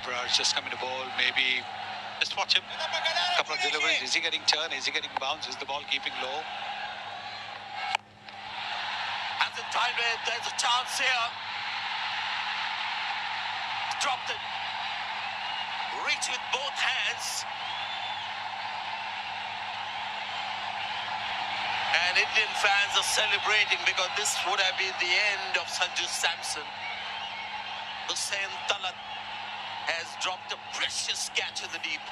Raj just coming to ball, maybe just watch him. A couple of deliveries. Is he getting turn? Is he getting bounce? Is the ball keeping low? At the time where there's a chance here. Dropped it. Reach with both hands. And Indian fans are celebrating because this would have been the end of Sanju Samson. Hussain Talat has dropped a precious catch in the deep.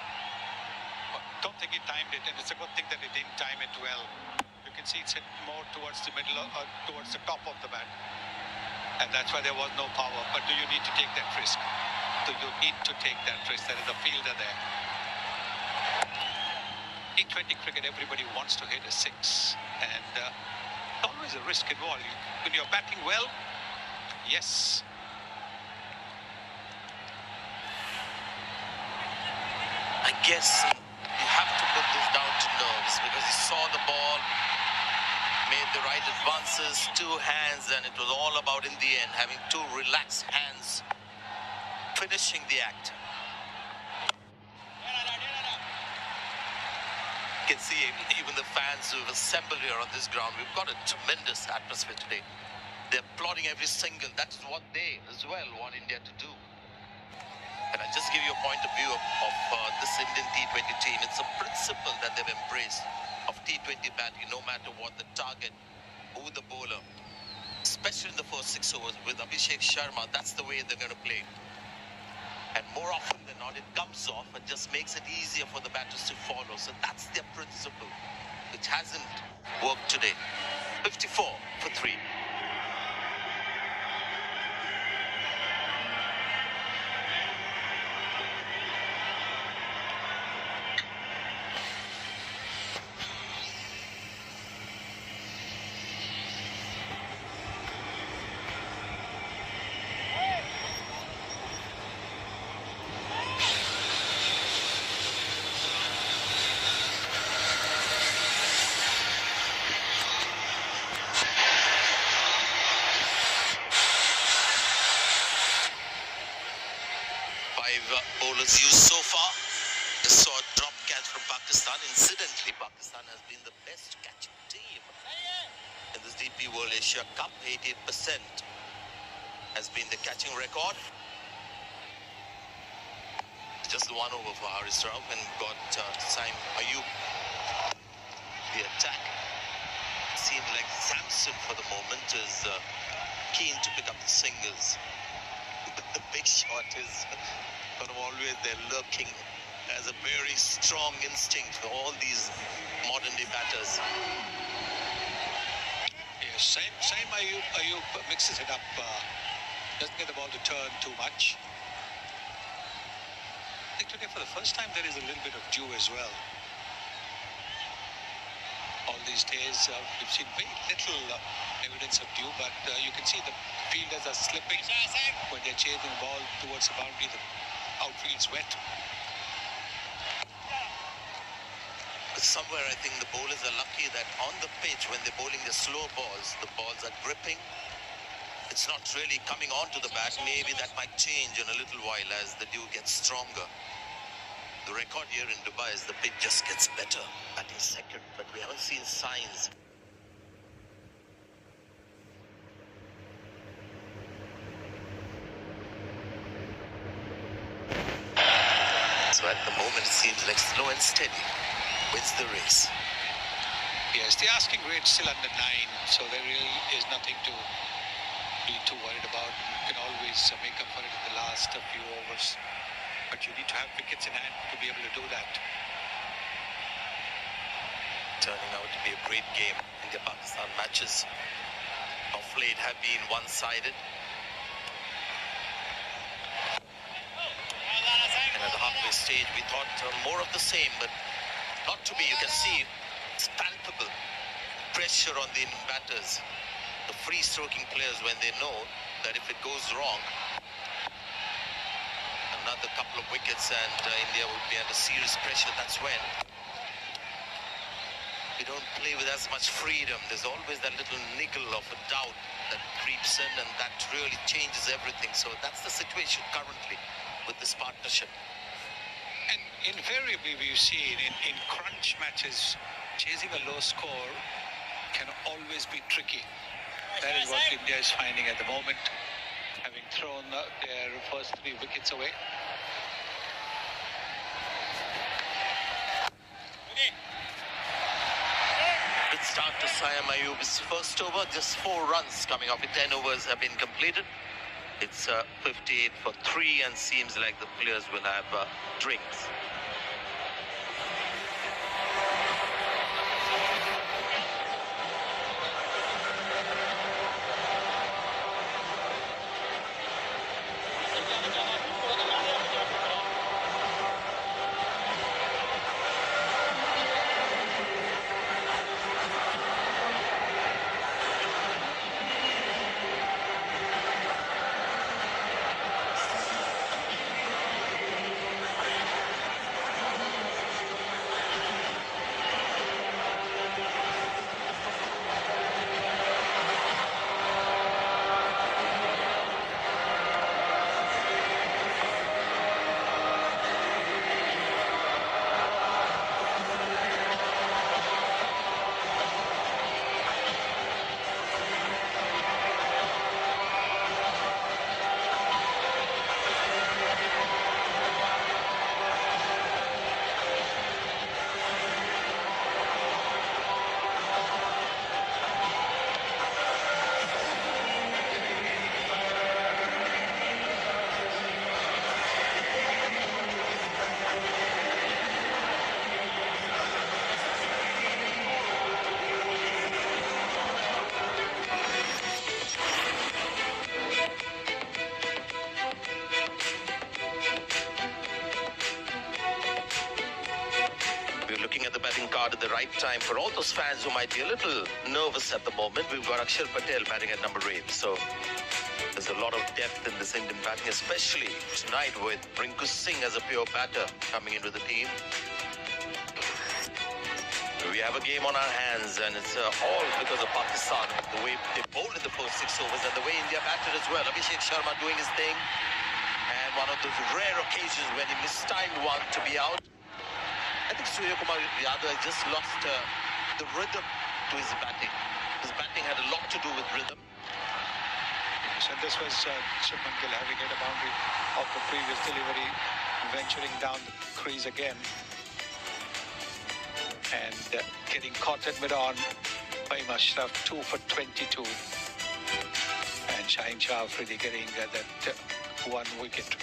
Don't think he timed it, and it's a good thing that he didn't time it well. You can see it's hit more towards the middle or towards the top of the bat, and that's why there was no power. But do you need to take that risk? Do you need to take that risk? There is a fielder there. T20 cricket, everybody wants to hit a six, and always a risk involved. When you're batting well, yes. I guess you have to put this down to nerves because he saw the ball, made the right advances, two hands, and it was all about, in the end, having two relaxed hands, finishing the act. You can see even the fans who have assembled here on this ground. We've got a tremendous atmosphere today. They're applauding every single. That's what they as well want India to do. And I'll just give you a point of view of this Indian T20 team. It's a principle that they've embraced of T20 batting, no matter what the target, who the bowler. Especially in the first 6 overs with Abhishek Sharma, that's the way they're going to play. And more often than not, it comes off and just makes it easier for the batters to follow. So that's their principle, which hasn't worked today. 54 for 3. Bowlers used so far. Just saw a drop catch from Pakistan. Incidentally, Pakistan has been the best catching team in this DP World Asia Cup. 88% has been the catching record. Just the 1 over for Haris Rauf and got Saim Ayub. The attack seemed like Samson for the moment is keen to pick up the singles. But the big shot is always there, lurking as a very strong instinct for all these modern day batters. Yes, same Ayub mixes it up, doesn't get the ball to turn too much. I think today for the first time there is a little bit of dew as well. All these days we've seen very little evidence of dew, but you can see the fielders are slipping when they're chasing the ball towards the boundary. The outfield's wet. Somewhere I think the bowlers are lucky that on the pitch when they're bowling the slow balls, the balls are gripping. It's not really coming onto the bat. Maybe that might change in a little while as the dew gets stronger. The record here in Dubai is the pitch just gets better, batting second, but we haven't seen signs. So at the moment it seems like slow and steady wins the race. Yes, the asking rate's still under 9, so there really is nothing to be too worried about. You can always make up for it in the last few overs, but you need to have wickets in hand to be able to do that. Turning out to be a great game. India-Pakistan matches of late have been one-sided. And at the halfway stage, we thought more of the same, but not to be. You can see it's palpable pressure on the Indian batters, the free-stroking players, when they know that if it goes wrong, another couple of wickets and India would be under serious pressure. That's when we don't play with as much freedom. There's always that little niggle of a doubt that creeps in, and that really changes everything. So that's the situation currently. with this partnership. And invariably we've seen in crunch matches, chasing a low score can always be tricky. That is what India is finding at the moment, having thrown their first 3 wickets away. Good start to Sayam Ayub's first over, just 4 runs coming off it. 10 overs have been completed. It's 58 for 3 and seems like the players will have drinks. We're looking at the batting card at the right time for all those fans who might be a little nervous at the moment. We've got Akshar Patel batting at number 8. So there's a lot of depth in this Indian batting, especially tonight with Rinku Singh as a pure batter coming into the team. We have a game on our hands, and it's all because of Pakistan, the way they bowled in the first 6 overs and the way India batted as well. Abhishek Sharma doing his thing, and one of those rare occasions when he mistimed one to be out. I think Surya Kumar Yadav has just lost the rhythm to his batting. His batting had a lot to do with rhythm. So this was Shubman Gill having hit a boundary of the previous delivery, venturing down the crease again. And getting caught at mid-on by Ashraf, 2 for 22. And Shaheen Shah Afridi getting that 1 wicket.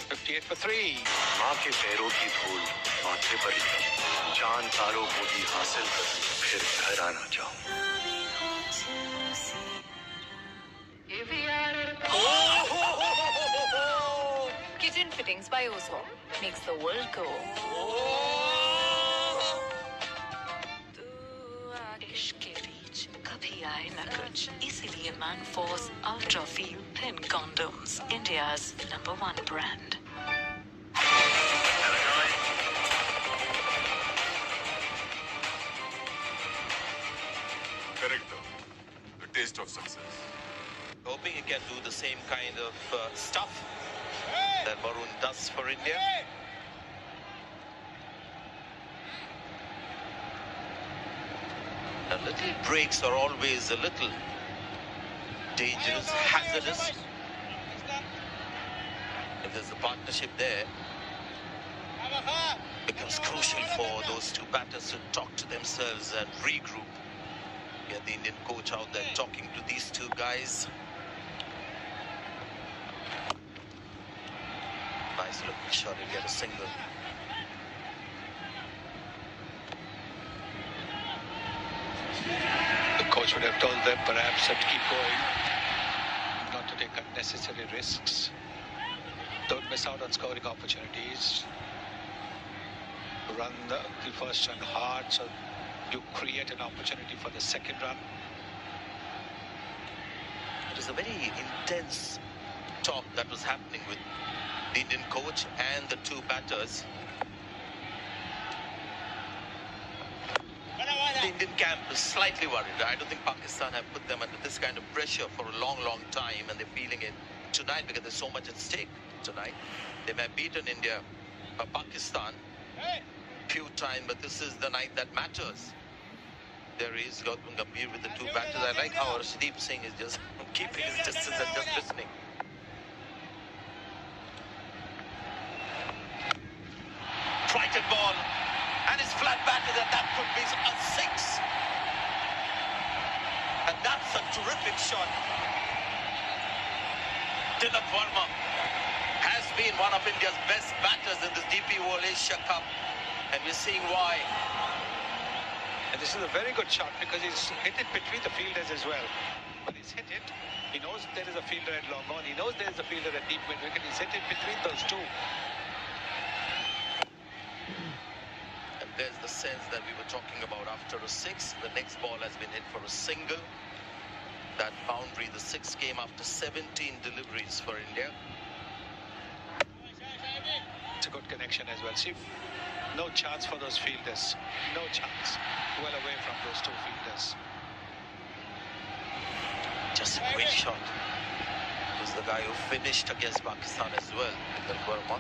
58 for 3. माँ के पैरों की धूल माथे पर चांद तारों को भी हासिल कर फिर घर आना चाहूं. Kitchen fittings by Ozo makes the world go. इश्क के बीच कभी आए न कुछ, इसीलिए Manforce Ultra Feel Thin Condoms, India's #1 brand. Correct, the taste of success. Hoping he can do the same kind of stuff that Varun does for India. The little breaks are always a little dangerous, hazardous. If there's a partnership there, it becomes crucial for those two batters to talk to themselves and regroup. Get the Indian coach out there talking to these two guys. Nice looking shot, he'll get a single. The coach would have told them perhaps to keep going, not to take unnecessary risks. Don't miss out on scoring opportunities. Run the first run hard so you create an opportunity for the second run. It was a very intense talk that was happening with the Indian coach and the two batters. The Indian camp is slightly worried. I don't think Pakistan have put them under this kind of pressure for a long, long time, and they're feeling it tonight because there's so much at stake. tonight. They may have beaten India or Pakistan few times, but this is the night that matters. There is Gautam Gambhir with the two batters. I like how Arshdeep Singh is just keeping his distance and just listening. Frightened ball, and his flat bat is that could be a six. And that's a terrific shot. Tilak Verma has been one of India's best batters in this DP World Asia Cup, and we're seeing why. And this is a very good shot because he's hit it between the fielders as well. But he's hit it. He knows there is a fielder at long on. He knows there is a fielder at deep mid wicket. He's hit it between those two. And there's the sense that we were talking about after a six. The next ball has been hit for a single. That boundary, the six came after 17 deliveries for India. It's a good connection as well. See, no chance for those fielders. No chance. Well away from those two fielders. Just a great shot. He was the guy who finished against Pakistan as well, Tilak Verma.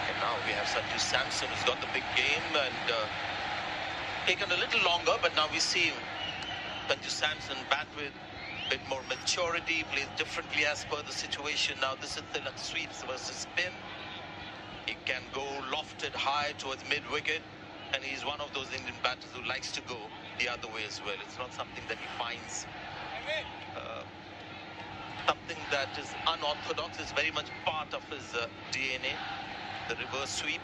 And now we have Sanju Samson, who's got the big game and taken a little longer, but now we see Sanju Samson bat with a bit more maturity, plays differently as per the situation. Now this is Tilak sweeps versus spin. He can go lofted high towards mid-wicket, and he's one of those Indian batters who likes to go the other way as well. It's not something that he finds something that is unorthodox. It's very much part of his DNA, the reverse sweep.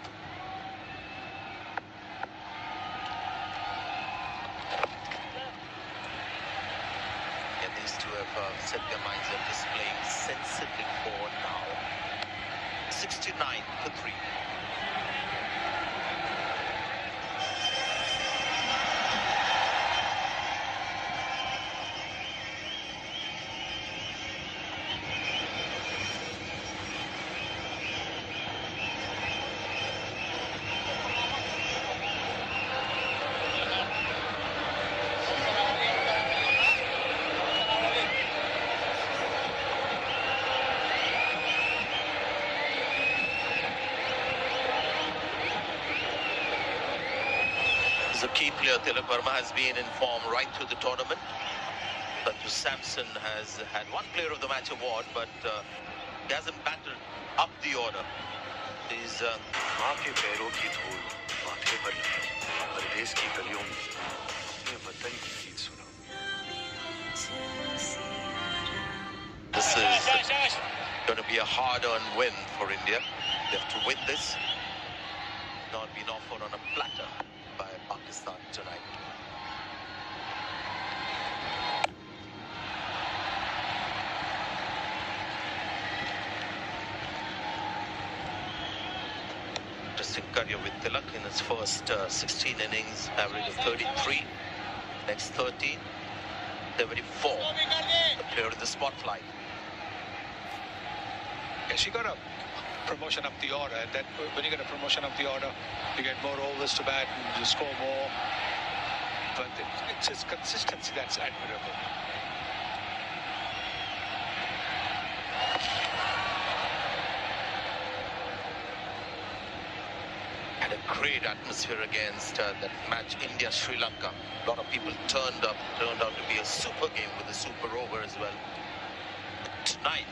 And these two have set their minds on displaying sensibly for now. 69 for 3. A key player. Tilak Verma has been in form right through the tournament. Sanju Samson has had one player of the match award, but he hasn't batted up the order. He's माँ के पैरों की धूल माथे पर लगी, परदेश की गलियों में अपने वतन की गीत सुनाऊं. This is going to be a hard-earned win for India. They have to win this. Not been offered on a platter by Pakistan tonight. Interesting career with Tilak in his first 16 innings, average of 33. Next 13, 74. The player in the spotlight. Yes, he got a promotion up the order, and then when you get a promotion up the order, you get more overs to bat and you score more. But it's his consistency that's admirable. Had a great atmosphere against that match India-Sri Lanka. A lot of people turned out to be a super game with a super over as well. Tonight,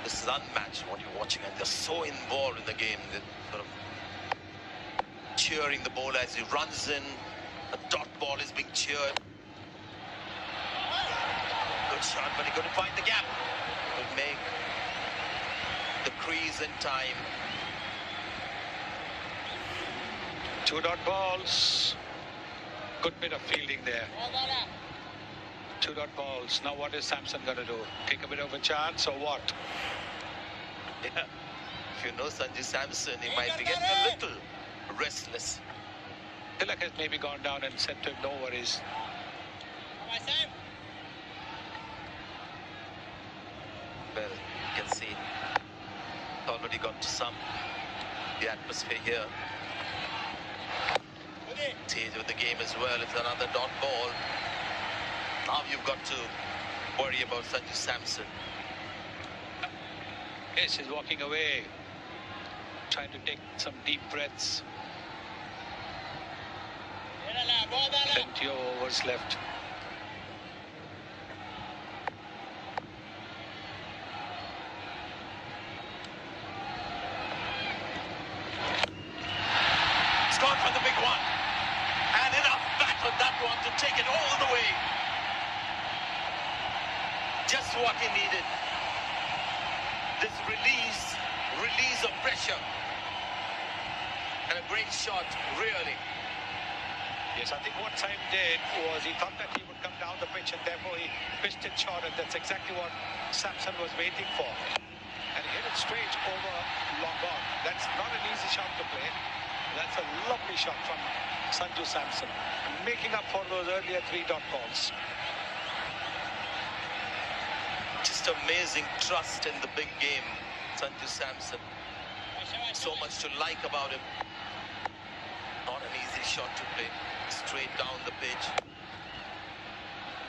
this is unmatched what you're watching, and they're so involved in the game. They're sort of cheering the bowler as he runs in. The dot ball is being cheered. Good shot, but he couldn't find the gap. Could make the crease in time. 2 dot balls. Good bit of fielding there. 2 dot balls. Now what is Samson going to do? Take a bit of a chance or what? Yeah. If you know Sanju Samson, he might be getting a little restless. Tilak has maybe gone down and said to him, no worries. Well, you can see it's already got to some the atmosphere here. Stage of the game as well. It's another dot ball. Now you've got to worry about Sanju Samson. Yes, he's walking away, trying to take some deep breaths. Plenty of overs left. He's gone for the big one. And enough back on that one to take it all the way. Just what he needed. This release of pressure. And a great shot, really. Yes, I think what Saim did was he thought that he would come down the pitch and therefore he pitched it short, and that's exactly what Samson was waiting for. And he hit it straight over long on. That's not an easy shot to play. That's a lovely shot from Sanju Samson, making up for those earlier 3 dot calls. Just amazing trust in the big game, Sanju Samson. So much to like about him. Not an easy shot to play. Straight down the pitch.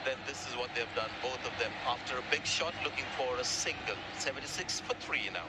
Then this is what they've done, both of them. After a big shot, looking for a single. 76 for 3 now.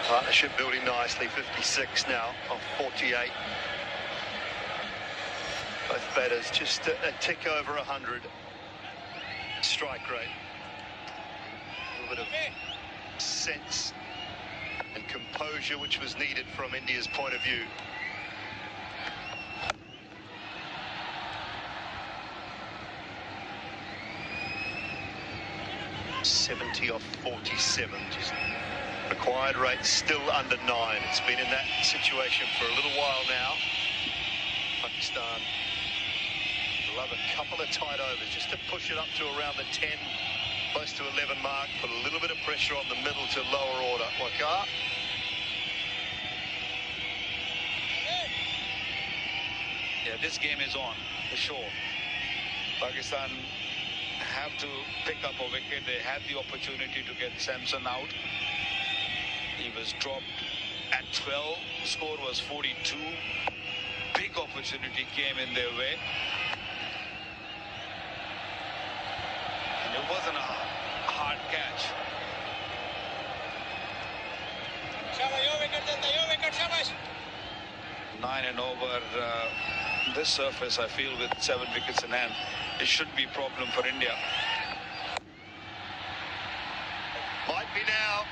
Partnership building nicely, 56 now of 48. Both batters just a tick over 100 strike rate. A little bit of sense and composure which was needed from India's point of view. .70 off 47. Just required rate still under 9. It's been in that situation for a little while now. Pakistan will have a couple of tight overs just to push it up to around the 10, close to 11 mark. Put a little bit of pressure on the middle to lower order. Wakar. Yeah, this game is on for sure. Pakistan have to pick up a wicket. They had the opportunity to get Samson out. He was dropped at 12. Score was 42. Big opportunity came in their way. And it wasn't a hard catch. 9 and over. This surface, I feel, with 7 wickets in hand, it should be a problem for India. Might be now.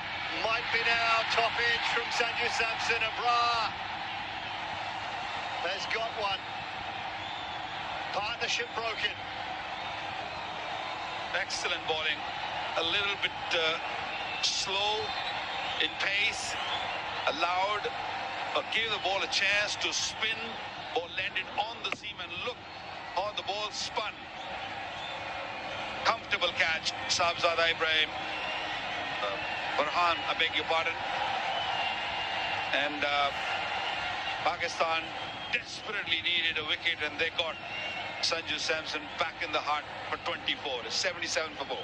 Top edge from Sanju Samson. Abrar has got one. Partnership broken. Excellent bowling. A little bit slow in pace. Allowed or gave the ball a chance to spin. Ball landed on the seam and look how the ball spun. Comfortable catch. Sabzada Ibrahim. Farhan, I beg your pardon. And Pakistan desperately needed a wicket, and they got Sanju Samson back in the heart for 24. 77 for 4.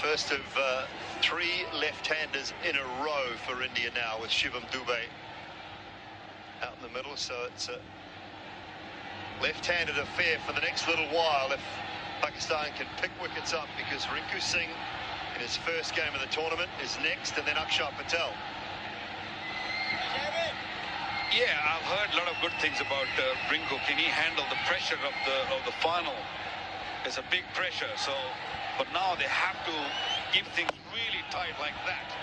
First of 3 left-handers in a row for India now, with Shivam Dubey out in the middle. So it's a left-handed affair for the next little while if Pakistan can pick wickets up, because Rinku Singh in his first game of the tournament is next, and then Akshar Patel. Yeah, I've heard a lot of good things about Rinku. Can he handle the pressure of the final? It's a big pressure, so but now they have to keep things really tight like that.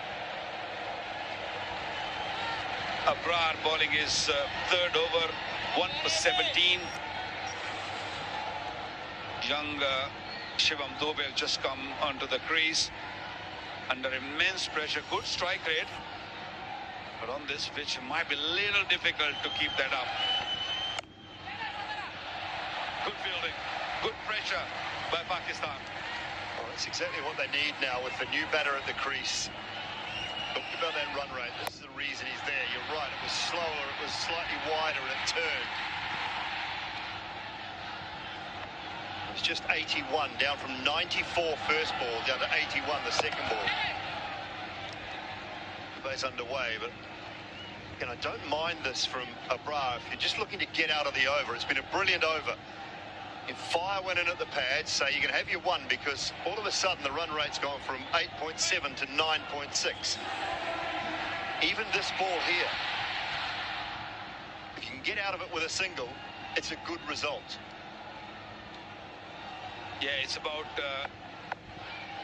Abrar bowling his third over, 1 for 17. Young Shivam Dubey just come onto the crease under immense pressure. Good strike rate, but on this pitch it might be a little difficult to keep that up. Good fielding, good pressure by Pakistan. Well, that's exactly what they need now with the new batter at the crease. Talked about that run rate. This is the reason he's there. You're right, it was slower, it was slightly wider, and it turned. It's just 81, down from 94 first ball, down to 81 the second ball. The base underway, but again, I don't mind this from Abrar. If you're just looking to get out of the over, it's been a brilliant over. If fire went in at the pads, say you can have your one, because all of a sudden the run rate's gone from 8.7 to 9.6. Even this ball here, if you can get out of it with a single, it's a good result. Yeah, it's about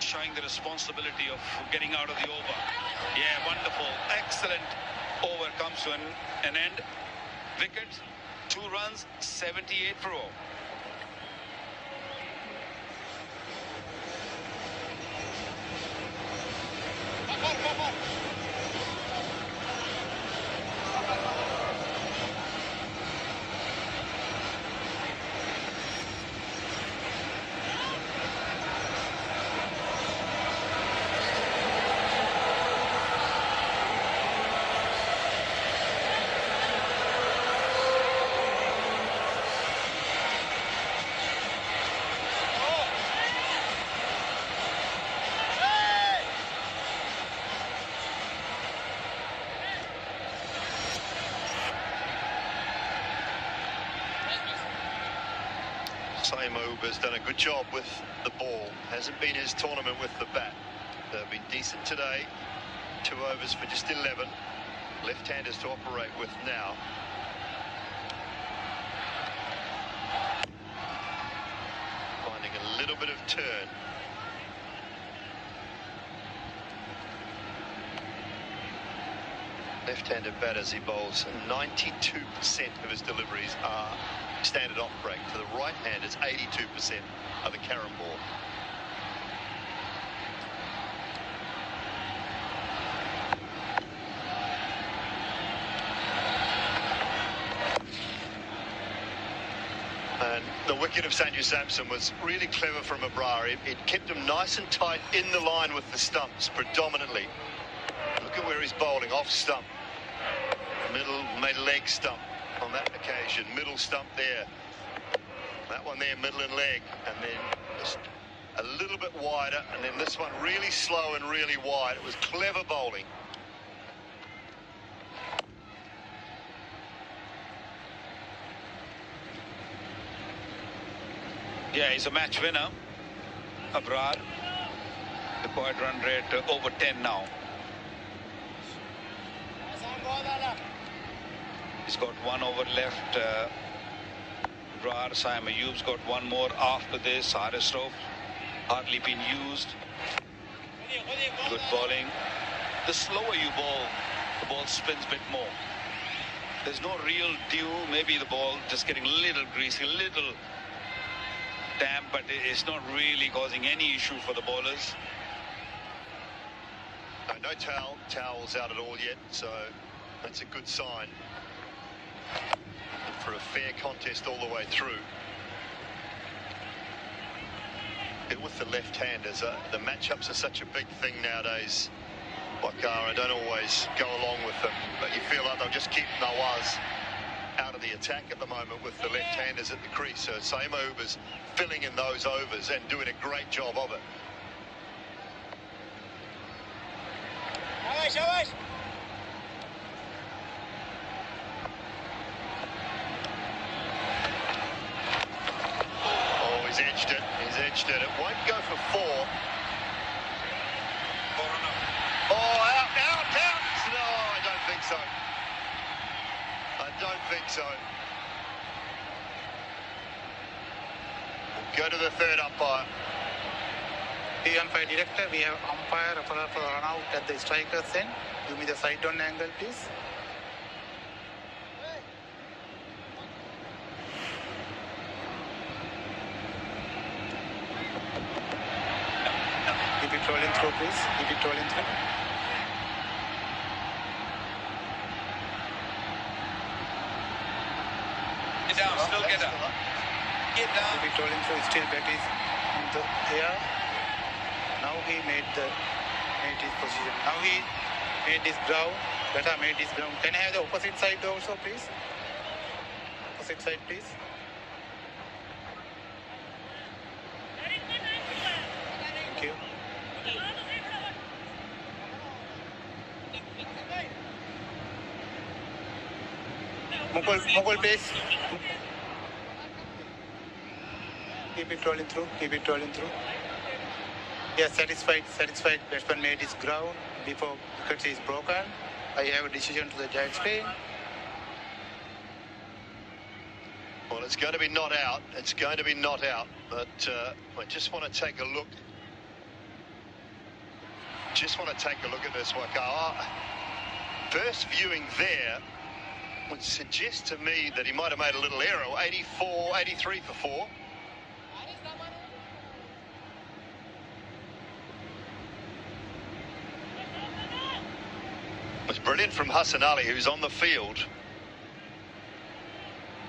showing the responsibility of getting out of the over. Yeah, wonderful, excellent over comes to an end. Wicket, 2 runs, 78 for all. Saimoub has done a good job with the ball. Hasn't been his tournament with the bat. They've been decent today. 2 overs for just 11. Left-handers to operate with now. Finding a little bit of turn. Left-handed batters, he bowls 92% of his deliveries are standard off break. To the right handers, 82% are the carom ball. And the wicket of Sanju Samson was really clever from Abrar. It kept him nice and tight in the line with the stumps predominantly. Look at where he's bowling, off stump. Middle, made leg stump on that occasion. Middle stump there. That one there, middle and leg. And then just a little bit wider. And then this one really slow and really wide. It was clever bowling. Yeah, he's a match winner. Abrar. The required run rate over 10 now. He's got 1 over left. Abrar, Saim Ayub's got 1 more after this. Haris Rauf hardly been used. Good bowling. The slower you bowl, the ball spins a bit more. There's no real dew. Maybe the ball just getting a little greasy, a little damp, but it's not really causing any issue for the bowlers. No towels out at all yet, so that's a good sign. And for a fair contest all the way through. And with the left-handers, the matchups are such a big thing nowadays. Wakara don't always go along with them, but you feel like they'll just keep Nawaz out of the attack at the moment with the left-handers at the crease. So Saimoub is filling in those overs and doing a great job of it. Oh, he's edged it. He's edged it. It won't go for 4. Oh, out. No, I don't think so. I don't think so. We'll go to the third umpire. The umpire director, we have umpire for run out at the striker's end. Give me the side on angle, please. Keep it rolling through, please. Keep it rolling through. Get down, still get up. Get down. Keep it rolling through. Still bat is in the air. Now he made his position. Now he made his ground. Batter made his ground. Can I have the opposite side also, please? Opposite side, please. Thank you. Mukul, please. Keep it rolling through. Keep it rolling through. Yes, satisfied. Batsman made his ground before wicket is broken. I have a decision to the Giants' play. Well, it's going to be not out. It's going to be not out. But I just want to take a look. Just want to take a look at this, Wakawa. First viewing there would suggest to me that he might have made a little error. 83 for 4. It was brilliant from Hassan Ali, who's on the field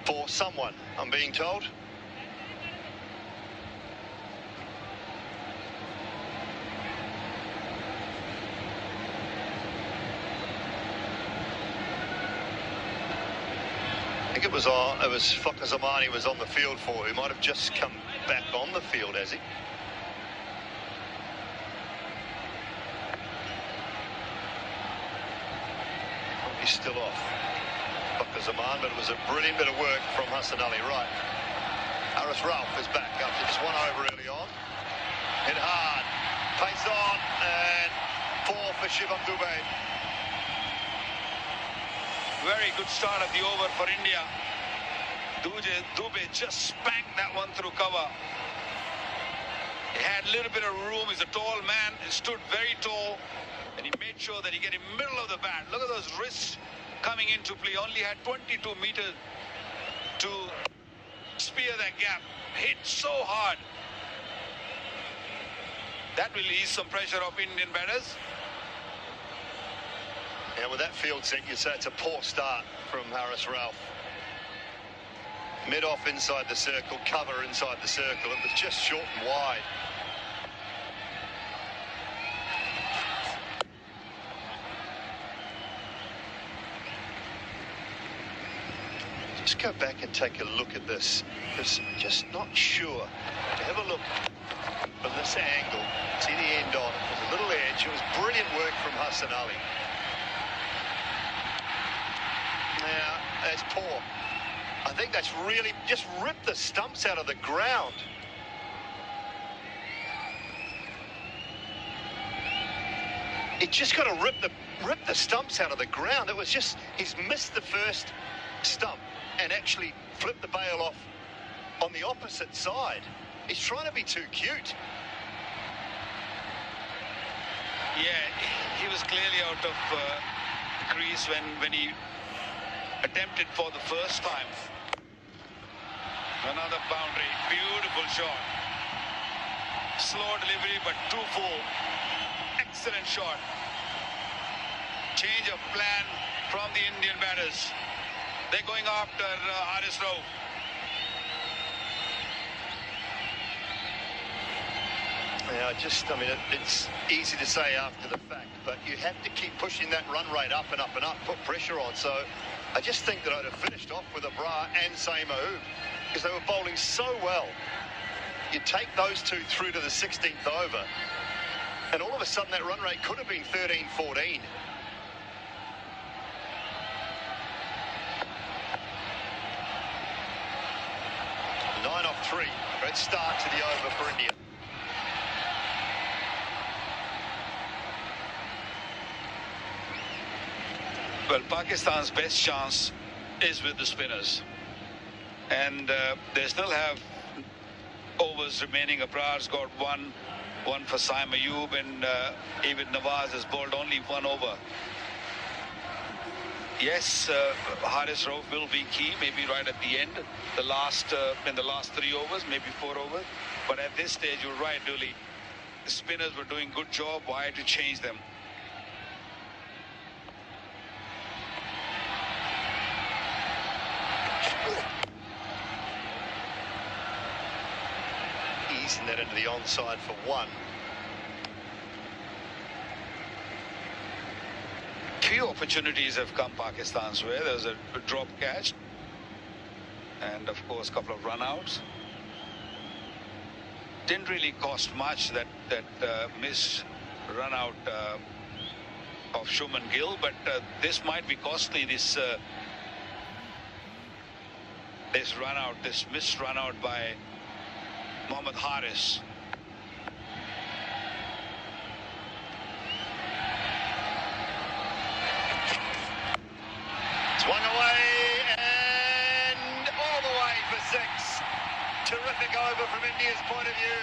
for someone, I'm being told. I think it was Fakir Zamani was on the field for. He might have just come back on the field, has he? He's still off. Fakir Zaman, but it was a brilliant bit of work from Hassan Ali. Right. Haris Rauf is back after just 1 over early on. Hit hard. Pace on and 4 for Shivam Dubey. Very good start of the over for India. Dubey just spanked that one through cover. He had a little bit of room. He's a tall man. He stood very tall. And he made sure that he get in middle of the bat. Look at those wrists coming into play. Only had 22 meters to spear that gap. Hit so hard. That will ease some pressure off Indian batters. And with that field set, you say it's a poor start from Haris Rauf. Mid-off inside the circle, cover inside the circle. It was just short and wide. Just go back and take a look at this, because I'm just not sure. To have a look from this angle, see the end on it. There's a little edge. It was brilliant work from Hassan Ali. Now, that's poor. I think that's really just ripped the stumps out of the ground. It just got to rip the stumps out of the ground. It was just, he's missed the first stump and actually flipped the bail off on the opposite side. He's trying to be too cute. Yeah, he was clearly out of crease when he attempted for the first time. Another boundary, beautiful shot. Slow delivery, but too full. Excellent shot. Change of plan from the Indian batters. They're going after Haris Rauf. Yeah, I mean, it's easy to say after the fact, but you have to keep pushing that run rate up and up and up, put pressure on. So I just think that I'd have finished off with Abrar and Seymour, because they were bowling so well. You take those two through to the 16th over, And all of a sudden that run rate could have been 13-14. Nine off 3. Great start to the over for India. Well, Pakistan's best chance is with the spinners. And they still have overs remaining. Abrar's got one for Saim Ayub, and even Nawaz has bowled only 1 over. Yes, Haris Rauf will be key, maybe right at the end, in the last 3 overs, maybe 4 overs. But at this stage, you're right, Dooley. The spinners were doing good job. Why to change them? Easing that into the onside for 1. Few opportunities have come Pakistan's way. There's a drop catch, and of course, a couple of run-outs. Didn't really cost much, that miss run-out of Shuman Gill, but this might be costly. This run-out, this missed run-out by Mohammad Haris. Swung away and all the way for 6. Terrific over from India's point of view.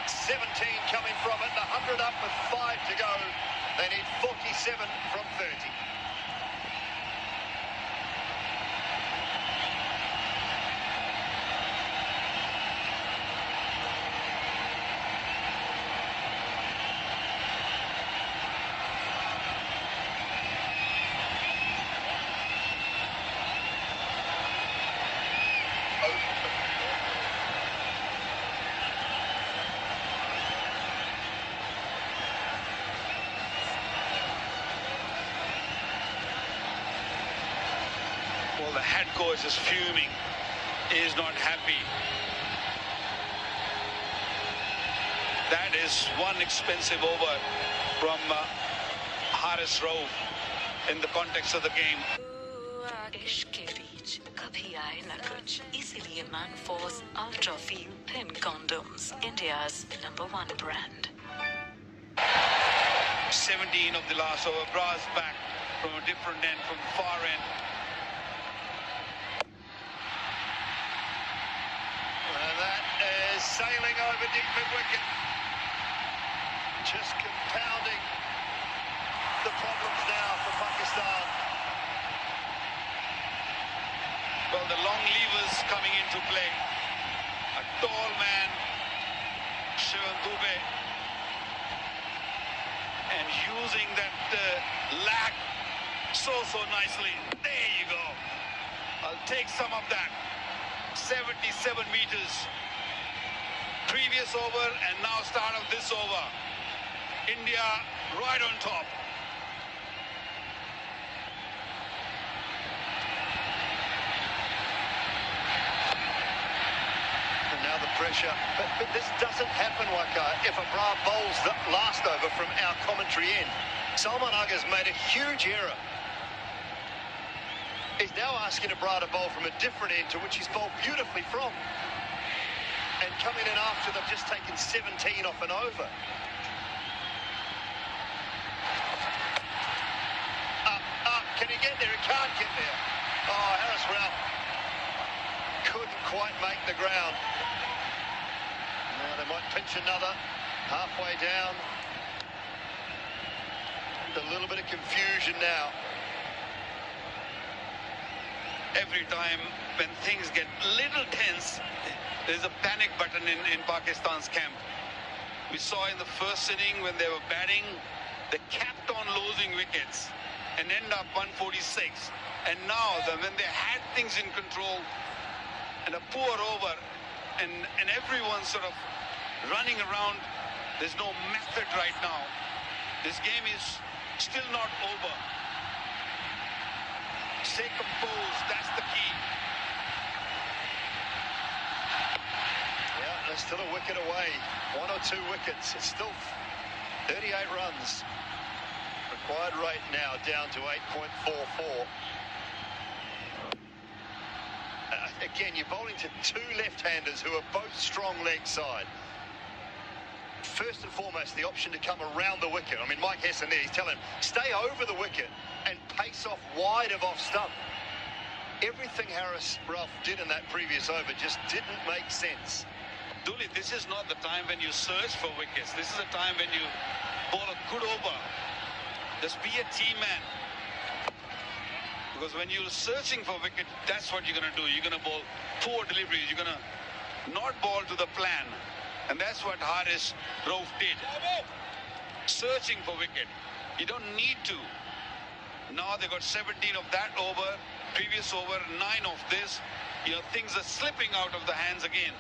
17 coming from it, 100 up with 5 to go. They need 47 from 30. Well, the head coach is fuming. He is not happy. That is one expensive over from Haris Rauf in the context of the game. इश्क के बीच कभी आए न कुछ, इसीलिए MISBAUL Ultra Feel Thin Condoms, India's #1 brand. 17 of the last over. Bras back from a different end, from the far end. And that is sailing over deep mid-wicket. Just compounding the problems now for Pakistan. Well, the long levers coming into play. A tall man, Shivam Dube, and using that lag so nicely. There you go. I'll take some of that. 77 meters. Previous over and now start of this over. India right on top. And now the pressure. But this doesn't happen, Waka, if Abrar bowls the last over from our commentary end. Salman Aghar's made a huge error. He's now asking Abrar to bowl from a different end to which he's bowled beautifully from. And coming in after they've just taken 17 off an over. Up. Can he get there? He can't get there. Oh, Haris Rauf couldn't quite make the ground. Now they might pinch another halfway down. A little bit of confusion now. Every time when things get a little tense, there's a panic button in Pakistan's camp. We saw in the first inning when they were batting, they kept on losing wickets and end up 146. And now when they had things in control and a poor over and everyone's sort of running around, there's no method right now. This game is still not over. Stay composed, that's the key. Yeah, there's still a wicket away. 1 or 2 wickets. It's still 38 runs. Required rate now down to 8.44. Again, you're bowling to two left-handers who are both strong leg side. First and foremost, the option to come around the wicket. I mean, Mike Hesson there, he's telling him, stay over the wicket and pace off wide of off stump. Everything Ralph did in that previous over just didn't make sense. Dooley, this is not the time when you search for wickets. This is the time when you bowl a good over. Just be a team man. Because when you're searching for wicket, that's what you're going to do. You're going to bowl poor deliveries. You're going to not bowl to the plan. And that's what Rauf did. Searching for wicket. You don't need to. Now they got 17 of that over. Previous over, 9 of this. You know, things are slipping out of the hands again.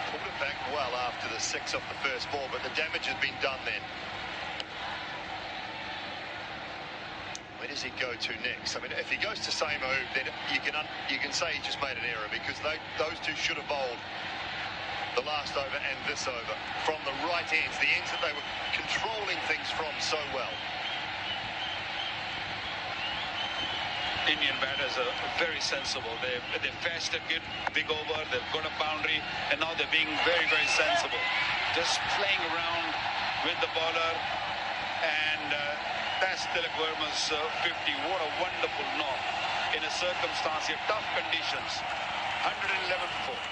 Pulled it back well after the 6 off the first ball, but the damage has been done then. Where does he go to next? I mean, if he goes to same move, then you can say he just made an error, because those two should have bowled the last over and this over from the right ends, the ends that they were controlling things from so well. Indian batters are very sensible. They fetched a good big over, they've got a boundary, and now they're being very, very sensible. Just playing around with the bowler, and that's Tilak Verma's 50. What a wonderful knock in a circumstance, in tough conditions. 111 for 4.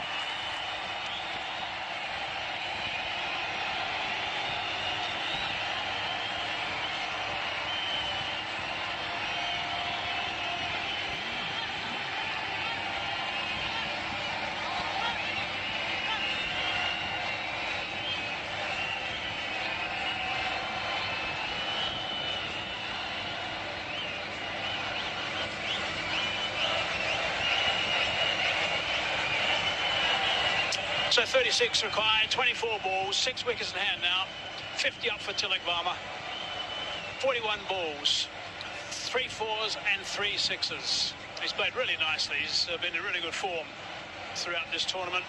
So 36 required, 24 balls, 6 wickets in hand now, 50 up for Tilak Verma, 41 balls, 3 4s and 3 6s. He's played really nicely. He's been in really good form throughout this tournament.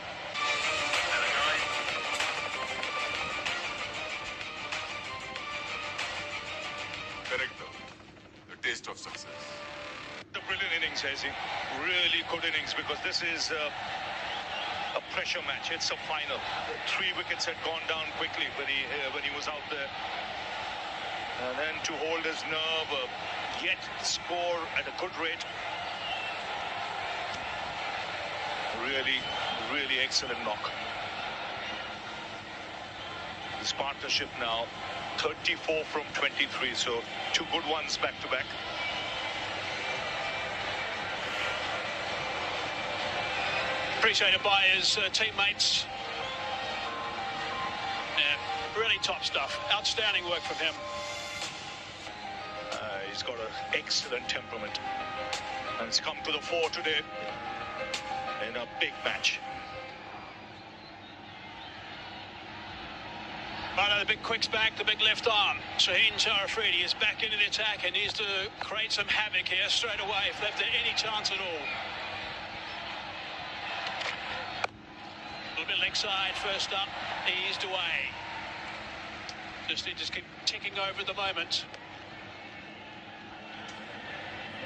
Correct, the taste of success. The brilliant innings, Hazy. Really good innings, because this is a pressure match. It's a final. 3 wickets had gone down quickly when he was out there, and then to hold his nerve, yet score at a good rate. Really excellent knock. This partnership now 34 from 23, so 2 good ones back to back. Appreciated by his teammates. Yeah, really top stuff. Outstanding work from him. He's got an excellent temperament, and it's come to the fore today in a big match. Right, the big quick's back, the big left arm. Shaheen Sharafredi is back into the attack and needs to create some havoc here straight away if they've any chance at all. A little bit leg side first up, eased away. Just need to keep ticking over at the moment.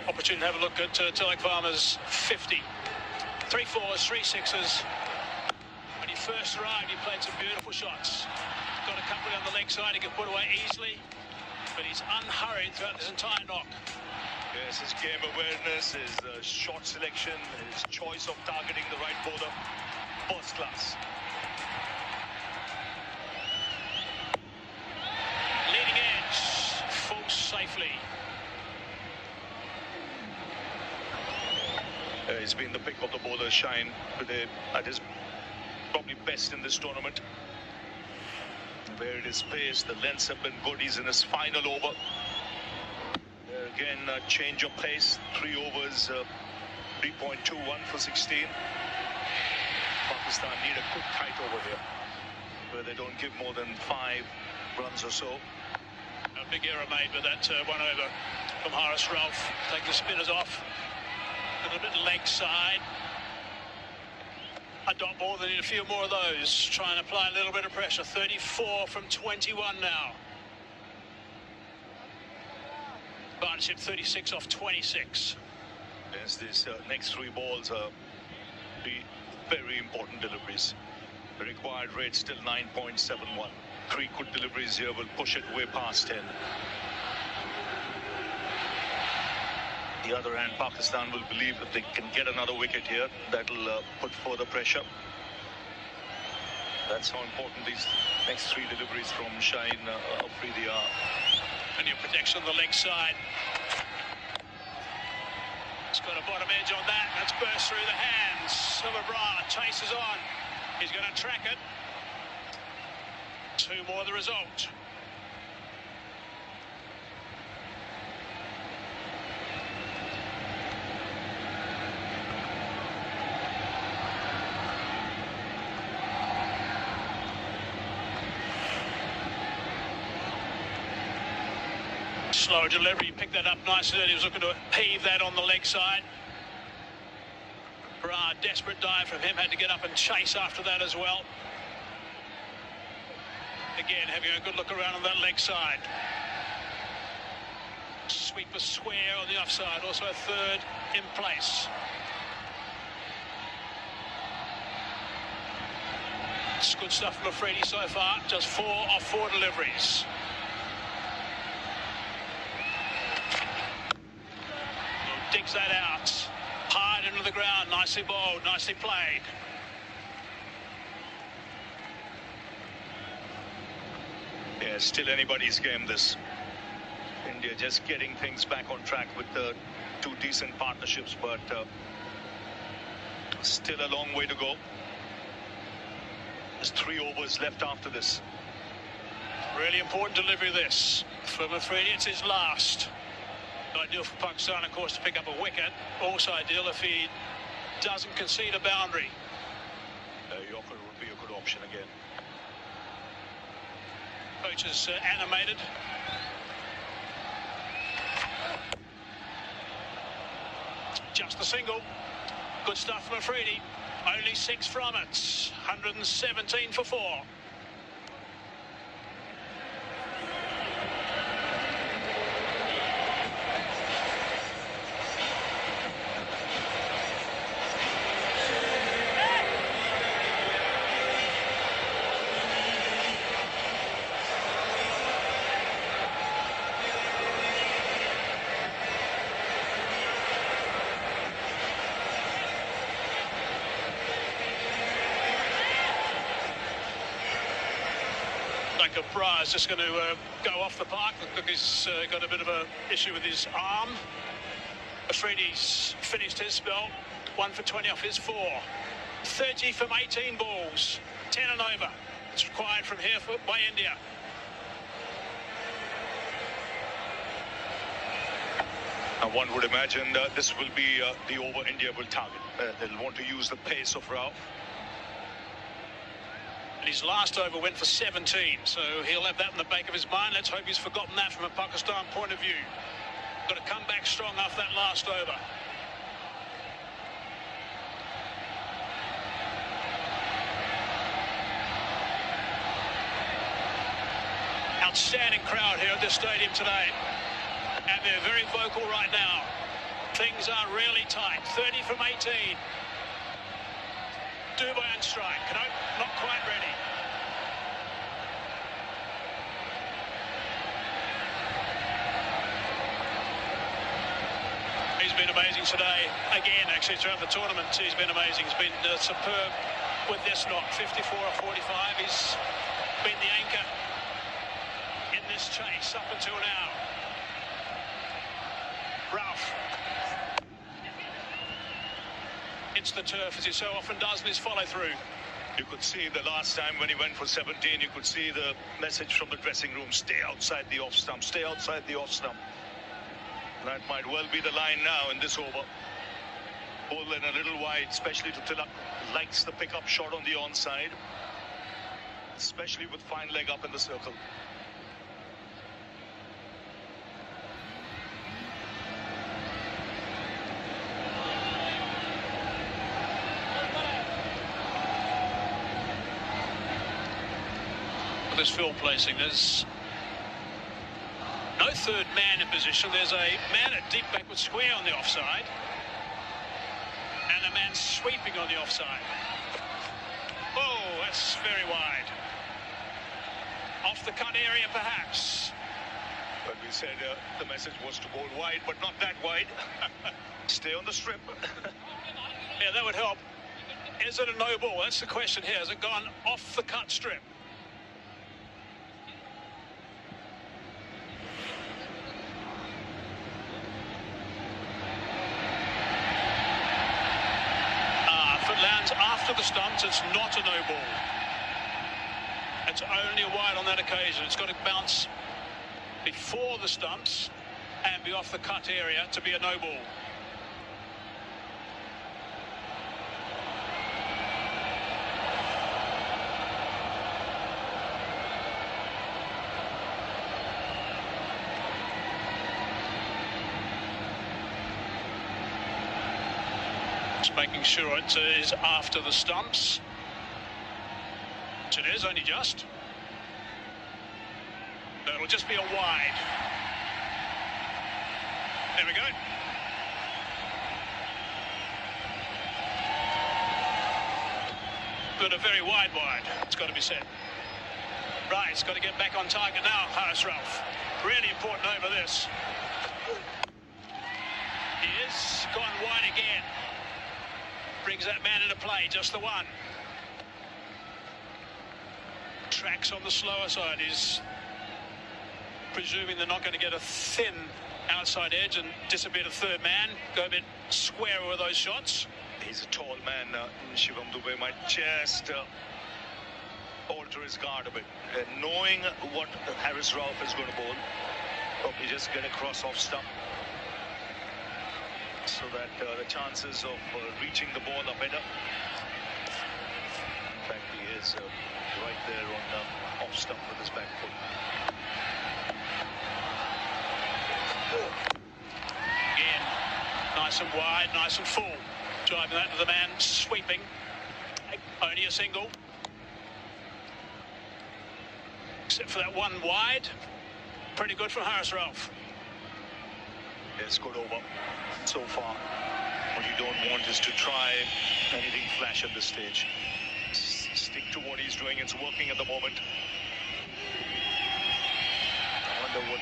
Opportunity to have a look at Tilak Verma's 50. 3 4s, 3 6s. When he first arrived, he played some beautiful shots. Got a couple on the leg side he can put away easily, but he's unhurried throughout this entire knock. Yes, his game awareness, his shot selection, his choice of targeting the right bowler, first class. Leading edge, falls safely. He's been the pick of the bowler, Shine, today at his probably best in this tournament. Where it is pace, the lengths have been good. He's in his final over. Again, a change of pace, 3 overs, 3.21 for 16. Pakistan need a good tight over here, where they don't give more than 5 runs or so. A big error made with that 1 over from Ralph. Take the spinners off. A little bit leg side. a dot ball. They need a few more of those. Try and apply a little bit of pressure. 34 from 21 now. Partnership 36 off 26. Yes, these next three balls are very important deliveries. The required rate still 9.71. Three good deliveries here will push it way past 10. The other hand, Pakistan will believe that they can get another wicket here. That'll put further pressure. That's how important these next three deliveries from Shaheen Afridi are. And your protection on the leg side. It's got a bottom edge on that. That's burst through the hands of Abrar. Chases on. He's going to track it. Two more the result. Slow delivery, he picked that up nicely. He was looking to heave that on the leg side. Brad, desperate dive from him, had to get up and chase after that as well. Again, having a good look around on that leg side. Sweeper square on the offside, also a third in place. It's good stuff from Afridi so far, just 4 off 4 deliveries. Digs that out, hard into the ground, nicely bowled, nicely played. Yeah, still anybody's game this. India just getting things back on track with the two decent partnerships, but still a long way to go. There's 3 overs left after this. Really important delivery this from Afridi. It's his last. Ideal for Pakistan, of course, to pick up a wicket. Also ideal if he doesn't concede a boundary. Yorker would be a good option again. Coach is animated. Just a single. Good stuff from Afridi. Only 6 from it. 117 for 4. Bra is just going to go off the park. Look, he's got a bit of an issue with his arm. Afridi's finished his spell. 1 for 20 off his 4. 30 from 18 balls. 10 and over. It's required from here by India. And one would imagine that this will be the over India will target. They'll want to use the pace of Rao. And his last over went for 17, so he'll have that in the back of his mind. Let's hope he's forgotten that from a Pakistan point of view. Got to come back strong after that last over. Outstanding crowd here at this stadium today. And they're very vocal right now. Things are really tight. 30 from 18. Dubai on strike. No, not quite ready. He's been amazing today. Again, actually, throughout the tournament, he's been amazing. He's been superb with this knock. 54 or 45. He's been the anchor in this chase up until now. Ralph. Hits the turf as he so often does in his follow-through. You could see the last time when he went for 17, you could see the message from the dressing room, stay outside the off stump, stay outside the off stump. That might well be the line now in this over. Pull in a little wide, especially to Tilak. Likes the pickup shot on the onside, especially with fine leg up in the circle. this field placing. There's no third man in position. There's a man at deep backward square on the offside and a man sweeping on the offside. Oh, that's very wide. Off the cut area, perhaps. But we said the message was to bowl wide, but not that wide. Stay on the strip. Yeah, that would help. Is it a no ball? That's the question here. Has it gone off the cut strip? If it lands after the stumps, it's not a no ball. It's only a wide on that occasion. It's got to bounce before the stumps and be off the cut area to be a no ball. Just making sure it is after the stumps. Which it is, only just. It'll just be a wide. There we go. But a very wide. It's got to be said. Right, it's got to get back on target now, Haris Ralph. Really important over this. He is gone wide again. Brings that man into play, just the one. Tracks on the slower side. Is presuming they're not going to get a thin outside edge and disappear to third man. Go a bit square with those shots. He's a tall man. Shivam Dubey might just alter his guard a bit. Knowing what Haris Ralph is going to bowl, probably just get across off stump, so that the chances of reaching the ball are better. In fact, he is right there on off stump with his back foot. Again, nice and wide, nice and full. Driving that to the man, sweeping. Only a single. Except for that one wide. Pretty good from Haris Ralph. It's good over so far. What you don't want is to try anything flash at this stage. Stick to what he's doing. It's working at the moment. I wonder what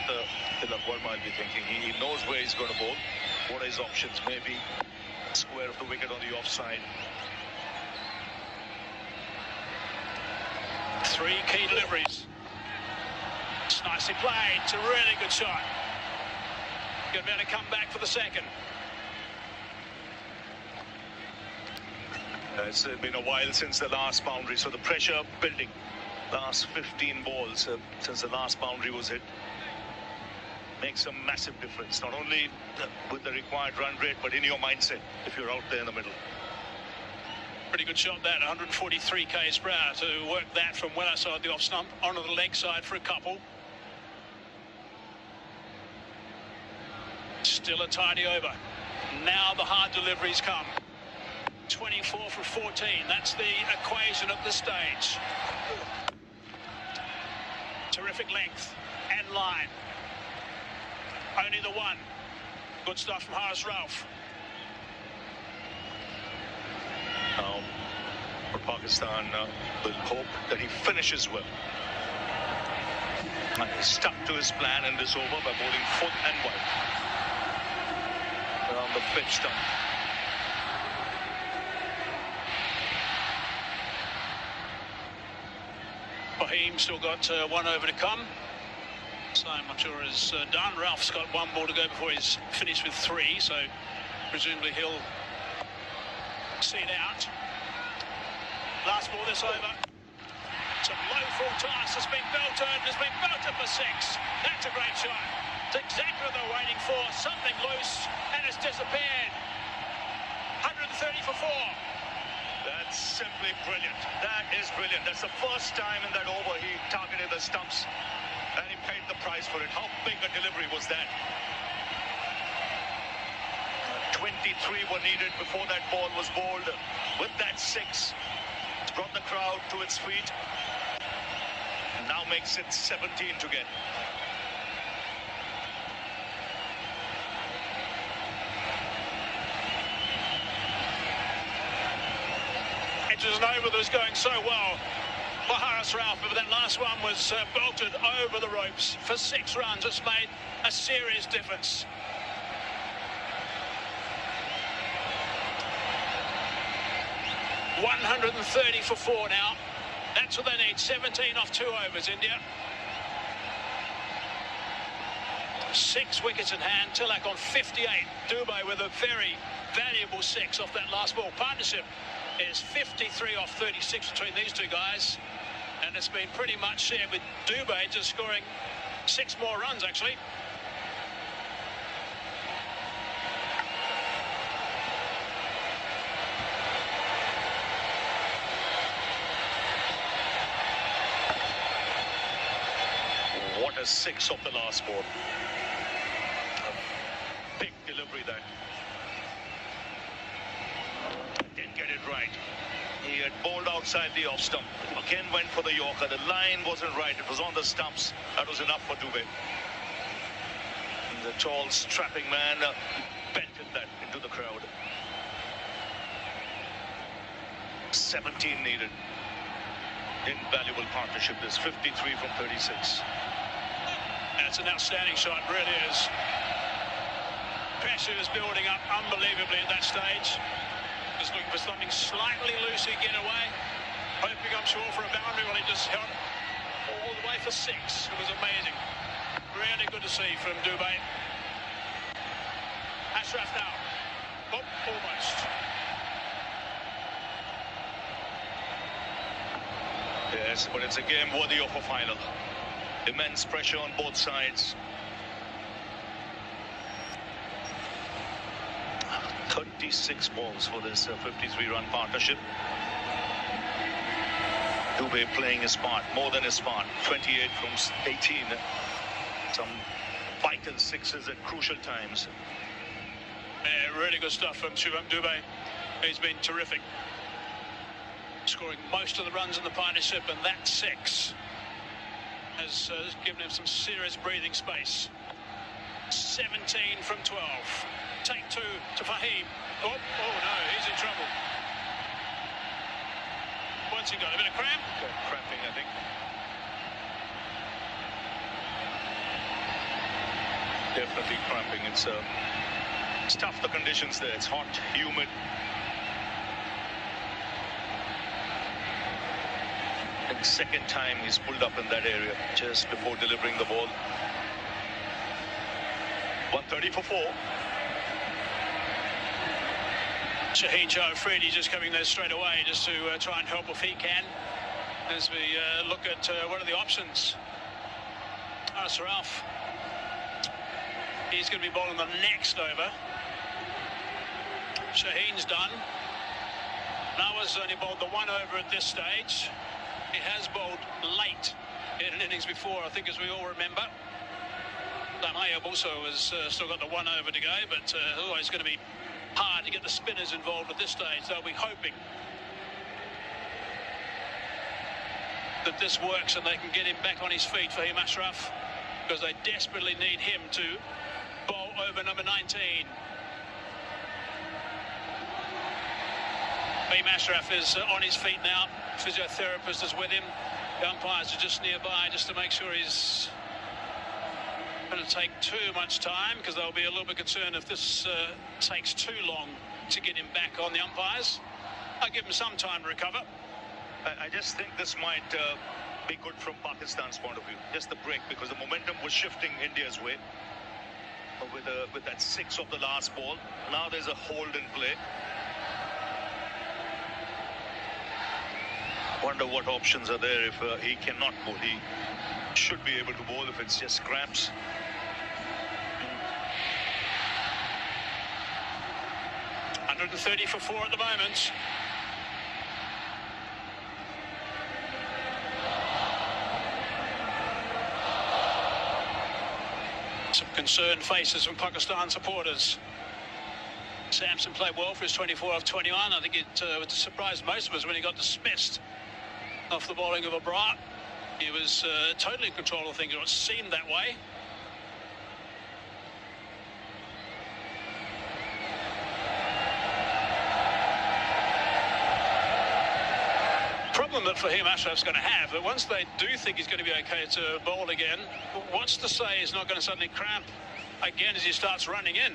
Tilak Verma will be thinking. He knows where he's going to bowl. What are his options? Maybe square of the wicket on the offside. 3 key deliveries. It's nicely played. It's a really good shot. Going to be able to come back for the second. It's been a while since the last boundary, so the pressure building. Last 15 balls since the last boundary was hit. Makes a massive difference, not only with the required run rate, but in your mindset if you're out there in the middle. Pretty good shot that, 143 k's per hour to work that from well outside the off stump onto the leg side for a couple. Still a tidy over. Now the hard deliveries come. 24 for 14. That's the equation at this stage. Terrific length and line. Only the one. Good stuff from Haris Ralph. Now, for Pakistan, will hope that he finishes well. And he's stuck to his plan in this over by bowling full and wide around the pitch stump. Fahim still got 1 over to come. So I'm not sure is done. Ralph's got 1 ball to go before he's finished with 3, so presumably he'll see it out. Last ball this over. It's a low full toss. It's been belted. It's been belted for 6. That's a great shot. It's exactly what they're waiting for. Something loose, and it's disappeared. 130 for 4. That's simply brilliant. That is brilliant. That's the first time in that over he targeted the stumps, and he paid the price for it. How big a delivery was that? 23 were needed before that ball was bowled. With that 6, it's brought the crowd to its feet. And now makes it 17 to get. It was an over that was going so well for Haris Rauf, but that last one was belted over the ropes for 6 runs. It's made a serious difference. $130 for 4 now. That's what they need. 17 off 2 overs, India. 6 wickets in hand. Tilak on 58. Dubé with a very valuable 6 off that last ball. Partnership is 53 off 36 between these two guys. And it's been pretty much shared with Dubé just scoring 6 more runs, actually. What a 6 of the last ball. A big delivery there. Didn't get it right. He had bowled outside the off stump. Again went for the Yorker. The line wasn't right. It was on the stumps. That was enough for Dubé. The tall, strapping man belted that into the crowd. 17 needed. Invaluable partnership. There's 53 from 36. That's an outstanding shot, really is. Pressure is building up unbelievably at that stage. Just looking for something slightly loose to get away. Hoping, I'm sure, for a boundary. Well, he just held it all the way for 6. It was amazing. Really good to see from Dubé. Ashraf now. Oh, almost. Yes, but it's a game worthy of a final. Immense pressure on both sides. 36 balls for this 53-run partnership. Dubé playing his part, more than his part. 28 from 18. Some vital 6s at crucial times. Yeah, really good stuff from Shubham Dubé. He's been terrific. Scoring most of the runs in the partnership, and that 6 has given him some serious breathing space. 17 from 12. Take 2 to Fahim. Oh no, he's in trouble. What's he got? A bit of cramp? Cramping, I think. Definitely cramping. It's tough, the conditions there. It's hot, humid. And second time he's pulled up in that area just before delivering the ball. 130 for 4. Shaheen Joe-Freedy just coming there straight away just to try and help if he can as we look at what are the options. Haris Rauf, he's going to be bowling the next over. Shaheen's done. Nawa's only bowled the 1 over at this stage. He has bowled late in an innings before, I think, as we all remember. Mayab also has still got the 1 over to go, but always going to be hard to get the spinners involved at this stage. They'll be hoping that this works and they can get him back on his feet for him, Ashraf, because they desperately need him to bowl over number 19. Beam Ashraf is on his feet now. Physiotherapist is with him. The umpires are just nearby just to make sure he's going to take too much time, because they'll be a little bit concerned if this takes too long to get him back on the umpires. I'll give him some time to recover. I just think this might be good from Pakistan's point of view. Just the break, because the momentum was shifting India's way with that 6 of the last ball. Now there's a hold in play. Wonder what options are there if he cannot bowl. He should be able to bowl if it's just cramps. $130 for 4 at the moment. Some concerned faces from Pakistan supporters. Samson played well for his 24 off 21. I think it surprised most of us when he got dismissed off the bowling of Abrar. He was totally in control of things, or it seemed that way. Problem that for him Ashraf's going to have, that once they do think he's going to be okay to bowl again, what's to say he's not going to suddenly cramp again as he starts running in.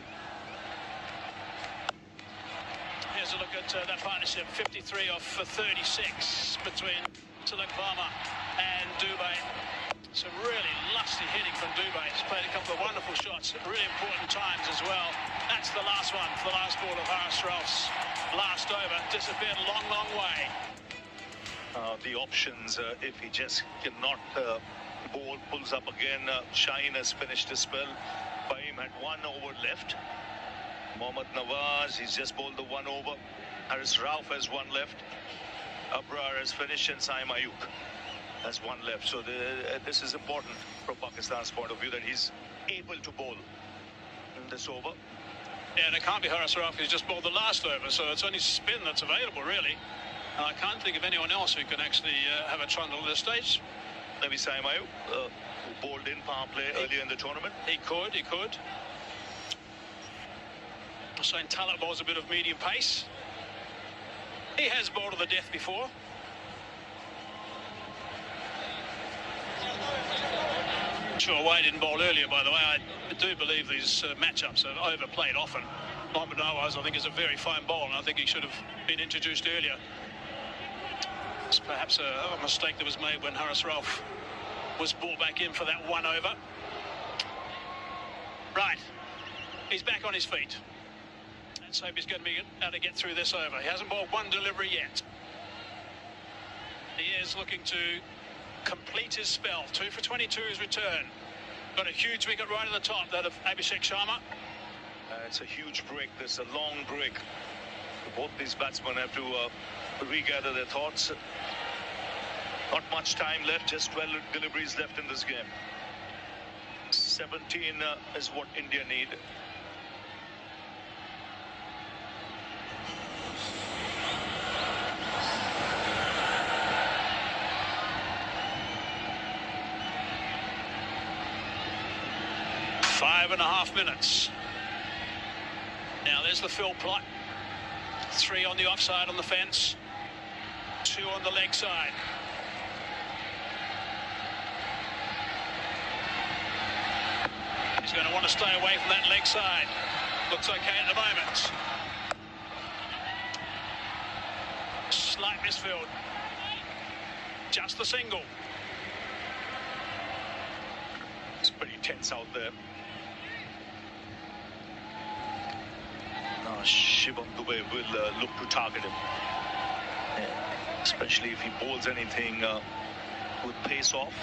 Here's a look at that partnership, 53 off 36 between Tilak Varma and Dubey. Some really lusty hitting from Dubey. He's played a couple of wonderful shots at really important times as well. That's the last one, the last ball of Haris Rauf's last over. Disappeared a long, long way. The options, if he just cannot bowl, pulls up again. Shaheen has finished his spell. Fahim had 1 over left. Mohammad Nawaz, he's just bowled the 1 over. Haris Rauf has 1 left. Abrar has finished, and Saim Ayub has 1 left. So this is important from Pakistan's point of view, that he's able to bowl in this over. Yeah, and it can't be Haris Rauf who's just bowled the last over, so it's only spin that's available, really. And I can't think of anyone else who can actually have a trundle at this stage. Maybe Saim Ayub, who bowled in power play earlier in the tournament. He could. Hussain Talab bowls a bit of medium pace. He has bowled to the death before. Sure, Wade didn't bowl earlier, by the way. I do believe these matchups are overplayed often. Mohammad Nawaz, I think, is a very fine bowler, and I think he should have been introduced earlier. It's perhaps a mistake that was made when Haris Rauf was brought back in for that 1 over. Right, he's back on his feet. Let's hope he's going to be able to get through this over. He hasn't bowled 1 delivery yet. He is looking to complete his spell. 2 for 22 his return. Got a huge wicket right at the top, that of Abhishek Sharma. It's a huge break. There's a long break. Both these batsmen have to regather their thoughts. Not much time left, just 12 deliveries left in this game. 17 is what India need. Five and a half minutes. Now there's the fill plot. 3 on the offside on the fence. 2 on the leg side. He's going to want to stay away from that leg side. Looks okay at the moment. Slight misfield. Just the single. It's pretty tense out there. Shivam Dube will look to target him, especially if he bowls anything with pace off.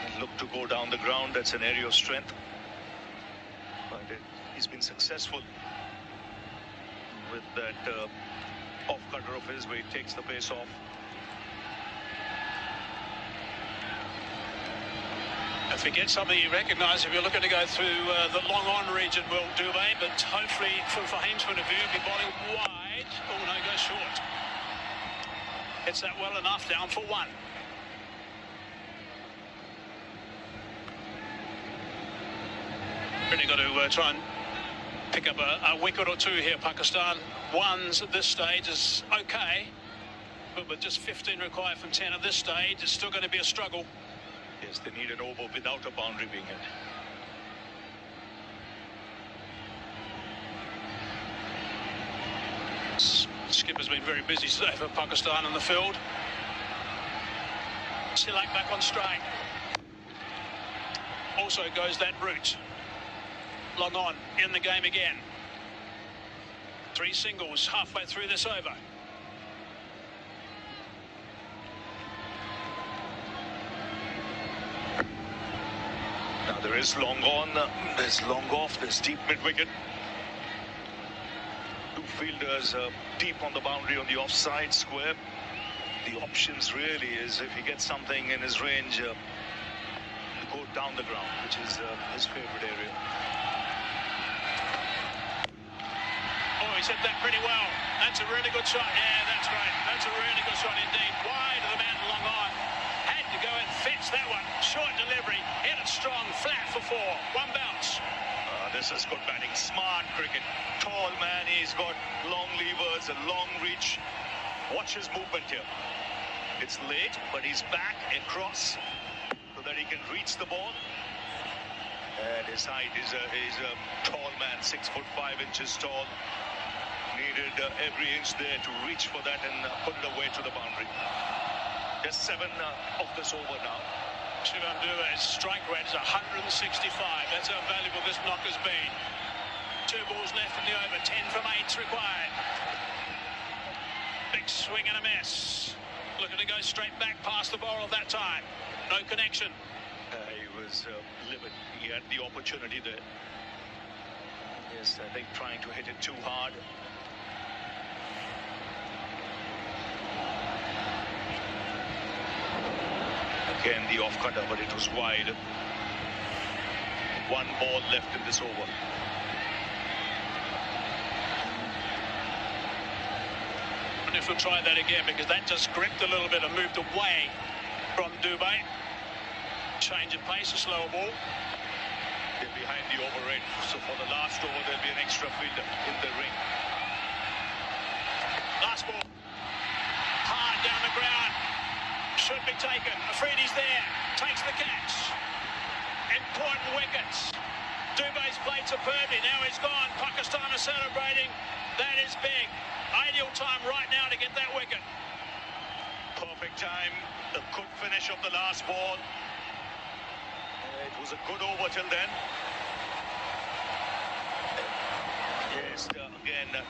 He'll look to go down the ground. That's an area of strength. But he's been successful with that off cutter of his, where he takes the pace off. If he gets something you recognise, if you're looking to go through the long on region, will Dubey, but hopefully from Fahim's point of view, be bowling wide. Oh no, goes short. Hits that well enough, down for 1. Really got to try and pick up a wicket or 2 here, Pakistan. 1s at this stage is okay, but with just 15 required from 10 at this stage, it's still going to be a struggle. Yes, they need an over without a boundary being hit. Skipper's been very busy today for Pakistan in the field. Tilak back on strike. Also goes that route. Long on in the game again. 3 singles halfway through this over. Now there is long on, there's long off, there's deep mid-wicket. 2 fielders deep on the boundary on the offside square. The options really is, if he gets something in his range, to go down the ground, which is his favorite area. Oh, he's hit that pretty well. That's a really good shot. Yeah, that's great. That's a really good shot indeed. Wide of the man, long on. Had to go in, fits that one. Short delivery, hit it strong, flat for 4. One bounce. This is good batting. Smart cricket. Tall man, he's got long levers, a long reach. Watch his movement here. It's late, but he's back across so that he can reach the ball. And his height is a tall man, 6'5" tall. Needed every inch there to reach for that and put it away to the boundary. Just 7 of this over now. Shivam Dube's strike rate is 165. That's how valuable this knock has been. 2 balls left in the over. 10 from 8's required. Big swing and a miss. Looking to go straight back past the ball that time. No connection. He was livid. He had the opportunity there. Yes, I think trying to hit it too hard. Again, the off-cutter, but it was wide. 1 ball left in this over. And if we'll try that again, because that just gripped a little bit and moved away from Dube. Change of pace, a slower ball. They're behind the over 8, so for the last over, there'll be an extra fielder in the ring. Last ball. Hard down the ground. Should be taken. Afridi's there. Takes the catch. Important wickets. Dube's played superbly. Now he's gone. Pakistan is celebrating. That is big. Ideal time right now to get that wicket. Perfect time. A good finish of the last ball. It was a good over till then. Yes, again,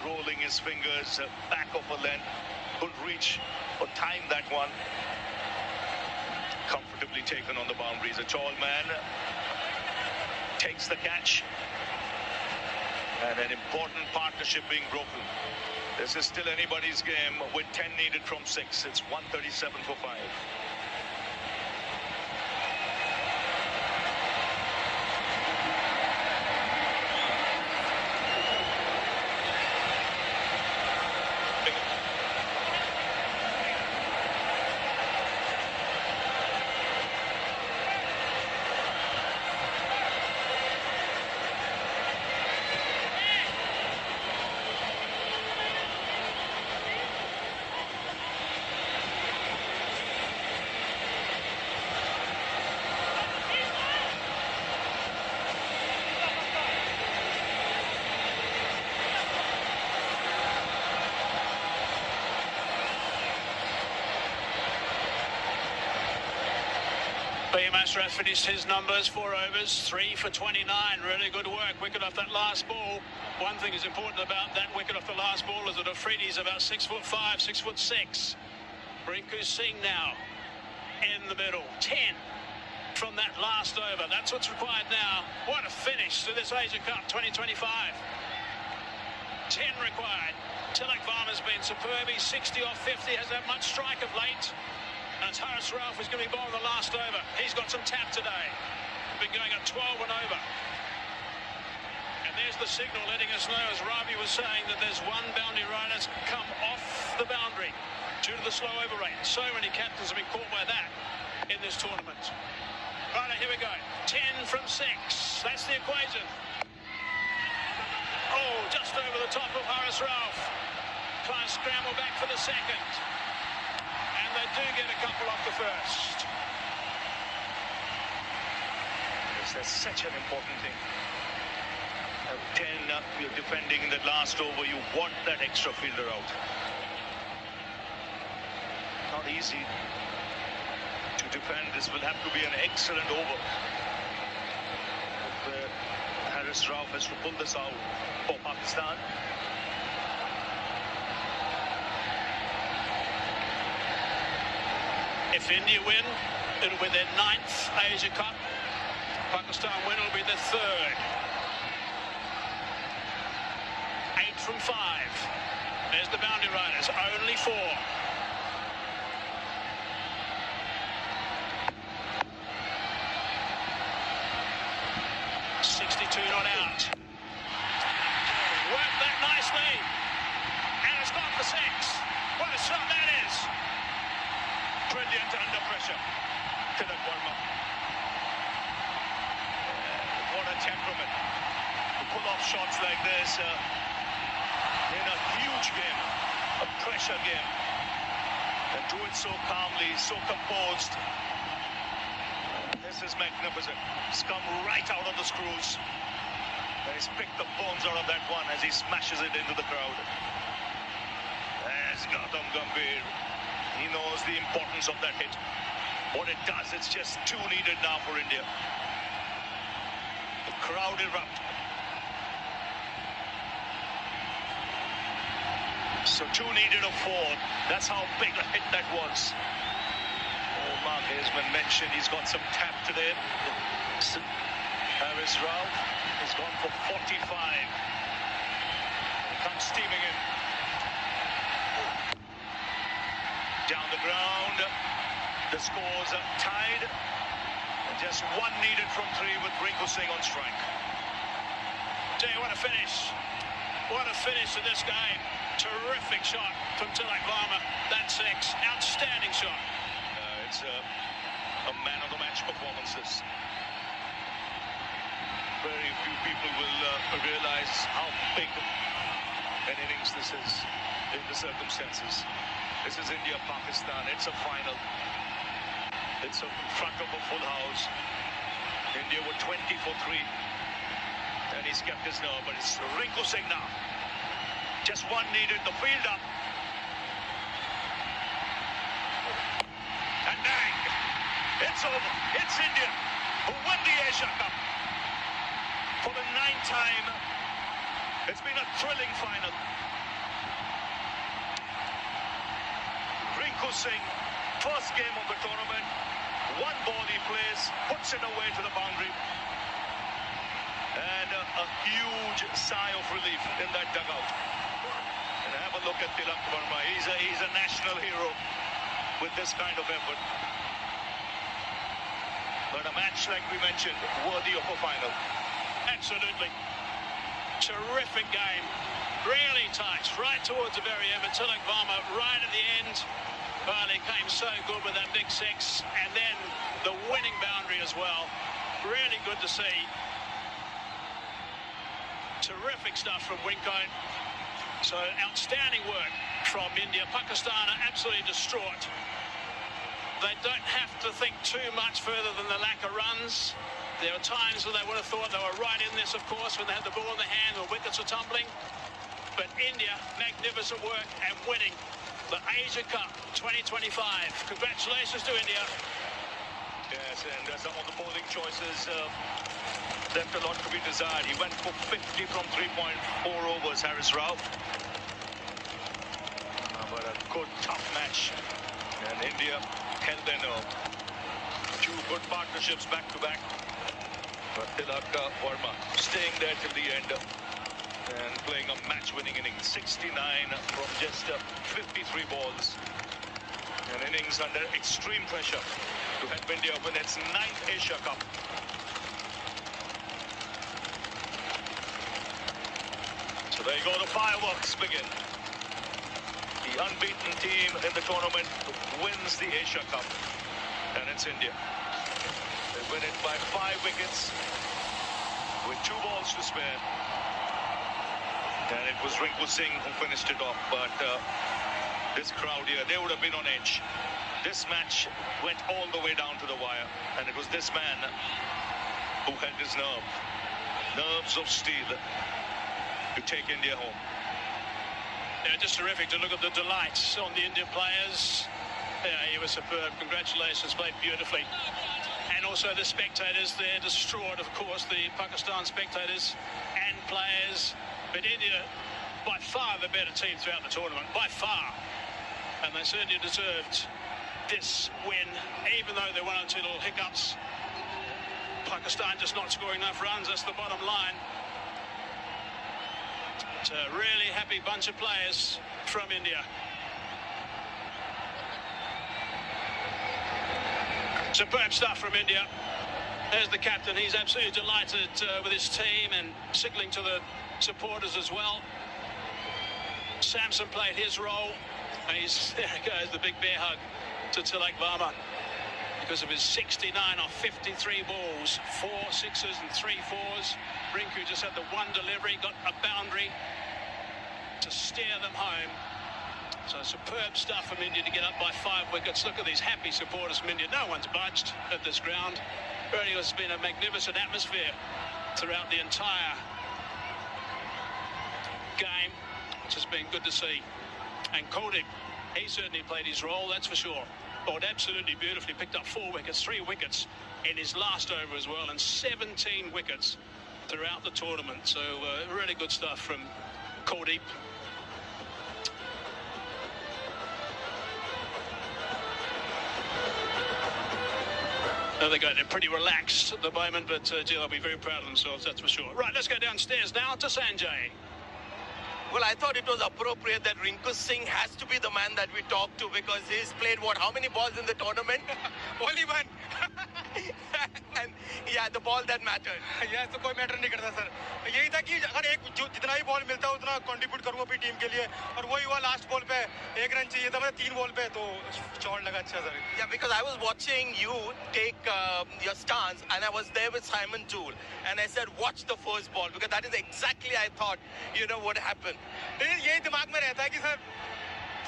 rolling his fingers back of a length. Good reach for time that one. Comfortably taken on the boundaries. A tall man takes the catch. And an important partnership being broken. This is still anybody's game with 10 needed from 6. It's 137 for 5. Ashraf finished his numbers, 4 overs, 3 for 29. Really good work. Wicket off that last ball. One thing is important about that wicket off the last ball is that Afridi's about 6'5", 6'6". Rinku Singh now in the middle. 10 from that last over. That's what's required now. What a finish to this Asia Cup 2025. 10 required. Tilak Varma's been superb. He's 60 off 50. Hasn't had much strike of late. And it's Haris Rauf who's going to be bowling the last over. He's got some tap today. Been going at 12 and over. And there's the signal letting us know, as Ravi was saying, that there's 1 boundary rider that's come off the boundary due to the slow over rate. So many captains have been caught by that in this tournament. Right, here we go. 10 from 6. That's the equation. Oh, just over the top of Haris Rauf. Trying to scramble back for the second. And they do get a couple off the first. Yes, that's such an important thing. 10, you're defending in that last over. You want that extra fielder out. Not easy to defend. This will have to be an excellent over. Haris Rauf has to pull this out for Pakistan. If India win, it'll be their 9th Asia Cup. Pakistan win, it'll be their 3rd. 8 from 5. There's the boundary riders, only 4. Not out. Worked that nicely. And it's gone for 6. What a shot that is. Brilliant. went under pressure. Tilak Verma. What a temperament to pull off shots like this in a huge game, a pressure game, and do it so calmly, so composed. This is magnificent. He's come right out of the screws. And he's picked the bones out of that one as he smashes it into the crowd. There's Gautam Gambhir. He knows the importance of that hit. What it does, it's just two needed now for India. The crowd erupt. So two needed of four. That's how big a hit that was. Oh, Mark Haseman mentioned he's got some tap today. Haris Rao has gone for 45. He comes steaming in. Down the ground. The scores are tied. And just one needed from three with Rinku Singh on strike. Gee, what a finish. What a finish to this game. Terrific shot from Tilak Verma. That's six. Outstanding shot. It's a man of the match performance. This. Very few people will realize how big an innings this is in the circumstances. This is India-Pakistan. It's a final. It's in front of a full house. India were 20 for 3. And he's kept his nerve, but it's Rinku Singh now. Just one needed, the field up. And bang! It's over. It's India who won the Asia Cup. For the 9th time. It's been a thrilling final. Rinku Singh, first game of the tournament. One ball he plays, puts it away to the boundary. And a huge sigh of relief in that dugout. And have a look at Tilak Verma. He's a national hero with this kind of effort. But a match, like we mentioned, worthy of a final. Absolutely. Terrific game. Really tight. Right towards the very end. But Tilak Verma right at the end. Well, he came so good with that big six. And then the winning boundary as well. Really good to see. Terrific stuff from Winko. So outstanding work from India. Pakistan are absolutely distraught. They don't have to think too much further than the lack of runs. There are times when they would have thought they were right in this, of course, when they had the ball in the hand, the wickets were tumbling. But India, magnificent work and winning the Asia Cup 2025. Congratulations to India. Yes, and some of the bowling choices left a lot to be desired. He went for 50 from 3.4 overs, Haris Rao. But a good, tough match. And India held their nerve. Two good partnerships back-to-back. But Tilak Verma staying there till the end and playing a match-winning innings. 69 from just 53 balls. An innings under extreme pressure to help India win its 9th Asia Cup. So there you go, the fireworks begin. The unbeaten team in the tournament wins the Asia Cup. And it's India. They win it by 5 wickets with 2 balls to spare. And it was Rinku Singh who finished it off. But this crowd here, they would have been on edge. This match went all the way down to the wire. And it was this man who held his nerve. Nerves of steel to take India home. Yeah, just terrific to look at the delights on the Indian players. Yeah, he was superb. Congratulations, played beautifully. And also the spectators, they're distraught, of course, the Pakistan spectators and players. But India, by far the better team throughout the tournament, by far. And they certainly deserved this win, even though there were one or two little hiccups. Pakistan just not scoring enough runs, that's the bottom line. It's a really happy bunch of players from India. Superb stuff from India. There's the captain. He's absolutely delighted with his team and signaling to the supporters as well. Samson played his role. And there he goes, the big bear hug. to Tilak Varma because of his 69 off 53 balls, 4 sixes and 3 fours. Rinku just had the one delivery, got a boundary to steer them home. So superb stuff from India to get up by 5 wickets. Look at these happy supporters from India. No one's budged at this ground. Really has been a magnificent atmosphere throughout the entire game, which has been good to see. And Kuldeep, he certainly played his role, that's for sure. Bowled absolutely beautifully, picked up 4 wickets, 3 wickets in his last over as well, and 17 wickets throughout the tournament. So really good stuff from Kuldeep. There they go, they're pretty relaxed at the moment, but gee, they'll be very proud of themselves, that's for sure. Right, let's go downstairs now to Sanjay. Well, I thought it was appropriate that Rinku Singh has to be the man that we talk to because he's played, what, how many balls in the tournament? Only one. And yeah, the ball that mattered. Yeah, so कोई matter नहीं करता sir. यही था कि अगर एक जितना ही ball मिलता है उतना कंट्रीब्यूट करूँ अपनी टीम के लिए और वही हुआ लास्ट बॉल पे 1 रन चाहिए था मैं 3 बॉल पे तो शॉट लगा अच्छा sir. Yeah, because I was watching you take your stance and I was there with Simon Toole and I said watch the first ball because that is exactly I thought would happen. यही दिमाग में रहता है कि sir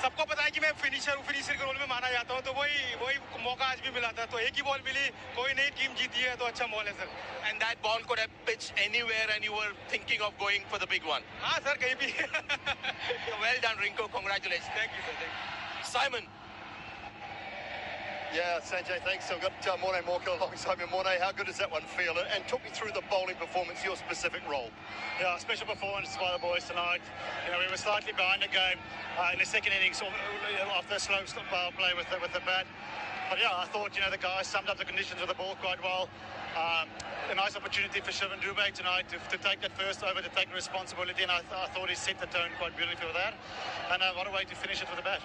सबको पता है कि मैं फिनिशर के रोल में माना जाता हूं तो वही मौका आज भी मिला था तो एक ही बॉल मिली कोई नई टीम जीती है तो अच्छा बॉल है sir. And that ball could have pitched anywhere and you were thinking of going for the big one. हाँ सर कहीं भी. Well done Rinku, congratulations. Thank you sir. Thank you. Simon. Yeah, Sanjay, thanks. I've got Morne Morkel alongside me. Morne, how good does that one feel? And talk me through the bowling performance, your specific role. Yeah, special performance by the boys tonight. We were slightly behind the game in the second innings after a slow power play with the bat. But yeah, I thought, the guys summed up the conditions of the ball quite well. A nice opportunity for Shivan Dubey tonight to take that first over, to take responsibility, and I thought he set the tone quite beautifully for that. And what a way to finish it with the bat.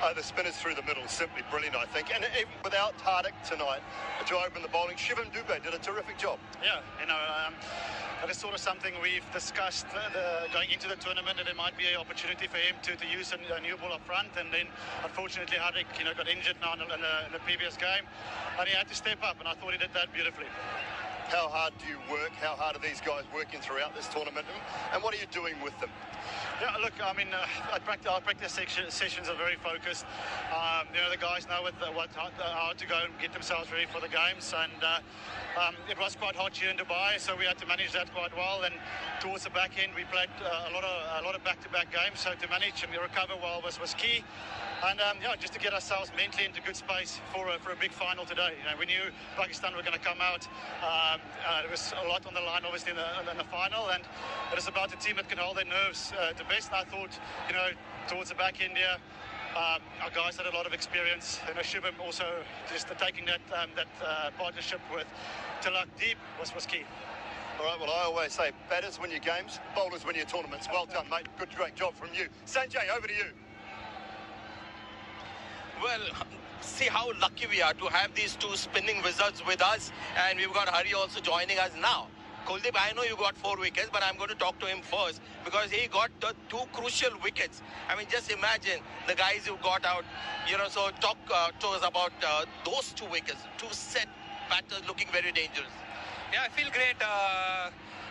The spinners through the middle, simply brilliant, I think. And even without Tardik tonight to open the bowling, Shivan Dubey did a terrific job. Yeah, that is sort of something we've discussed going into the tournament, and it might be an opportunity for him to use a new ball up front. And then, unfortunately, Hardik, got injured now in the previous game, and he had to step up, and I thought he did that beautifully. How hard do you work? How hard are these guys working throughout this tournament? And what are you doing with them? Yeah, look, our practice sessions are very focused. The guys know how to go and get themselves ready for the games, and it was quite hot here in Dubai, so we had to manage that quite well. And towards the back end, we played a lot of back-to-back games, so to manage and recover well was key. And just to get ourselves mentally into good space for a big final today. We knew Pakistan were going to come out. There was a lot on the line, obviously, in the final, and it is about a team that can hold their nerves the best. I thought, towards the back end here, our guys had a lot of experience. Shivam also just taking that partnership with Tilak deep was key. All right, well, I always say batters win your games, bowlers win your tournaments. Well done, mate. Great job from you. Sanjay, over to you. Well, see how lucky we are to have these two spinning wizards with us, and we've got Hari also joining us now. Kuldeep, I know you got 4 wickets, but I'm going to talk to him first because he got the 2 crucial wickets. I mean, just imagine the guys who got out, so talk to us about those 2 wickets, 2 set batters looking very dangerous. Yeah, I feel great.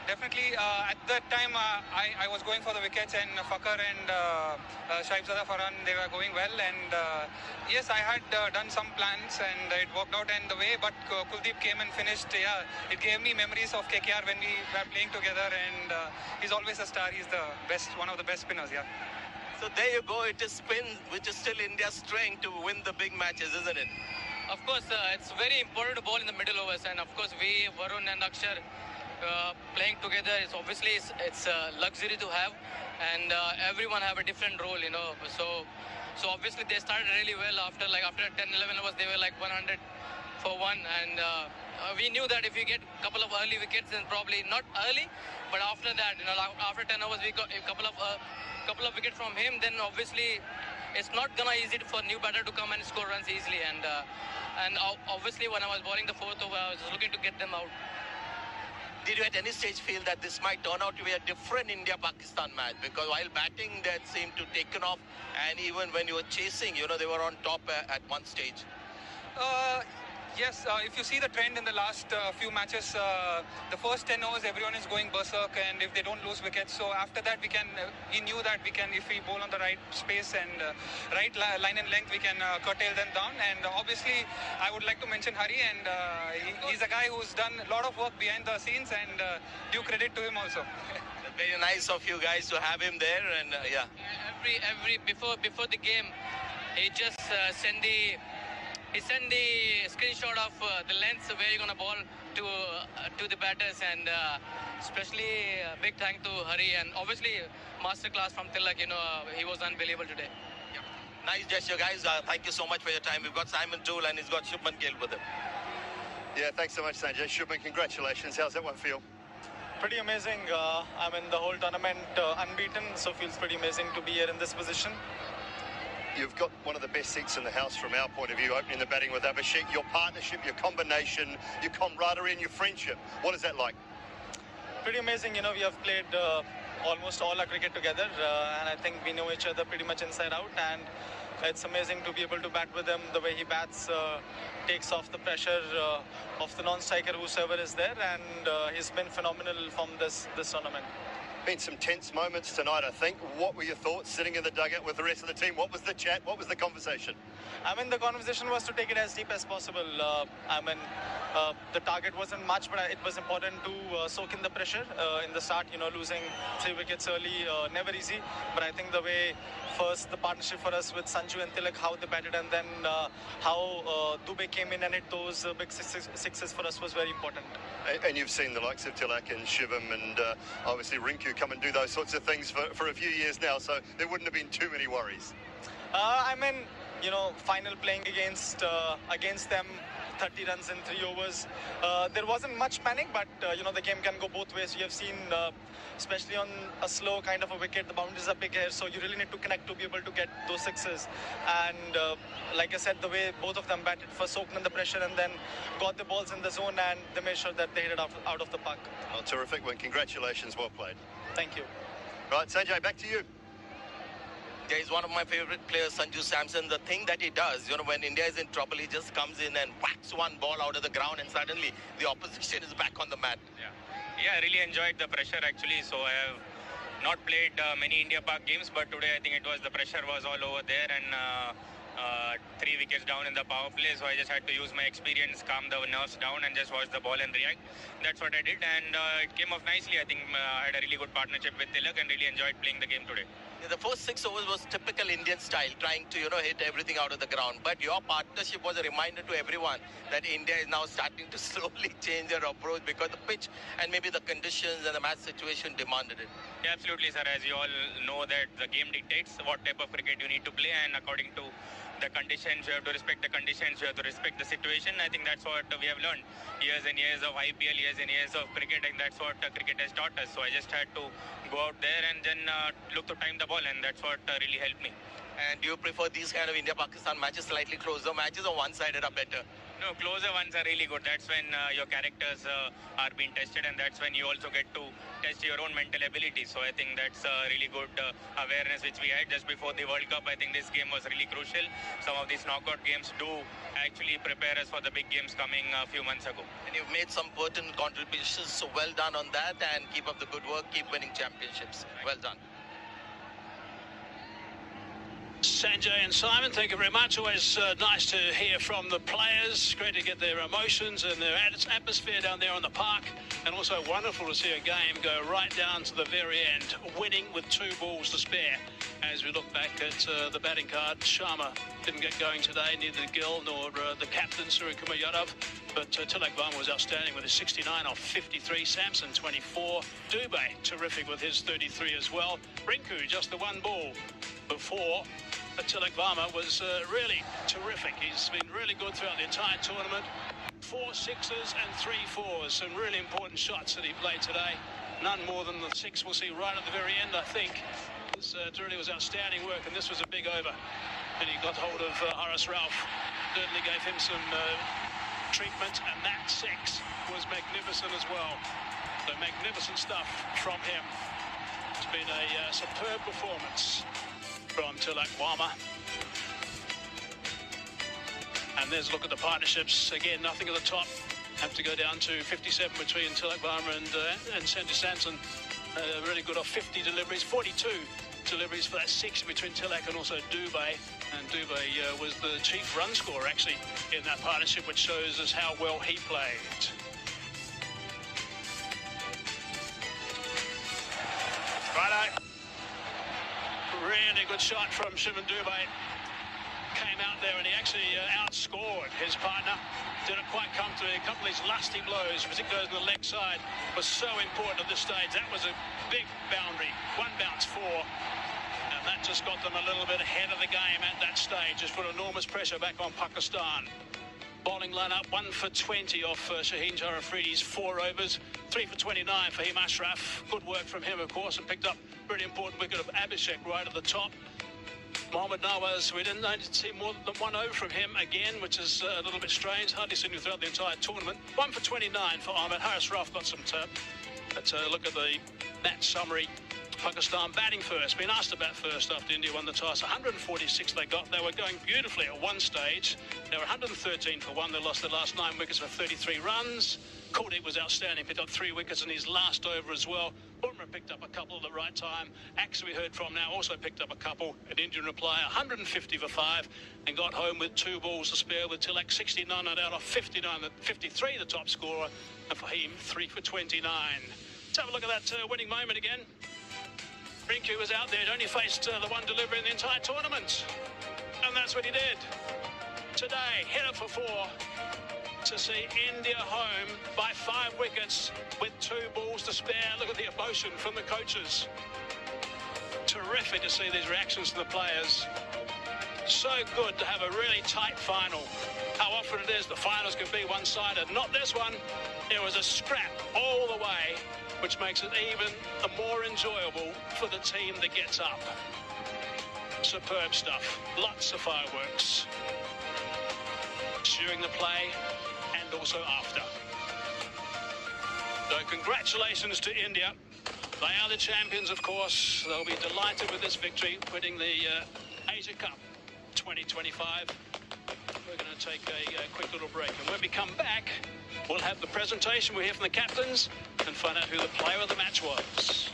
Definitely, at that time, I was going for the wickets, and Fakhar and Shaibzada Farhan, they were going well. And yes, I had done some plans, and it worked out in the way. But Kuldeep came and finished. Yeah, it gave me memories of KKR when we were playing together. And he's always a star. He's the best, one of the best spinners. Yeah. So there you go. It is spin, which is still India's strength to win the big matches, isn't it? Of course, it's very important to bowl in the middle overs, and of course, we, Varun and Akshar, playing together is obviously it's a luxury to have, and everyone have a different role, so obviously they started really well after 10-11 hours they were like 100 for 1, and we knew that if we get a couple of early wickets, then probably not early, but after that, after 10 hours we got a couple of wickets from him, then obviously it's not gonna easy for new batter to come and score runs easily, and obviously when I was bowling the 4th over, I was looking to get them out. Did you at any stage feel that this might turn out to be a different India-Pakistan match? Because while batting, that seemed to taken off, and even when you were chasing, you know, they were on top at one stage. Yes, if you see the trend in the last few matches, the first 10 overs, everyone is going berserk, and if they don't lose wickets, so after that he knew that we can, if we bowl on the right space and right line and length, we can curtail them down. And obviously, I would like to mention Hari, and he's a guy who's done a lot of work behind the scenes, and due credit to him also. Very nice of you guys to have him there, and yeah. Before the game, he just sent the screenshot of the lengths where you're gonna ball to the batters, and especially big thank to Hari, and obviously masterclass from Tilak. You know, he was unbelievable today. Yeah. Nice gesture, guys. Thank you so much for your time. We've got Simon Toole and he's got Shubman Gill with him. Yeah, thanks so much, Sanjay. Shubman, congratulations. How's that one feel? Pretty amazing. I'm in the whole tournament unbeaten, so feels pretty amazing to be here in this position. You've got one of the best seats in the house from our point of view, opening the batting with Abhishek. Your partnership, your combination, your camaraderie and your friendship. What is that like? Pretty amazing. You know, we have played almost all our cricket together, and I think we know each other pretty much inside out, and it's amazing to be able to bat with him. The way he bats takes off the pressure of the non-striker, whosoever is there, and he's been phenomenal from this tournament. Been some tense moments tonight, I think. What were your thoughts sitting in the dugout with the rest of the team? What was the chat? What was the conversation? I mean, the conversation was to take it as deep as possible. The target wasn't much, but it was important to soak in the pressure in the start. You know, losing 3 wickets early, never easy. But I think the way first the partnership for us with Sanju and Tilak, how they batted, and then how Dubey came in and hit those big sixes for us was very important. And you've seen the likes of Tilak and Shivam and obviously Rinku come and do those sorts of things for a few years now, so there wouldn't have been too many worries. I mean, you know, final playing against them, 30 runs in 3 overs. There wasn't much panic, but you know, the game can go both ways. You have seen, especially on a slow kind of a wicket, the boundaries are big here, so you really need to connect to be able to get those sixes. And like I said, the way both of them batted, first soaked in the pressure and then got the balls in the zone, and they made sure that they hit it out of the park. Oh, terrific. Well, congratulations. Well played. Thank you. Right, Sanjay, back to you. Yeah, he's one of my favorite players, Sanju Samson. The thing that he does, you know, when India is in trouble, he just comes in and whacks one ball out of the ground, and suddenly the opposition is back on the mat. Yeah, I really enjoyed the pressure actually. So I have not played many India Park games, but today I think the pressure was all over there, and 3 wickets down in the power play, so I just had to use my experience, calm the nerves down, and just watch the ball and react. That's what I did, and it came off nicely. I think I had a really good partnership with Tilak and really enjoyed playing the game today. The first 6 overs was typical Indian style, trying to, you know, hit everything out of the ground. But your partnership was a reminder to everyone that India is now starting to slowly change their approach because the pitch and maybe the conditions and the match situation demanded it. Yeah, absolutely, sir. As you all know that the game dictates what type of cricket you need to play, and according to the conditions, you have to respect the conditions, you have to respect the situation. I think that's what we have learned. Years and years of IPL, years and years of cricket, and that's what cricket has taught us. So I just had to go out there and then look to time the ball, and that's what really helped me. And do you prefer these kind of India-Pakistan matches, slightly closer matches, or one-sided are better? No, closer ones are really good. That's when your characters are being tested, and that's when you also get to test your own mental ability. So I think that's a really good awareness which we had just before the World Cup. I think this game was really crucial. Some of these knockout games do actually prepare us for the big games coming a few months ago. And you've made some pertinent contributions, so well done on that, and keep up the good work, keep winning championships. Well done. Sanjay and Simon, thank you very much. Always nice to hear from the players. Great to get their emotions and their atmosphere down there on the park. And also wonderful to see a game go right down to the very end, winning with 2 balls to spare. As we look back at the batting card, Sharma didn't get going today, neither Gill nor the captain, Suryakumar Yadav. But Tilak Varma was outstanding with his 69 off 53. Samson, 24. Dubey, terrific with his 33 as well. Rinku, just the 1 ball before. Tilak Varma was really terrific. He's been really good throughout the entire tournament. 4 sixes and 3 fours. Some really important shots that he played today. None more than the 6 we'll see right at the very end, I think. This really was outstanding work, and this was a big over. And he got hold of Horace Ralph. Certainly gave him some treatment, and that 6 was magnificent as well. So magnificent stuff from him. It's been a superb performance from Tilak Varma. And there's a look at the partnerships. Again, nothing at the top. Have to go down to 57 between Tilak Varma and Sandy Sampson. Really good off 50 deliveries, 42 deliveries for that 60 between Tilak and also Dubé. And Dubé was the chief run scorer actually in that partnership, which shows us how well he played. Righto. Really good shot from Shimon Dubé. Came out there and he actually outscored his partner. Didn't quite come to a couple of these lusty blows, particularly on the leg side, was so important at this stage. That was a big boundary. One bounce four. And that just got them a little bit ahead of the game at that stage. Just put enormous pressure back on Pakistan. Bowling line-up, 1 for 20 off Shaheen Jarafridi's 4 overs, 3 for 29 for Fahim Ashraf. Good work from him, of course, and picked up a really important wicket of Abhishek right at the top. Mohammad Nawaz, we didn't see more than 1 over from him again, which is a little bit strange. Hardly seen him throughout the entire tournament. 1 for 29 for Ahmed. Haris Rauf got some tip. Let's look at the match summary. Pakistan batting first, been asked to bat first after India won the toss. 146 they got. They were going beautifully at one stage. They were 113 for 1. They lost their last 9 wickets for 33 runs. Kuldeep was outstanding, picked up 3 wickets in his last over as well. Bumrah picked up a couple at the right time. Axe, we heard from now, also picked up a couple. An Indian reply, 150 for 5, and got home with 2 balls to spare with Tilak 69 not out of 59, 53 the top scorer, and Fahim 3 for 29. Let's have a look at that winning moment again. Rinku was out there, he'd only faced the one delivery in the entire tournament. And that's what he did. Today, hit it for 4 to see India home by 5 wickets with 2 balls to spare. Look at the emotion from the coaches. Terrific to see these reactions from the players. So good to have a really tight final. How often it is the finals can be one-sided. Not this one. It was a scrap all the way, which makes it even more enjoyable for the team that gets up. Superb stuff. Lots of fireworks during the play and also after. So congratulations to India. They are the champions, of course. They'll be delighted with this victory, winning the Asia Cup 2025. We're going to take a quick little break, and when we come back, we'll have the presentation. We'll hear from the captains and find out who the player of the match was.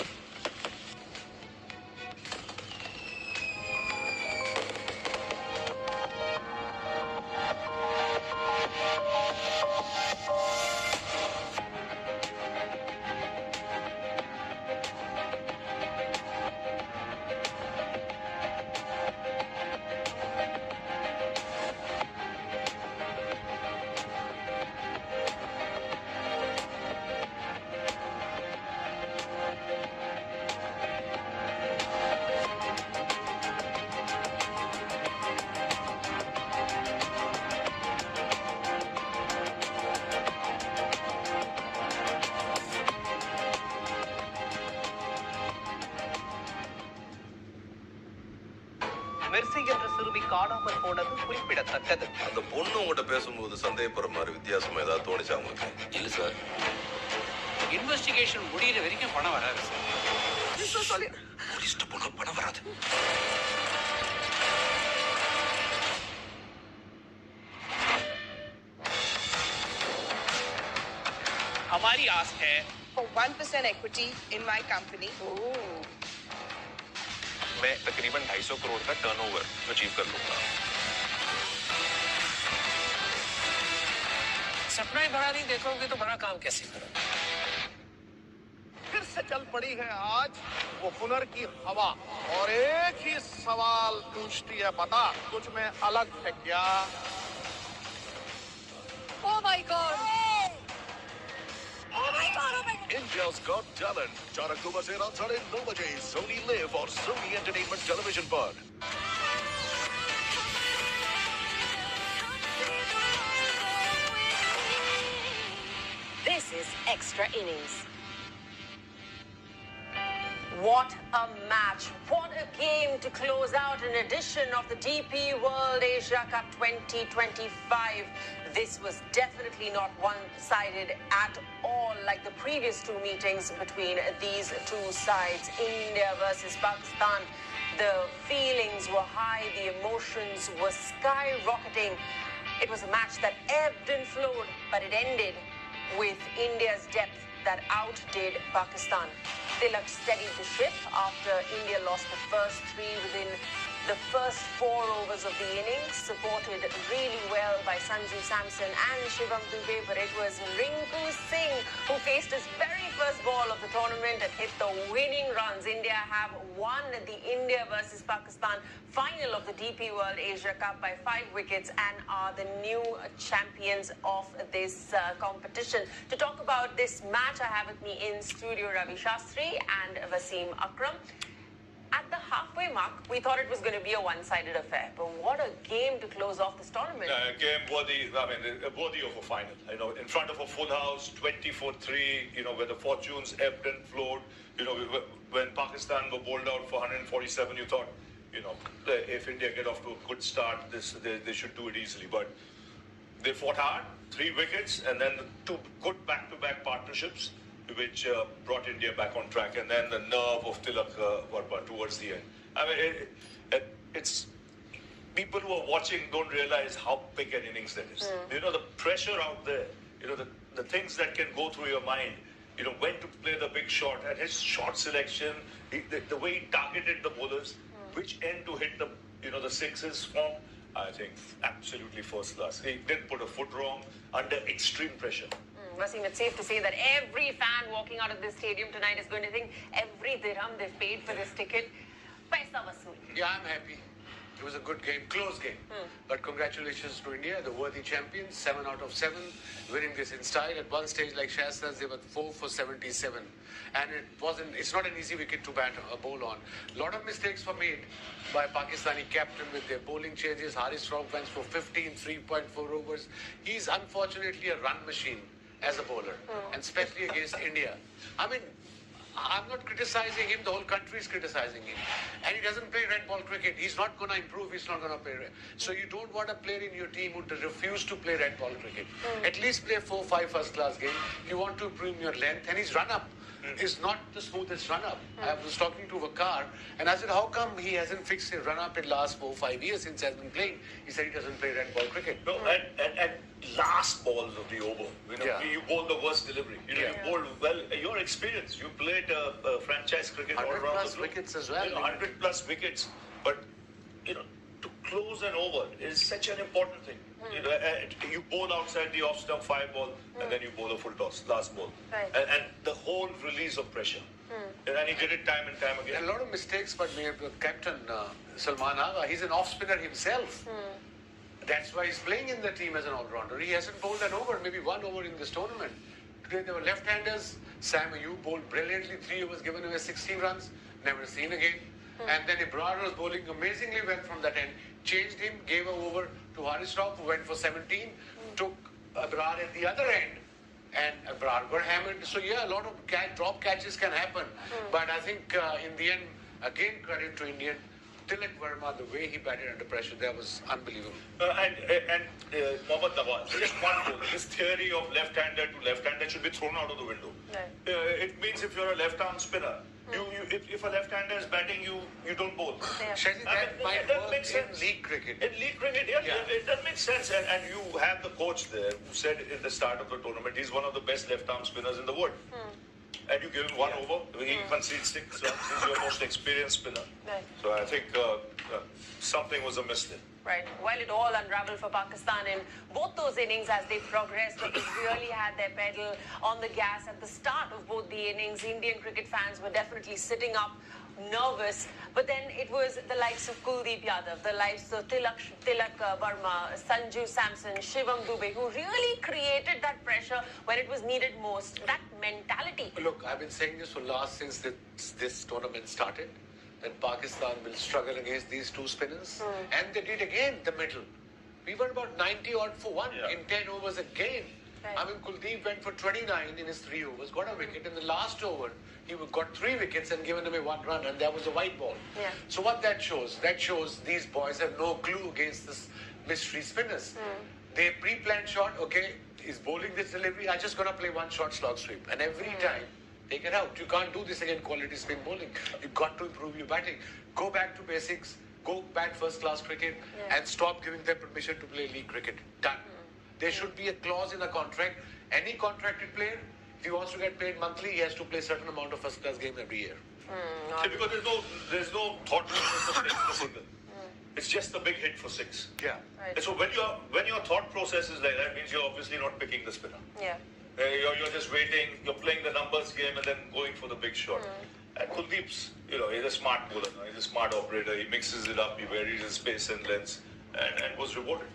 அந்த பொண்ணு உங்ககிட்ட பேசும்போது சந்தேகப்படுற மாதிரி வித்தியாசமா ஏதாவது தோணுச்சா உங்களுக்கு? இல்ல சார். இன்வெஸ்டிகேஷன் முடியற வரைக்கும் பணம் வராது சார். போலீஸ்ட்ட போனா பணம் வராது. हमारी आस है for 1% equity in my company. मैं तकरीबन 250 करोड़ का टर्नओवर अचीव कर लूंगा। सपना ही बड़ा नहीं देखोगे तो बड़ा काम कैसे करोगे? फिर से चल पड़ी है आज वो हुनर की हवा और एक ही सवाल पूछती है, बता तुझ में अलग है क्या? Oh my God! Oh my God! Oh my God! India's Got Talent 4 अक्टूबर से रात 9:30 बजे सोनी लिव और सोनी एंटरटेनमेंट टेलीविजन पर। This is Extra Innings. What a match. What a game to close out an edition of the DP World Asia Cup 2025. This was definitely not one-sided at all like the previous two meetings between these two sides. India versus Pakistan. The feelings were high, the emotions were skyrocketing. It was a match that ebbed and flowed, but it ended with India's depth that outdid Pakistan. Tilak steadied the ship after India lost the first three within the first 4 overs of the innings, supported really well by Sanju Samson and Shivam Dube, but it was Rinku Singh who faced his very first ball of the tournament and hit the winning runs. India have won the India versus Pakistan final of the DP World Asia Cup by 5 wickets and are the new champions of this competition. To talk about this match, I have with me in studio Ravi Shastri and Wasim Akram. At the halfway mark, we thought it was going to be a one-sided affair, but what a game to close off this tournament. A game worthy, worthy of a final. In front of a full house, 24-3, where the fortunes ebbed and flowed. When Pakistan were bowled out for 147, you thought, if India get off to a good start, they should do it easily. But they fought hard, 3 wickets, and then 2 good back-to-back partnerships, which brought India back on track, and then the nerve of Tilak Verma towards the end. It's people who are watching don't realize how big an innings that is. The pressure out there, the things that can go through your mind, when to play the big shot, and his shot selection, the way he targeted the bowlers, which end to hit the sixes from, I think, absolutely first class. He didn't put a foot wrong under extreme pressure. Wasim, it's safe to say that every fan walking out of this stadium tonight is going to think every dirham they've paid for this ticket, paisa vasool. Yeah, I'm happy. It was a good game, close game. But congratulations to India, the worthy champions, 7 out of 7, winning this in style. At one stage, like Shah says, they were 4 for 77. And it's not an easy wicket to bat a bowl on. A lot of mistakes were made by Pakistani captain with their bowling changes. Haris Rauf went for 15, 3.4 overs. He's unfortunately a run machine as a bowler, and especially against India. I'm not criticizing him, the whole country is criticizing him. And he doesn't play red ball cricket. He's not going to improve, he's not going to play red. So you don't want a player in your team who refuse to play red ball cricket. At least play 4-5 first class games. You want to improve your length, and his run-up is not the smoothest run-up. I was talking to Vakar, and I said, how come he hasn't fixed his run-up in the last 4-5 years since he has been playing? He said he doesn't play red ball cricket. No, and last balls of the over, you bowl the worst delivery. You bowled well. Your experience, you played franchise cricket all around the globe. 100+ wickets as well. 100+ wickets, but to close an over is such an important thing. You bowl outside the off-stump 5 ball, and then you bowl a full toss, last ball, and the whole release of pressure. And he did it time and time again. And a lot of mistakes, but we have Captain Salman Agha, he's an off-spinner himself. That's why he's playing in the team as an all-rounder. He hasn't bowled an over, maybe 1 over in this tournament. Today there were left-handers. Sam Ayub bowled brilliantly, 3 overs, given away 16 runs, never seen again. And then Ibrar was bowling amazingly well from that end. Changed him, gave an over to Haris Rauf, who went for 17, took Ibrar at the other end, and Ibrar got hammered. So yeah, a lot of drop catches can happen. But I think in the end, again, credit to Indian. Tilak Verma, the way he batted under pressure, that was unbelievable. And Mohammad Nawaz, just one ball. This theory of left-hander to left-hander should be thrown out of the window. It means if you're a left-arm spinner, if a left-hander is batting, you don't bowl. Shazzy, that might work in league cricket. In league cricket, it does make sense. And you have the coach there who said in the start of the tournament, he's one of the best left-arm spinners in the world. And you give him 1 over, he concedes 6 runs. He's your most experienced spinner. So I think something was amiss there. Right. While it all unraveled for Pakistan in both those innings as they progressed, they really had their pedal on the gas at the start of both the innings. Indian cricket fans were definitely sitting up, nervous. But then it was the likes of Kuldeep Yadav, the likes of Tilak Verma, Sanju Samson, Shivam Dube, who really created that pressure when it was needed most. That mentality. Look, I've been saying this since this tournament started, that Pakistan will struggle against these 2 spinners. And they did again, the middle. We were about 90 odd for 1 in 10 overs again. Right. I mean, Kuldeep went for 29 in his 3 overs, got a wicket. In the last over, he got 3 wickets and given away 1 run, and that was a white ball. Yeah. So what that shows? That shows these boys have no clue against this mystery spinners. They pre-planned shot, okay, he's bowling this delivery, I'm just going to play 1 shot slog sweep. And every time, take it out. You can't do this again, quality spin bowling. You've got to improve your batting. Go back to basics, go bat first-class cricket, and stop giving them permission to play league cricket. Done. There should be a clause in a contract. Any contracted player, if he wants to get paid monthly, he has to play a certain amount of first-class game every year. See, because there's no thought process of taking the single. It's just the big hit for 6. Yeah. Right. And so when your thought process is like that, means you're obviously not picking the spinner. Yeah. You're just waiting. You're playing the numbers game and then going for the big shot. And Kuldeep's, he's a smart bowler. He's a smart operator. He mixes it up. He varies his pace and lengths, and was rewarded.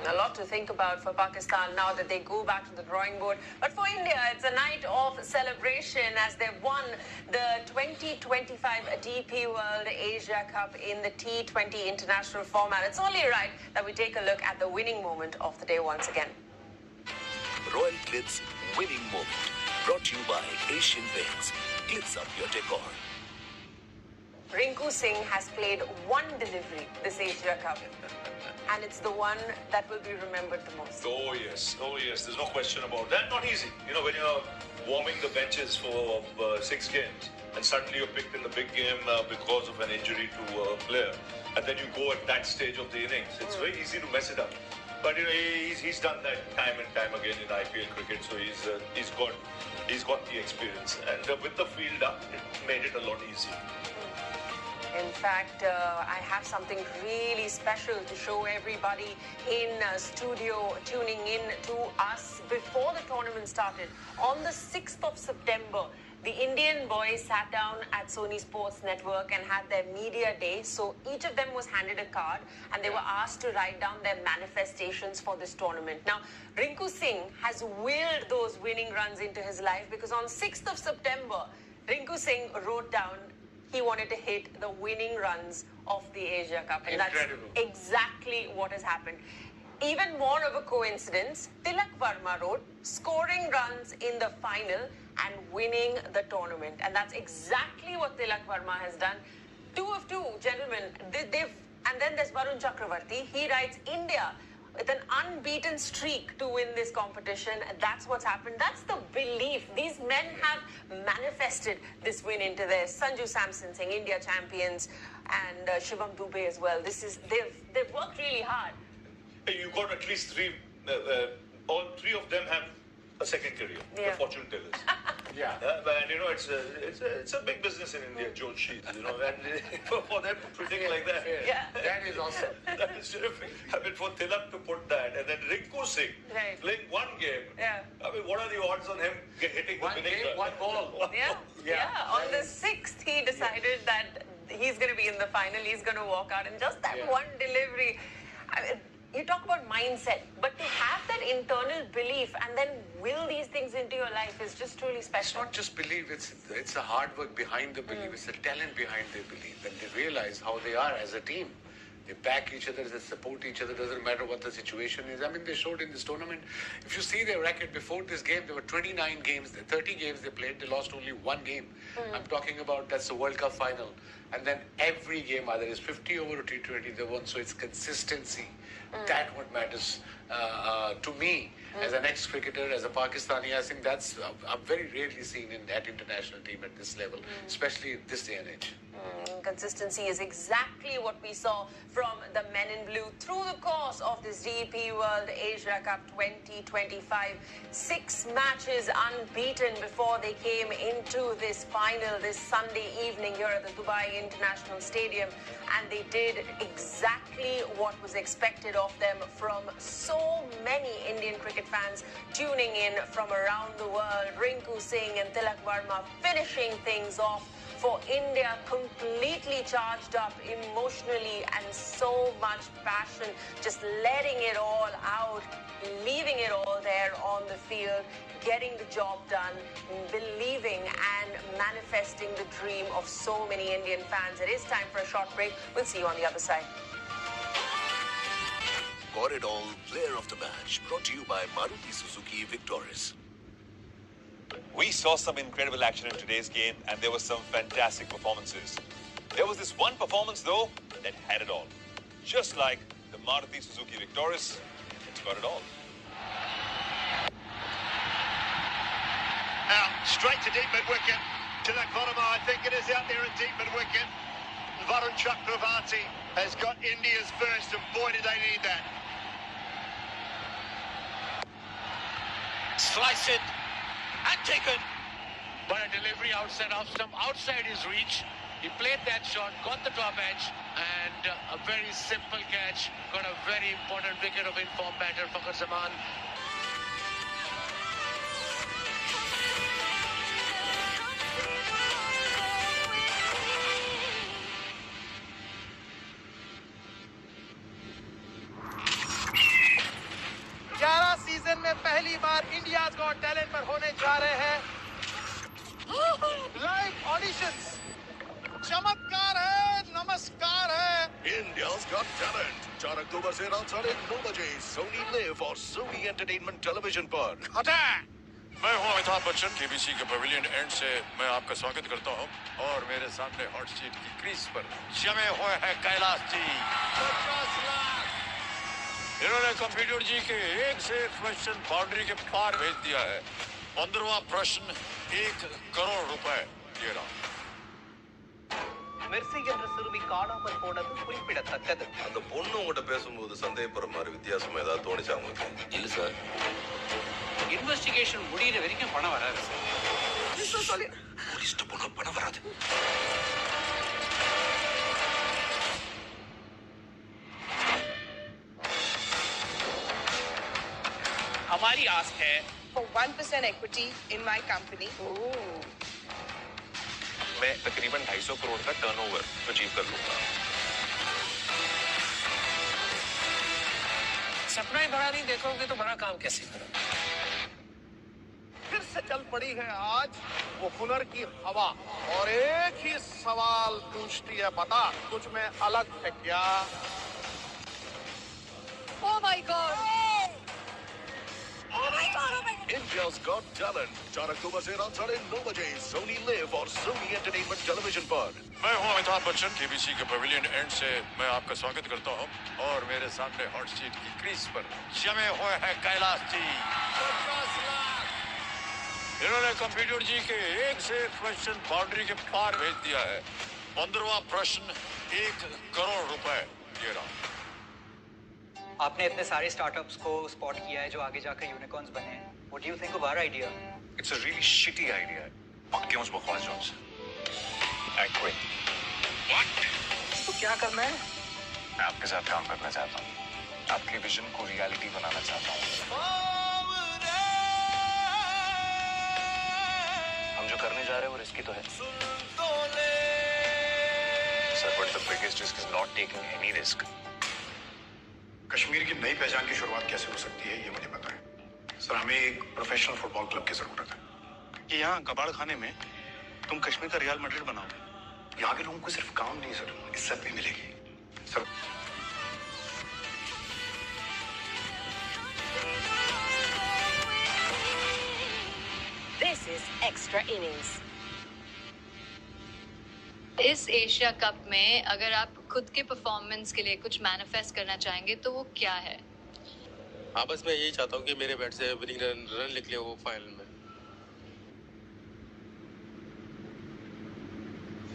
A lot to think about for Pakistan now that they go back to the drawing board. But for India, it's a night of celebration as they've won the 2025 DP World Asia Cup in the T20 international format. It's only right that we take a look at the winning moment of the day once again. Royal Glitz winning moment, brought to you by Asian Paints. Glitz up your decor. Rinku Singh has played 1 delivery this Asia Cup, and it's the one that will be remembered the most. Oh yes, there's no question about that. Not easy. When you're warming the benches for 6 games, and suddenly you're picked in the big game because of an injury to a player, and then you go at that stage of the innings. It's very easy to mess it up. But he's done that time and time again in IPL cricket, so he's got the experience, and with the field up, it made it a lot easier. In fact, I have something really special to show everybody in studio tuning in to us before the tournament started. On the 6th of September, the Indian boys sat down at Sony Sports Network and had their media day. So each of them was handed a card and they were asked to write down their manifestations for this tournament. Now, Rinku Singh has willed those winning runs into his life because on 6th of September, Rinku Singh wrote down he wanted to hit the winning runs of the Asia Cup. And Incredible. That's exactly what has happened. Even more of a coincidence, Tilak Varma wrote scoring runs in the final and winning the tournament. And that's exactly what Tilak Varma has done. 2 of 2, gentlemen. And then there's Varun Chakravarti. He writes India with an unbeaten streak to win this competition. That's what's happened. That's the belief. These men have manifested this win into theirs. Sanju Samson saying India champions, and Shivam Dubey as well. They've worked really hard. You got at least 3. All 3 of them have a second career. The fortune tellers. Yeah. And it's a big business in India, Joe Sheet, and for them to predict like that. That is awesome. That is terrific. I mean, for Tilak to put that, and then Rinku Singh playing 1 game. Yeah. I mean, what are the odds on him hitting the winning run? 1 ball. Yeah. On the 6th, he decided that he's going to be in the final. He's going to walk out, and just that 1 delivery. I mean, you talk about mindset, but to have that internal belief and then will these things into your life is just truly special. It's not just belief, it's the hard work behind the belief, it's the talent behind their belief, and they realize how they are as a team. They back each other, they support each other, doesn't matter what the situation is. I mean, they showed in this tournament, if you see their record before this game, there were 29 games, 30 games they played, they lost only 1 game. I'm talking about, that's the World Cup final. And then every game, either it's 50 over or T20, they won, so it's consistency. That's what matters to me as an ex-cricketer, as a Pakistani. I think that's very rarely seen in that international team at this level, especially in this day and age. Consistency is exactly what we saw from the men in blue through the course of this DP World Asia Cup 2025. 6 matches unbeaten before they came into this final this Sunday evening here at the Dubai International Stadium. And they did exactly what was expected of them from so many Indian cricket fans tuning in from around the world. Rinku Singh and Tilak Varma finishing things off for India, completely charged up emotionally and so much passion, just letting it all out, leaving it all there on the field, getting the job done, believing and manifesting the dream of so many Indian fans. It is time for a short break. We'll see you on the other side. For It All Player of the Match, brought to you by Maruti Suzuki Victoris. We saw some incredible action in today's game, and there were some fantastic performances. There was this one performance, though, that had it all. Just like the Maruti Suzuki Victoris, it's got it all. Out, straight to deep mid-wicket. Tilak Varma, I think it is out there at deep mid-wicket. Varun Chakravarti has got India's first, and boy, do they need that. Slice it and taken. But a delivery outside off stump, outside his reach. He played that shot, got the top edge, and a very simple catch. Got a very important wicket of informed batter, Fakhar Zaman. Season में पहली बार India's got talent पर होने जा रहे हैं live auditions. चमत्कार है, नमस्कार है। India's Got Talent 4 अक्टूबर से रात 9:30 बजे सोनी लिव और सोनी एंटरटेनमेंट टेलीविजन पर। मैं हूं अमिताभ बच्चन, केबीसी के पवेलियन एंड से मैं आपका स्वागत करता हूं और मेरे सामने हॉट सीट की क्रीज पर जमे हुए हैं कैलाश जी। 50 लाख इन्होंने कंप्यूटर जी के एक से एक क्वेश्चन बाउंड्री के पार भेज दिया है। 15वां प्रश्न 1 करोड़ रुपए ये रहा। மெர்சி என்ற சிறுமி காணாமல் போனது குறிப்பிடத்தக்கது. அந்த பொண்ணு உங்ககிட்ட பேசும்போது சந்தேகப்படுற மாதிரி வித்தியாசமா ஏதாவது தோணுச்சா உங்களுக்கு? இல்ல சார். இன்வெஸ்டிகேஷன் முடியிற வரைக்கும் பணம் வராது சார். போலீஸ்ட்ட போனா பணம் வராது. हमारी आस है for 1% equity in my company. मैं तकरीबन 250 करोड़ का टर्नओवर अचीव कर लूंगा। सपना ही बड़ा नहीं देखोगे तो बड़ा काम कैसे करोगे? फिर से चल पड़ी है आज वो हुनर की हवा और एक ही सवाल पूछती है, बता तुझ में अलग है क्या? Oh my God! Oh my God! Oh my God! India's Got Talent 4 अक्टूबर से रात 9:30 बजे सोनी लिव और सोनी एंटरटेनमेंट टेलीविजन पर। मैं हूं अमिताभ बच्चन, केबीसी के पवेलियन एंड से मैं आपका स्वागत करता हूं और मेरे सामने हॉट सीट की क्रीज पर जमे हुए हैं कैलाश जी। 50 लाख इन्होंने कंप्यूटर जी के एक से एक क्वेश्चन बाउंड्री के पार भेज दिया है। 15वां प्रश्न 1 करोड़ रुपए ये रहा। आपने इतने सारे स्टार्टअप्स को स्पॉट किया है जो आगे जाकर यूनिकॉर्न्स बने हैं। What do you think of our idea? It's a really shitty idea. पक्के उस बकवास जॉब से। I quit. What? तो क्या करना है? मैं आपके साथ काम करना चाहता हूँ। आपके विजन को रियलिटी बनाना चाहता हूँ। हम जो करने जा रहे हैं वो रिस्की तो है। Sir, but the biggest risk is not taking any risk. Kashmir की नई पहचान की शुरुआत कैसे हो सकती है ये मुझे पता है। सर, हमें एक प्रोफेशनल फुटबॉल क्लब की जरूरत है कि यहाँ कबाड़ खाने में तुम कश्मीर का रियल मैड्रिड बनाओगे। यहाँ के लोगों को सिर्फ काम नहीं सर, इज्जत भी मिलेगी sir. This is extra innings. इस एशिया कप में अगर आप खुद के परफॉर्मेंस के लिए कुछ मैनिफेस्ट करना चाहेंगे तो वो क्या है? हाँ, बस मैं यही चाहता हूँ कि मेरे बैट से विनिंग रन निकले वो फाइनल में।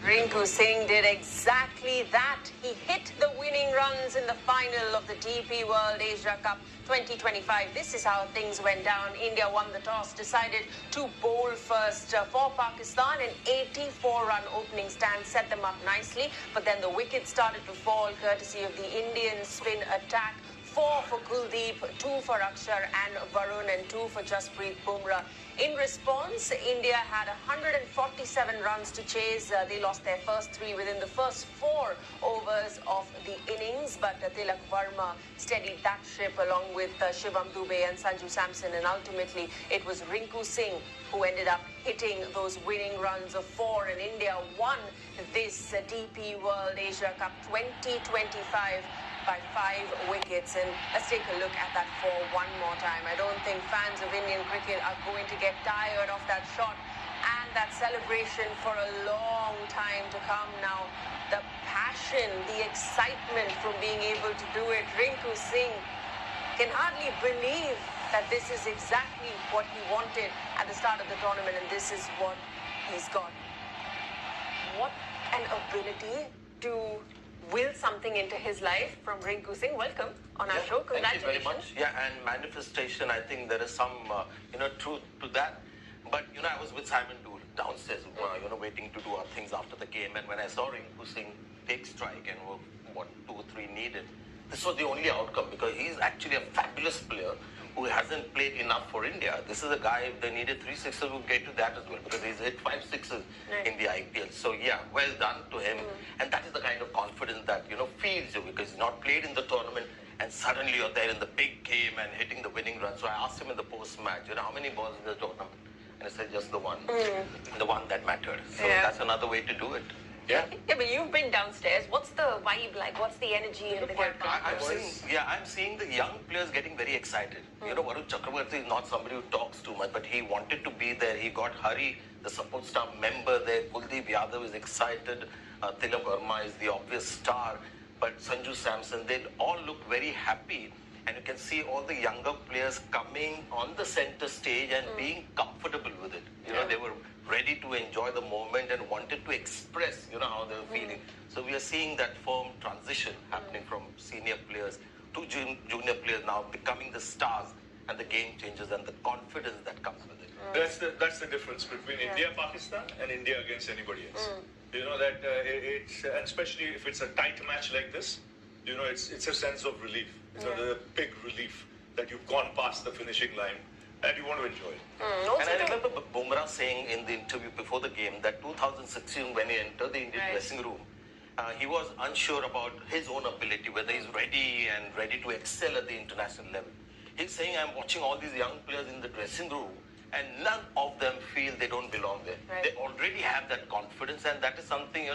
Rinku Singh did exactly that. He hit the winning runs in the final of the DP World Asia Cup 2025. This is how things went down. India won the toss, decided to bowl first for Pakistan. An 84-run opening stand set them up nicely, but then the wickets started to fall courtesy of the Indian spin attack. 4 for Kuldeep, 2 for Akshar and Varun, and 2 for Jasprit Bumrah. In response, India had 147 runs to chase. They lost their first 3 within the first 4 overs of the innings, but Tilak Varma steadied that ship along with Shivam Dubey and Sanju Samson, and ultimately it was Rinku Singh who ended up hitting those winning runs of 4, and India won this DP World Asia Cup 2025 by 5 wickets. And let's take a look at that 4 one more time. I don't think fans of Indian cricket are going to get tired of that shot and that celebration for a long time to come now. The passion, the excitement from being able to do it. Rinku Singh can hardly believe that this is exactly what he wanted at the start of the tournament, and this is what he's got. What an ability to will something into his life from Rinku Singh. Welcome on our show. Congratulations. Thank you very much. Yeah, and manifestation, I think there is some, truth to that. But, I was with Simon Dool downstairs, waiting to do our things after the game. And when I saw Rinku Singh take strike and what 2 or 3 needed, this was the only outcome because he's actually a fabulous player who hasn't played enough for India. This is a guy, if they needed 3 sixes, we'll get to that as well because he's hit 5 sixes in the IPL. So, yeah, well done to him. And that is the kind of confidence that, feeds you because he's not played in the tournament and suddenly you're there in the big game and hitting the winning run. So I asked him in the post-match, how many balls in the tournament? And he said just the one, the one that mattered. So that's another way to do it. Yeah, but you've been downstairs. What's the vibe like? What's the energy in the camp? I'm seeing the young players getting very excited. Varun Chakravarti is not somebody who talks too much, but he wanted to be there. He got Hari, the support staff member there. Kuldeep Yadav is excited. Tilak Verma is the obvious star. But Sanju Samson, they all look very happy. And you can see all the younger players coming on the center stage and being comfortable with it. They were ready to enjoy the moment and wanted to express, how they were feeling. So we are seeing that firm transition happening from senior players to junior players now becoming the stars and the game changers and the confidence that comes with it. That's the difference between India, Pakistan and India against anybody else. That it's, and especially if it's a tight match like this, it's a sense of relief. The big relief that you've gone past the finishing line and you want to enjoy it. And I remember Bumrah saying in the interview before the game that 2016 when he entered the Indian dressing room, he was unsure about his own ability, whether he's ready to excel at the international level. He's saying, I'm watching all these young players in the dressing room and none of them feel they don't belong there. They already have that confidence, and that is something,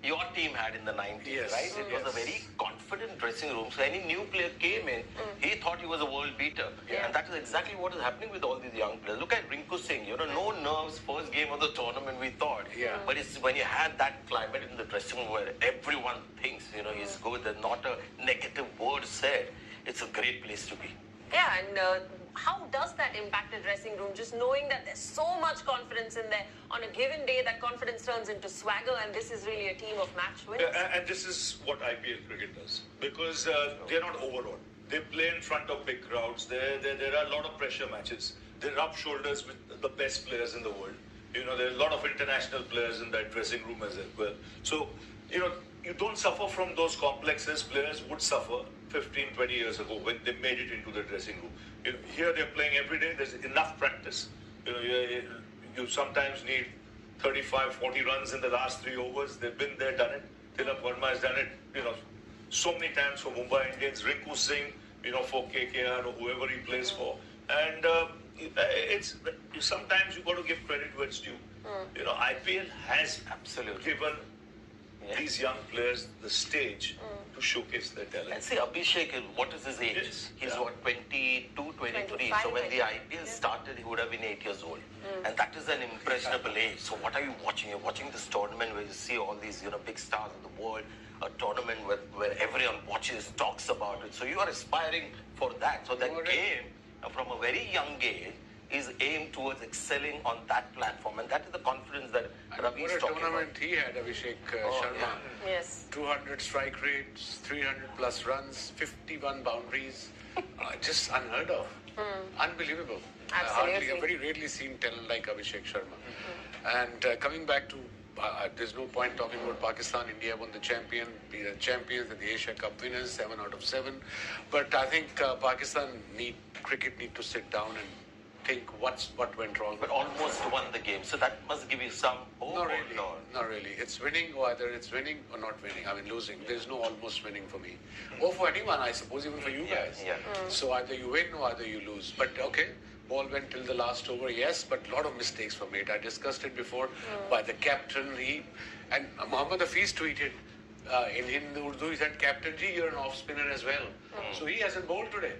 your team had in the 90s, right? It was a very confident dressing room. So any new player came in, he thought he was a world beater. And that is exactly what is happening with all these young players. Look at Rinku Singh, no nerves, first game of the tournament, we thought. But it's when you had that climate in the dressing room where everyone thinks, he's good, there's not a negative word said, it's a great place to be. Yeah, and how does that impact the dressing room? Just knowing that there's so much confidence in there. On a given day, that confidence turns into swagger, and this is really a team of match winners. And this is what IPL cricket does. Because they're not overawed. They play in front of big crowds. There are a lot of pressure matches. They rub shoulders with the best players in the world. There are a lot of international players in that dressing room as well. So, you don't suffer from those complexes players would suffer 15, 20 years ago when they made it into the dressing room. Here they're playing every day. There's enough practice. You sometimes need 35, 40 runs in the last 3 overs. They've been there, done it. Tilak Verma has done it, so many times for Mumbai Indians. Rinku Singh, for KKR or whoever he plays for. And it's sometimes you got to give credit where it's due. IPL has given these young players the stage to showcase their talent. And see, Abhishek, what is his age? He's what, 22, 23. So when the IPL started, he would have been 8 years old. And that is an impressionable age. So what are you watching? You're watching this tournament where you see all these, big stars of the world, a tournament where everyone watches, talks about it. So you are aspiring for that. So that game, from a very young age, is aimed towards excelling on that platform. And that is the confidence that Ravi is talking about. What a tournament he had, Abhishek Sharma. Yes. 200 strike rates, 300 plus runs, 51 boundaries. Just unheard of. Unbelievable. Absolutely. I've very rarely seen talent like Abhishek Sharma. And coming back to, there's no point talking about Pakistan. India won the champions and the Asia Cup winners, 7 out of 7. But I think Pakistan cricket need to sit down and think what went wrong. But almost won the game, so that must give you some hope. Not really. It's winning, or either it's winning or not winning. I mean, losing. There's no almost winning for me. Or for anyone, I suppose, even for you guys. So either you win or either you lose. But okay, Ball went till the last over, yes, but a lot of mistakes were made. I discussed it before by the captain. And Mohammad Hafiz tweeted in Urdu, he said, Captain Ji, you're an off spinner as well. So he hasn't bowled today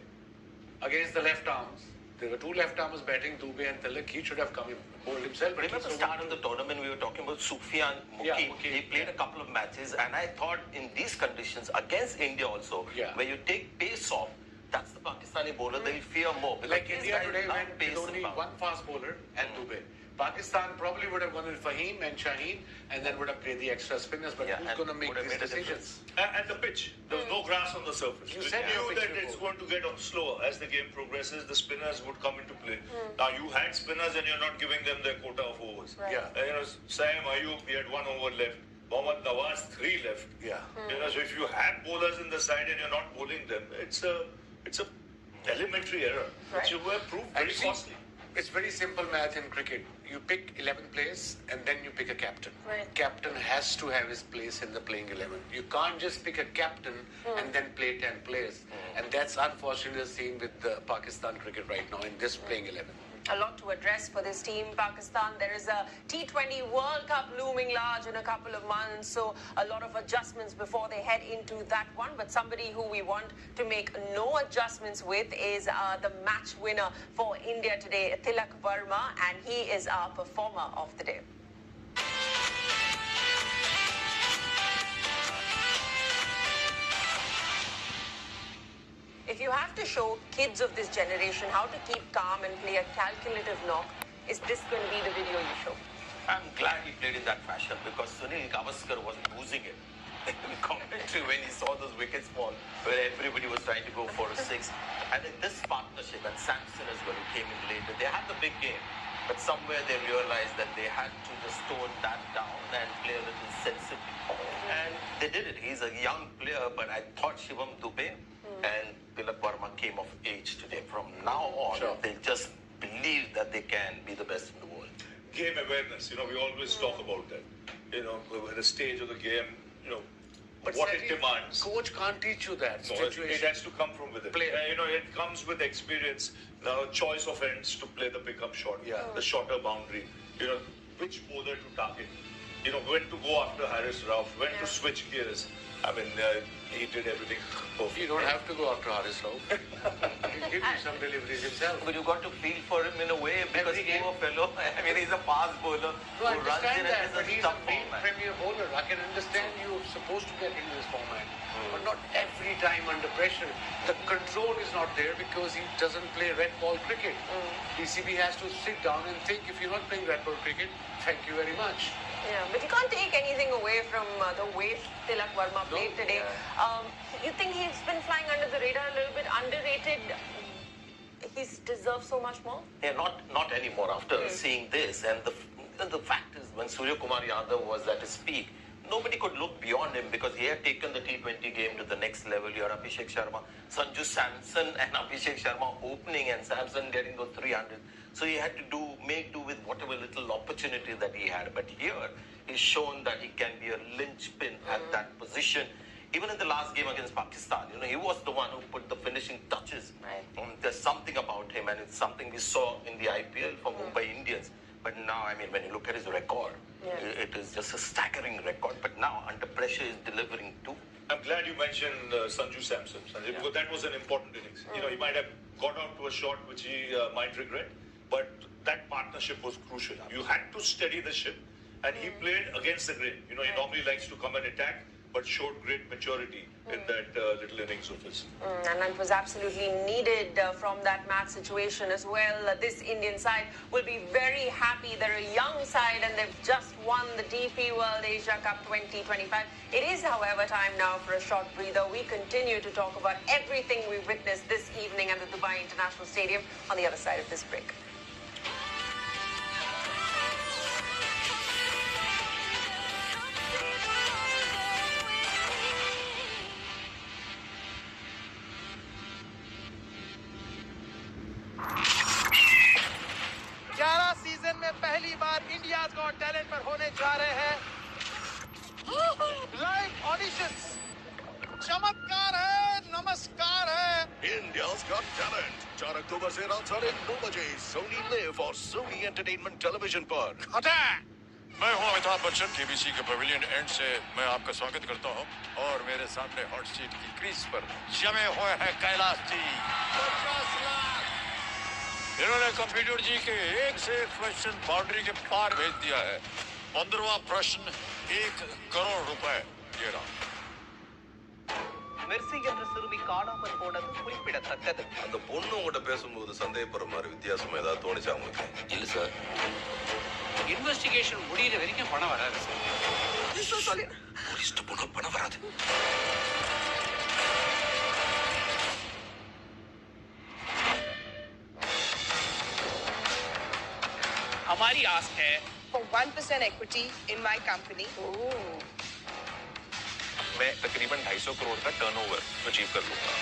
against the left arms. There were two left armers batting, Dubey and Tilak. He should have come in, bowled himself. Remember the start of the tournament, we were talking about Sufyan Mukim. He played a couple of matches, and I thought in these conditions, against India also, where you take pace off, that's the Pakistani bowler they will fear more. Like India today went with only one fast bowler and Dubey. Pakistan probably would have gone with Fahim and Shaheen and then would have played the extra spinners, but who's going to make these decisions? And the pitch, there's no grass on the surface. You knew that it's going to get slower as the game progresses. The spinners would come into play. Now you had spinners and you're not giving them their quota of overs. Yeah. Sam Ayub, he had 1 over left. Mohammad Nawaz 3 left. Yeah. So if you have bowlers in the side and you're not bowling them, it's a elementary error, which will prove very costly. It's very simple math in cricket. You pick 11 players and then you pick a captain. Captain has to have his place in the playing 11. You can't just pick a captain and then play 10 players. And that's unfortunately seen with the Pakistan cricket right now in this playing 11. A lot to address for this team, Pakistan. There is a T20 World Cup looming large in a couple of months, so a lot of adjustments before they head into that one. But somebody who we want to make no adjustments with is the match winner for India today, Tilak Varma, and he is our performer of the day. If you have to show kids of this generation how to keep calm and play a calculative knock, is this going to be the video you show? I'm glad he played in that fashion because Sunil Gavaskar was losing it in commentary when he saw those wickets fall, where everybody was trying to go for a 6. And in this partnership, and Samson as well, who came in later, they had the big game. But somewhere they realized that they had to just tone that down and play a little sensibly. And they did it. He's a young player, but I thought Shivam Dubey and Tilak Varma came of age today. From now on, they just believe that they can be the best in the world. Game awareness, we always talk about that. At the stage of the game, but what it demands. Coach can't teach you that situation. It has to come from within. It comes with experience, the choice of ends to play the pickup shot, the shorter boundary, which bowler to target, when to go after Haris Rauf, when to switch gears. I mean, he did everything perfect. You don't have to go after Haris Rauf. He'll give you some deliveries himself. But you got to feel for him in a way because poor fellow, I mean, he's a fast bowler who runs in and is a tough format. Premier bowler. I can understand you're supposed to get into this format, but not every time under pressure. The control is not there because he doesn't play red ball cricket. DCB has to sit down and think, if you're not playing red ball cricket, thank you very much. Yeah, but you can't take anything away from the way Tilak Varma played today. You think he's been flying under the radar a little bit, underrated? He deserves so much more? Yeah, not anymore after seeing this. And the fact is, when Surya Kumar Yadav was at his peak, nobody could look beyond him because he had taken the T20 game to the next level. You had Abhishek Sharma, Sanju Samson and Abhishek Sharma opening and Samson getting those 300. So he had to make do with whatever little opportunity that he had. But here, he's shown that he can be a linchpin at that position. Even in the last game against Pakistan, he was the one who put the finishing touches. There's something about him, and it's something we saw in the IPL for Mumbai Indians. But now, I mean, when you look at his record, it is just a staggering record. But now, under pressure, he's delivering too. I'm glad you mentioned Sanju Samson, because that was an important innings. He might have got out to a shot which he might regret, but that partnership was crucial. You had to steady the ship, and he played against the grain. He normally likes to come and attack, but showed great maturity in that little innings of his. And that was absolutely needed from that match situation as well. This Indian side will be very happy. They're a young side and they've just won the DP World Asia Cup 2025. It is, however, time now for a short breather. We continue to talk about everything we've witnessed this evening at the Dubai International Stadium on the other side of this break. Season में पहली बार India's got talent पर होने जा रहे हैं live auditions. चमत्कार है, नमस्कार है। India's Got Talent 4 अक्टूबर से रात 9:30 बजे सोनी लिव और सोनी एंटरटेनमेंट टेलीविजन पर। मैं हूं अमिताभ बच्चन, केबीसी के पवेलियन एंड से मैं आपका स्वागत करता हूं और मेरे सामने हॉट सीट की क्रीज पर जमे हुए हैं कैलाश जी। 50 लाख इन्होंने कंप्यूटर जी के एक से एक क्वेश्चन बाउंड्री के पार भेज दिया है। 15वां प्रश्न 1 करोड़ रुपए ये रहा। மெர்சி என்ற சிறுமி காணாமல் போனது குறிப்பிடத்தக்கது. அந்த பொண்ணு உங்ககிட்ட பேசும்போது சந்தேகப்படுற மாதிரி வித்தியாசம் ஏதாவது தோணுச்சா உங்களுக்கு? இல்ல சார். இன்வெஸ்டிகேஷன் முடியிற வரைக்கும் பணம் வராது சார். पुलिस तो पुनः पना वराद। हमारी आस है For 1% equity in my company. मैं तकरीबन 250 करोड़ का टर्नओवर अचीव कर लूंगा।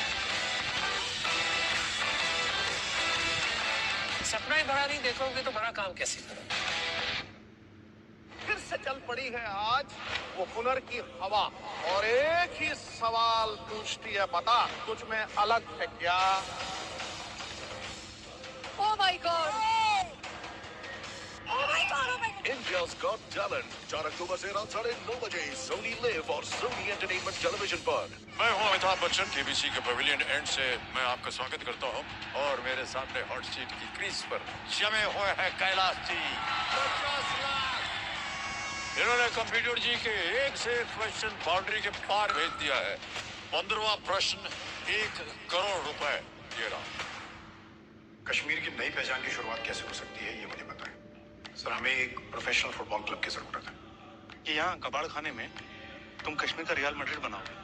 सपना ही बड़ा नहीं देखोगे तो बड़ा काम कैसे करोगे? फिर से चल पड़ी है आज वो हुनर की हवा और एक ही सवाल पूछती है, बता तुझ में अलग है क्या? Oh my God! India's Got Talent 4 अक्टूबर से रात 9:30 बजे सोनी लिव और सोनी एंटरटेनमेंट टेलीविजन पर। मैं हूं अमिताभ बच्चन, केबीसी के पवेलियन एंड से मैं आपका स्वागत करता हूं और मेरे सामने हॉट सीट की क्रीज पर जमे हुए हैं कैलाश जी। 50 लाख इन्होंने कंप्यूटर जी के एक से एक क्वेश्चन बाउंड्री के पार भेज दिया है। 15वां प्रश्न 1 करोड़ रुपए ये रहा। कश्मीर की नई पहचान की शुरुआत कैसे हो सकती है, ये मुझे बताएं। सर, हमें एक प्रोफेशनल फुटबॉल क्लब की जरूरत है। कि यहाँ कबाड़ खाने में तुम कश्मीर का रियल मैड्रिड बनाओगे।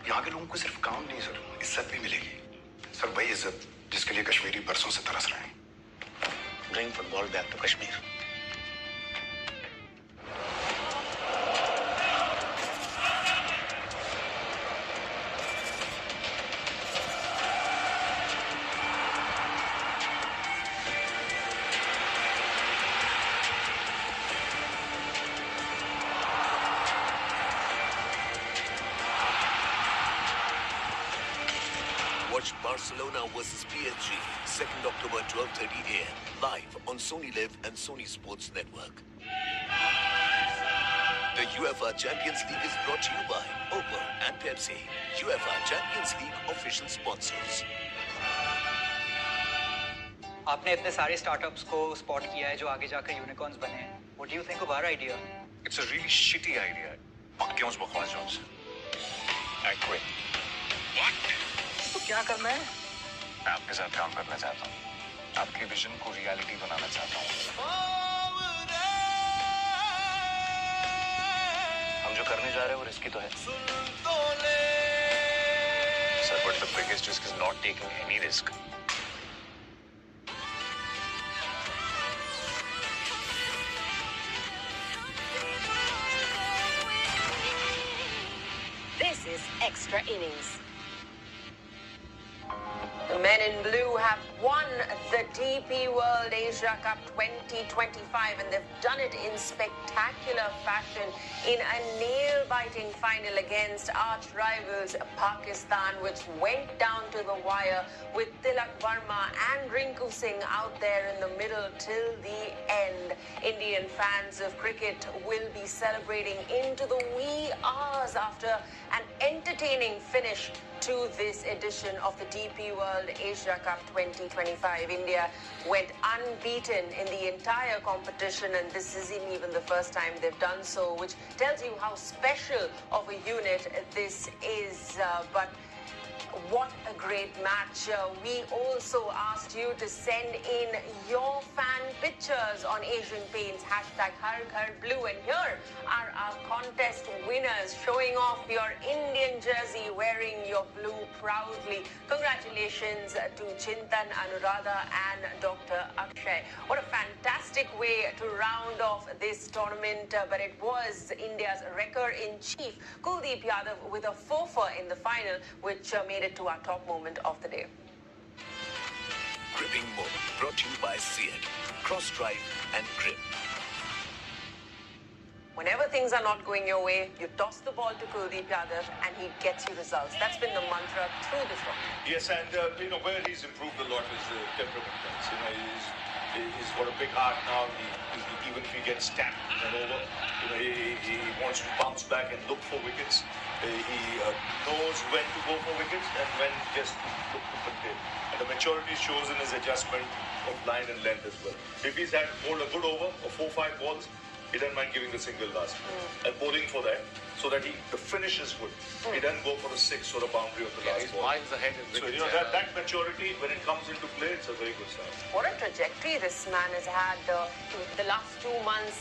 यहाँ के लोगों को सिर्फ काम नहीं सर, इज्जत भी मिलेगी। सर, वही इज्जत जिसके लिए कश्मीरी बरसों से तरस रहे हैं। Bring football back to Kashmir. Watch Barcelona versus PSG 2nd October 12:30 a.m. live on Sony Live and Sony Sports Network. The UEFA Champions League is brought to you by Opel and Pepsi. UEFA Champions League official sponsors. आपने इतने सारे startups को spot किया है जो आगे जाकर unicorns बने हैं. What do you think of our idea? It's a really shitty idea. पक्के उस बकवास जॉब से। I quit. तो क्या करना है? मैं आपके साथ काम करना चाहता हूँ। आपके विजन को रियलिटी बनाना चाहता हूँ। हम जो करने जा रहे हैं वो रिस्की तो है। Sir, but the biggest risk is not taking any risk. This is Extra Innings. The men in blue have won the DP World Asia Cup 2025 and they've done it in spectacular fashion in a nail-biting final against arch rivals Pakistan, which went down to the wire with Tilak Varma and Rinku Singh out there in the middle till the end. Indian fans of cricket will be celebrating into the wee hours after an entertaining finish to this edition of the DP World Asia Cup 2025. India went unbeaten in the entire competition, and this isn't even the first time they've done so, which tells you how special of a unit this is. But what a great match. We also asked you to send in your fan pictures on Asian Paints, #HarGharBlue. And here are our contest winners showing off your Indian jersey, wearing your blue proudly. Congratulations to Chintan, Anuradha and Dr. Akshay. What a fantastic way to round off this tournament. But it was India's wrecker-in-chief, Kuldeep Yadav, with a 4-4 in the final, which made it to our top moment of the day. Gripping moment brought to you by Seat, Cross Drive and Grip. Whenever things are not going your way, you toss the ball to Kuldeep Yadav and he gets you results. That's been the mantra through this tournament. Yes, and where he's improved a lot is the temperament. He's got a big heart now. Even if he gets tapped and over, he wants to bounce back and look for wickets. He knows when to go for wickets and when just to look to contain. And the maturity shows in his adjustment of line and length as well. If he's had bowled a good over of 4-5 balls, he doesn't mind giving the single last and bowling for that, so that the finish is good. He doesn't go for the 6 or a boundary of the last he's ball. miles ahead in So wickets. that maturity, when it comes into play, it's a very good start. What a trajectory this man has had. The last 2 months,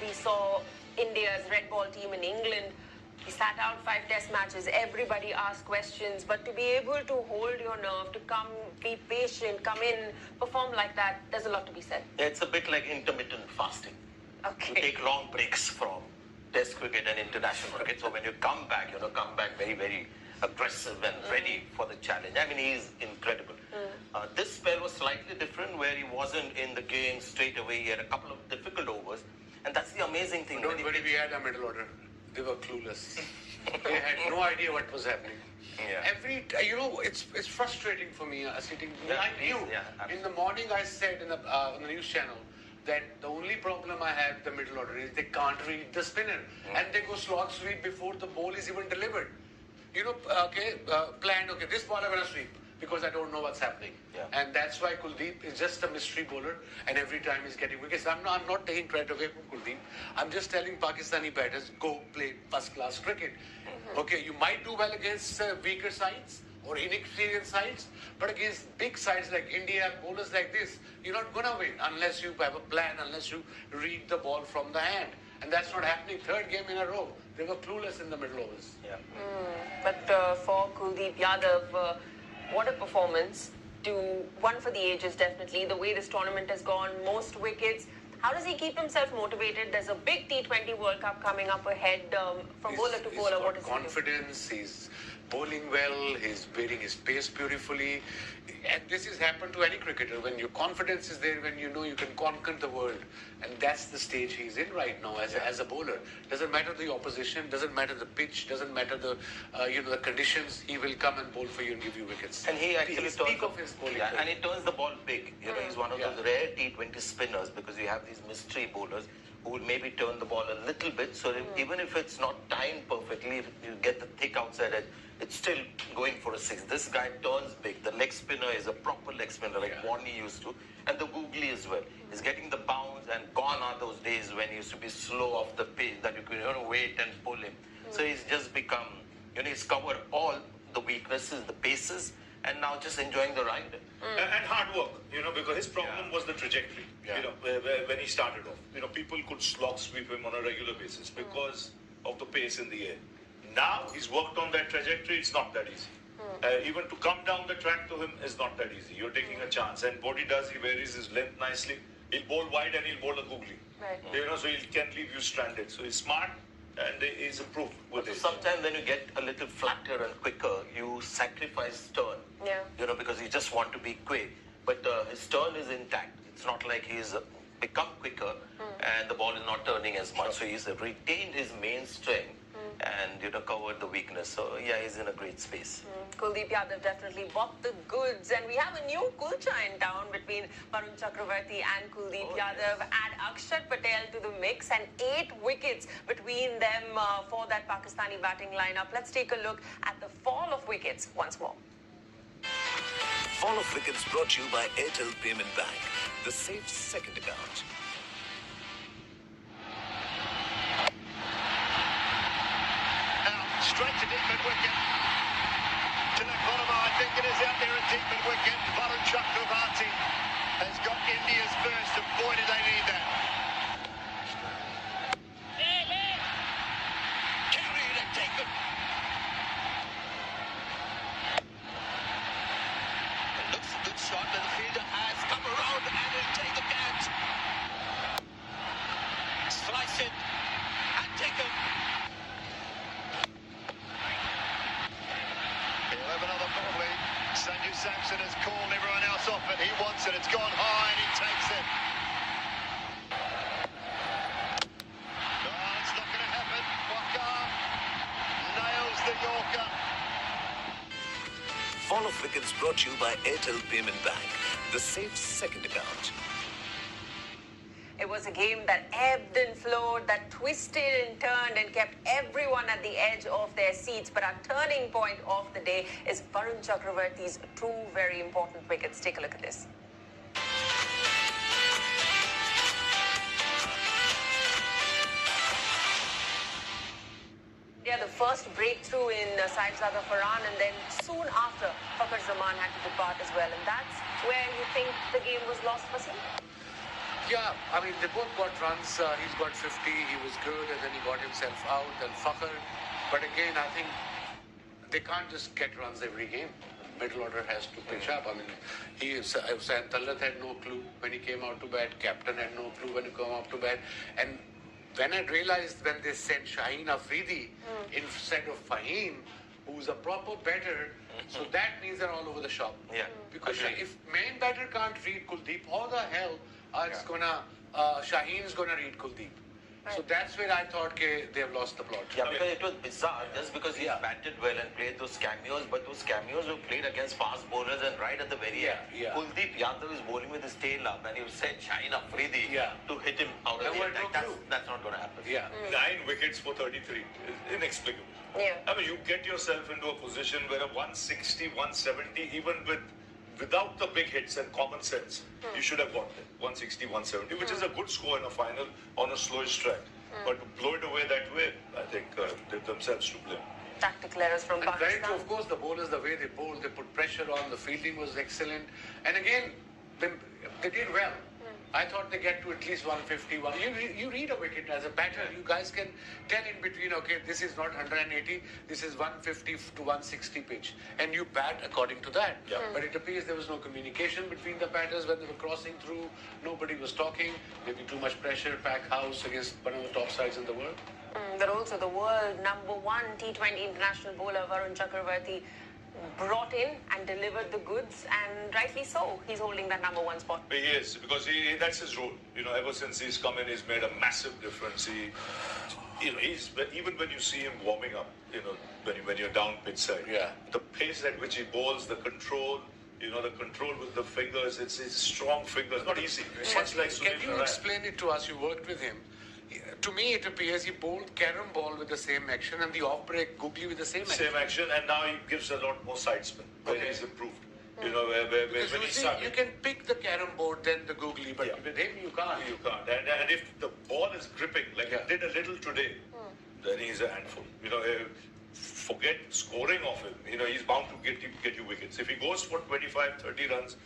we saw India's red ball team in England. He sat out 5 test matches. Everybody asked questions. But to be able to hold your nerve, to come, be patient, come in, perform like that, there's a lot to be said. It's a bit like intermittent fasting. Okay. You take long breaks from Test cricket and international cricket. So when you come back, come back very, very aggressive and ready for the challenge. I mean, he's incredible. This spell was slightly different, where he wasn't in the game straight away. He had a couple of difficult overs. And that's the amazing thing. Don't worry, we had a middle order. They were clueless. They had no idea what was happening. Yeah. It's frustrating for me sitting. Yeah, I knew. In the morning, I said on the news channel that the only problem I have with the middle order is they can't read the spinner, and they go slog sweep before the ball is even delivered. Planned. Okay, this ball I'm gonna sweep because I don't know what's happening, and that's why Kuldeep is just a mystery bowler, and every time he's getting wickets. I'm not taking credit away from Kuldeep. I'm just telling Pakistani batters, go play first-class cricket. Okay, you might do well against weaker sides or inexperienced sides, but against big sides like India, bowlers like this, you're not gonna win unless you have a plan, unless you read the ball from the hand. And that's not happening. 3rd game in a row. They were clueless in the middle overs. Yeah. But for Kuldeep Yadav, what a performance. One for the ages, definitely. The way this tournament has gone, most wickets. How does he keep himself motivated? There's a big T20 World Cup coming up ahead. From bowler to bowler, what is he doing? Confidence, he's bowling well, he's wearing his pace beautifully. And this has happened to any cricketer. When your confidence is there, when you know you can conquer the world. And that's the stage he's in right now as a bowler. Doesn't matter the opposition, doesn't matter the pitch, doesn't matter the conditions. He will come and bowl for you and give you wickets. And he actually turns his bowling. And he turns the ball big. He's one of those rare T20 spinners, because you have these mystery bowlers who will maybe turn the ball a little bit. So even if it's not timed perfectly, if you get the thick outside edge, it's still going for a 6. This guy turns big. The leg spinner is a proper leg spinner, like Warney used to. And the googly as well. He's getting the bounce, and gone are those days when he used to be slow off the pace, that you could wait and pull him. So he's just become, he's covered all the weaknesses, the paces, and now just enjoying the ride. And hard work, because his problem was the trajectory, when he started off. People could slog sweep him on a regular basis because of the pace in the air. Now he's worked on that trajectory, it's not that easy. Even to come down the track to him is not that easy. You're taking a chance. And what he does, he varies his length nicely. He'll bowl wide and he'll bowl a googly. Right. So he can leave you stranded. So he's smart and he's improved with it. Sometimes when you get a little flatter and quicker, you sacrifice turn. Because you just want to be quick. But his turn is intact. It's not like he's become quicker and the ball is not turning as much. So he's retained his main strength and covered the weakness. So he's in a great space. Kuldeep Yadav definitely bought the goods, and we have a new kulcha in town between Varun Chakravarti and Kuldeep Yadav. Add Akshat Patel to the mix, and 8 wickets between them for that Pakistani batting lineup. Let's take a look at the fall of wickets once more. Fall of wickets brought to you by Airtel Payment Bank, the safe second account. Straight to deep mid-wicket. Tilak Varma, I think it is out there at deep mid-wicket. Varun Chakravarti has got India's first, and boy do they need that. Carry it and take them. It looks a good shot, but the fielder has come around and will take the catch. Slice it and take them. Sanju Samson has called everyone else off it. He wants it. It's gone high and he takes it. Oh, it's not Fall of Wickets brought to you by Airtel Payment Bank, the safe second account. It was a game that ebbed and flowed, that twisted and turned and kept everyone at the edge of their seats. But our turning point of the day is Varun Chakravarti's two very important wickets. Take a look at this. The first breakthrough in Saibzada Farhan, and then soon after, Fakhar Zaman had to depart as well. And that's where you think the game was lost for him? Yeah, I mean, they both got runs. He's got 50, he was good, and then he got himself out, and Fakhar. But again, I think they can't just get runs every game. Middle order has to pitch up. I mean, Hussain Tallat had no clue when he came out to bat. Captain had no clue when he came out to bat. And when I realized when they sent Shaheen Afridi instead of Fahim, who's a proper batter, so that means they're all over the shop. Yeah. Because if main batter can't read Kuldeep, how the hell Shaheen's gonna read Kuldeep? Right. So that's where I thought they have lost the plot. Yeah, because it was bizarre, just because he batted well and played those cameos, but those cameos were played against fast bowlers, and right at the very end, Kuldeep Yadav is bowling with his tail up, and he sent Shaheen Afridi to hit him out of the end. That's not going to happen. 9 wickets for 33 is inexplicable. I mean, you get yourself into a position where a 160, 170, even without the big hits and common sense, you should have got it. 160, 170, which is a good score in a final on a slowish track. But to blow it away that way, I think they themselves to blame. Tactical errors from Pakistan. Right, of course, the bowlers, the way they bowled, they put pressure on, the fielding was excellent. And again, they did well. I thought they get to at least 150. You read a wicket as a batter, you guys can tell in between, okay, this is not 180, this is 150 to 160 pitch. And you bat according to that. But it appears there was no communication between the batters when they were crossing through. Nobody was talking. Maybe too much pressure, pack house against one of the top sides in the world. But also the world #1 T20 international bowler Varun Chakravarti brought in and delivered the goods, and rightly so. He's holding that #1 spot. He is, because that's his role. You know, ever since he's come in, he's made a massive difference. Even when you see him warming up, you know, when you're down pitch side, the pace at which he bowls, the control, you know, the control with the fingers, it's strong fingers, not easy. It's much like Sunil Can you explain it to us? You worked with him. To me, it appears he bowled carom ball with the same action and the off-break googly with the same action. Same action, and now he gives a lot more side spin, where he's improved. You know, when he started. You can pick the carom board, then the googly, but with him you can't. You can't. And if the ball is gripping, like he did a little today, then he's a handful. You know, forget scoring off him. You know, he's bound to get you wickets. If he goes for 25, 30 runs,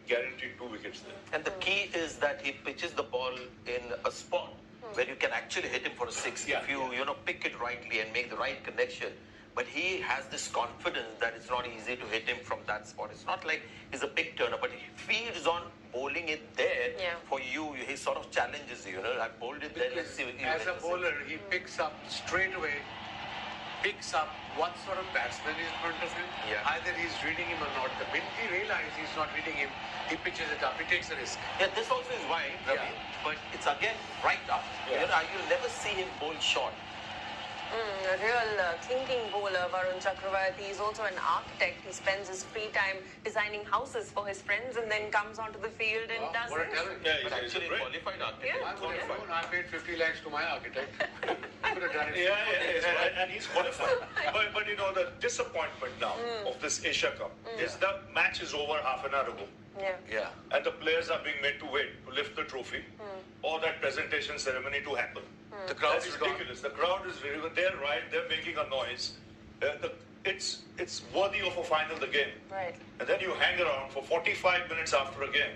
guaranteed 2 wickets there. And the key is that he pitches the ball in a spot where you can actually hit him for a 6 if you pick it rightly and make the right connection. But he has this confidence that it's not easy to hit him from that spot. It's not like he's a big turner, but he feeds on bowling it there for you. He sort of challenges you. I bowled it there. Let's see. As a bowler, he picks up straight away. Picks up what sort of batsman is in front of him. Either he's reading him or not. The minute he realizes he's not reading him, he pitches it up. He takes a risk. This also is wide, Ravi, but it's again right up. You'll never see him bowl short. A real thinking bowler, Varun Chakravarti. He's also an architect. He spends his free time designing houses for his friends and then comes onto the field and does what a talent. He's actually a qualified architect. I paid 50 lakhs to my architect. I could have done it. And he's qualified. But you know, the disappointment now of this Asia Cup is the match is over half an hour ago. And the players are being made to wait to lift the trophy or that presentation ceremony to happen. The crowd is ridiculous. The crowd is they're right. They're making a noise. It's worthy of a final, the game. Right. And then you hang around for 45 minutes after a game,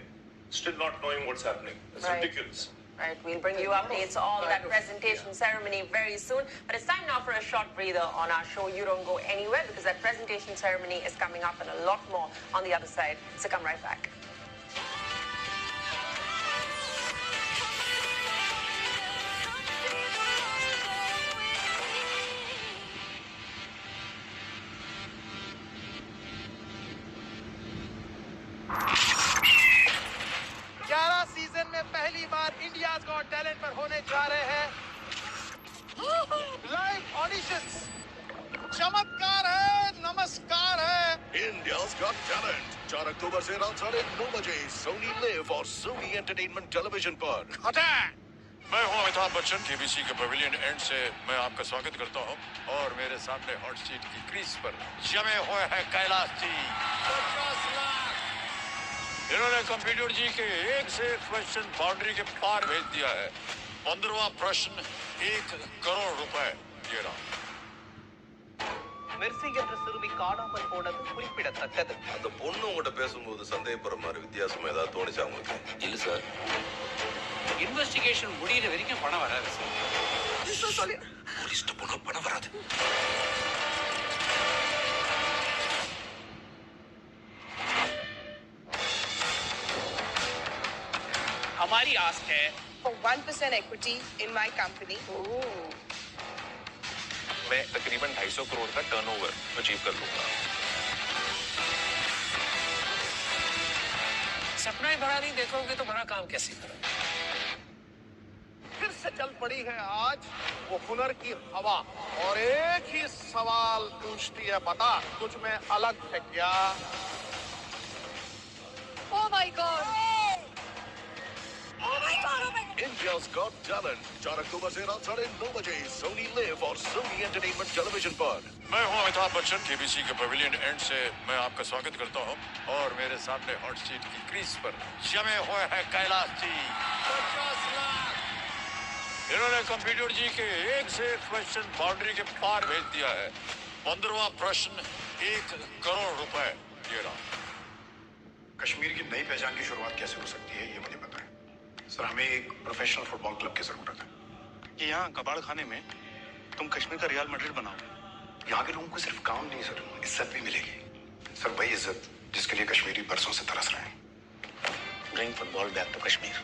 still not knowing what's happening. It's ridiculous. Right, we'll bring you updates on that presentation ceremony very soon. But it's time now for a short breather on our show. You don't go anywhere because that presentation ceremony is coming up and a lot more on the other side. So come right back. Season में पहली बार India's got talent पर होने जा रहे हैं live auditions. चमत्कार है, नमस्कार है। India India's Got Talent 4 अक्टूबर से रात 9:30 बजे सोनी लिव और सोनी एंटरटेनमेंट टेलीविजन पर। मैं हूं अमिताभ बच्चन, केबीसी के पवेलियन एंड से मैं आपका स्वागत करता हूं और मेरे सामने हॉट सीट की क्रीज पर जमे हुए हैं कैलाश जी। 50 लाख। इन्होंने कंप्यूटर जी के एक से एक क्वेश्चन बाउंड्री के पार भेज दिया है। 15वां प्रश्न 1 करोड़ रुपए ये रहा। மெர்சி என்ற சிறுமி காணாமல் போனது குறிப்பிடத்தக்கது. அந்த பொண்ணு உங்ககிட்ட பேசும்போது சந்தேகப்படுற மாதிரி வித்தியாசம் ஏதாவது தோணுச்சா உங்களுக்கு? இல்ல சார். இன்வெஸ்டிகேஷன் முடியிற வரைக்கும் பணம் வராது சார். போலீஸ்ட்ட போனா பணம் வராது. हमारी आस है For 1% equity in my company. मैं तकरीबन 250 करोड़ का टर्नओवर अचीव कर लूंगा। सपना ही बड़ा नहीं देखोगे तो बड़ा काम कैसे करोगे? फिर से चल पड़ी है आज वो हुनर की हवा और एक ही सवाल पूछती है, बता तुझ में अलग है क्या? Oh my God! India's Got Talent 4 अक्टूबर से रात 9:30 बजे सोनी लिव और सोनी एंटरटेनमेंट टेलीविजन पर। मैं हूं अमिताभ बच्चन, केबीसी के पवेलियन एंड से मैं आपका स्वागत करता हूं और मेरे सामने हॉट सीट की क्रीज पर जमे हुए हैं कैलाश जी। 50 लाख। इन्होंने कंप्यूटर जी के एक से एक क्वेश्चन बाउंड्री के पार भेज दिया है। 15वां प्रश्न 1 करोड़ रुपए ये रहा। कश्मीर की नई पहचान की शुरुआत कैसे हो सकती है, ये मुझे पता है। सर, हमें एक प्रोफेशनल फुटबॉल क्लब की जरूरत है। कि यहाँ कबाड़ खाने में तुम कश्मीर का रियल मैड्रिड बनाओ। यहाँ के लोगों को सिर्फ काम नहीं सर, इज्जत भी मिलेगी। सर, वही इज्जत जिसके लिए कश्मीरी बरसों से तरस रहे हैं। Bring football back to Kashmir.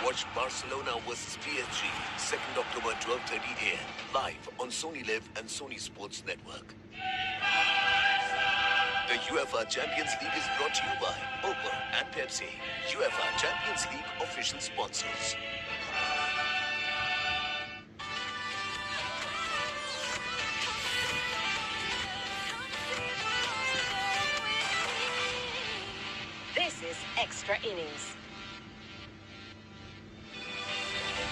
Watch Barcelona versus PSG 2nd October 12:30 a.m. live on Sony Live and Sony Sports Network. The UEFA Champions League is brought to you by Opel and Pepsi. UEFA Champions League official sponsors. This is Extra Innings.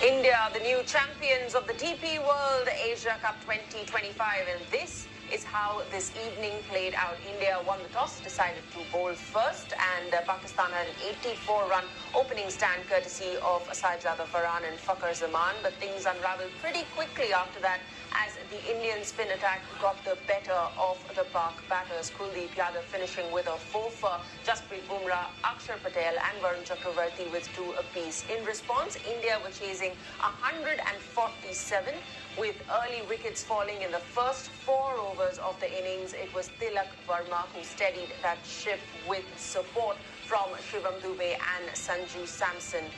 India, the new champions of the DP World Asia Cup 2025, and this is how this evening played out. India won the toss, decided to bowl first, and Pakistan had an 84-run opening stand courtesy of Saijada Farhan and Fakhar Zaman, but things unraveled pretty quickly after that as the Indian spin attack got the better of the Pak batters. Kuldeep Yadav finishing with a 4 for Jasprit Bumrah, Akshar Patel and Varun Chakravarti with 2 apiece. In response, India were chasing 147 with early wickets falling in the first 4 overs of the innings. It was Tilak Verma who steadied that ship with support from Shivam Dubey and Sanju Samson.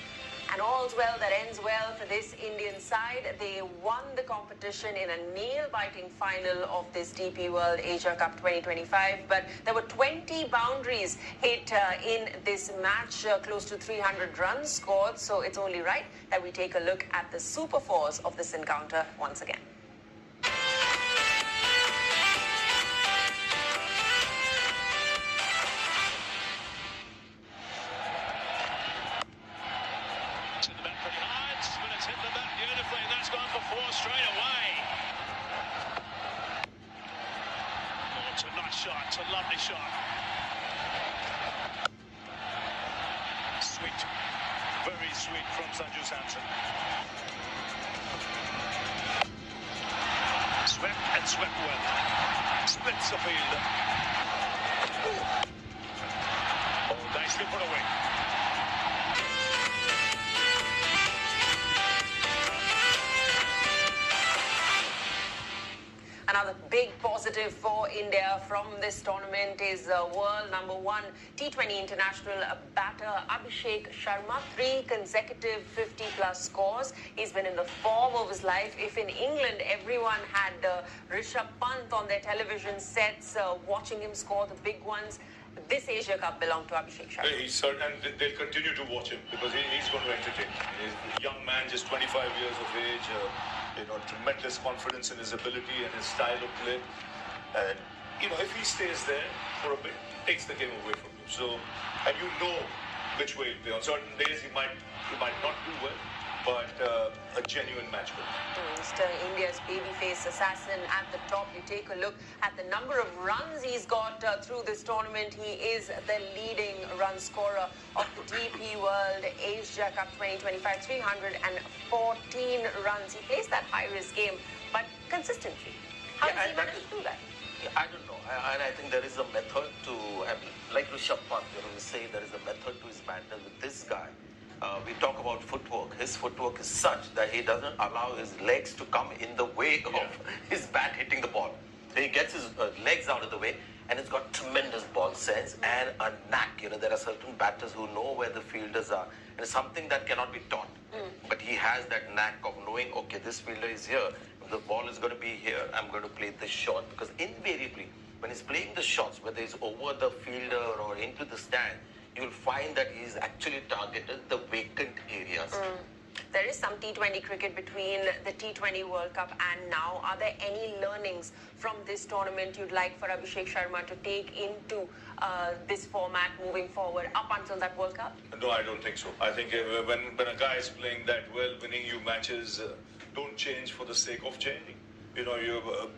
And all's well that ends well for this Indian side. They won the competition in a nail-biting final of this DP World Asia Cup 2025. But there were 20 boundaries hit in this match, close to 300 runs scored. So it's only right that we take a look at the super fours of this encounter once again. It's a lovely shot. Sweet. Very sweet from Sanju Samson. Swept and swept well. Splits the field. Oh, nicely put away. And Another big positive for India from this tournament is world number one T20 international batter Abhishek Sharma. 3 consecutive 50-plus scores. He's been in the form of his life. If in England everyone had Rishabh Pant on their television sets watching him score the big ones, this Asia Cup belonged to Abhishek Sharma. He's certain, and they'll continue to watch him because he's going to entertain. He's a young man, just 25 years of age. Tremendous confidence in his ability and his style of play. And if he stays there for a bit, takes the game away from you. So, and which way he'll play. On certain days he might not do well, but a genuine match winner. Mr. India's babyface assassin at the top. You take a look at the number of runs he's got through this tournament. He is the leading run scorer of the DP World Asia Cup 2025. 314 runs. He plays that high-risk game, but consistently. How does he manage to do that? I don't know. And I think there is a method to, like Rishabh Pant, we say there is a method to his madness. With this guy, we talk about footwork. His footwork is such that he doesn't allow his legs to come in the way of his bat hitting the ball. So he gets his legs out of the way, and he's got tremendous ball sense and a knack. There are certain batters who know where the fielders are, and it's something that cannot be taught. But he has that knack of knowing, okay, this fielder is here. The ball is going to be here. I'm going to play this shot. Because invariably, when he's playing the shots, whether it's over the fielder or into the stand, you'll find that he's actually targeted the vacant areas. There is some T20 cricket between the T20 World Cup and now. Are there any learnings from this tournament you'd like for Abhishek Sharma to take into this format moving forward up until that World Cup? No, I don't think so. I think when a guy is playing that well, winning you matches, don't change for the sake of changing.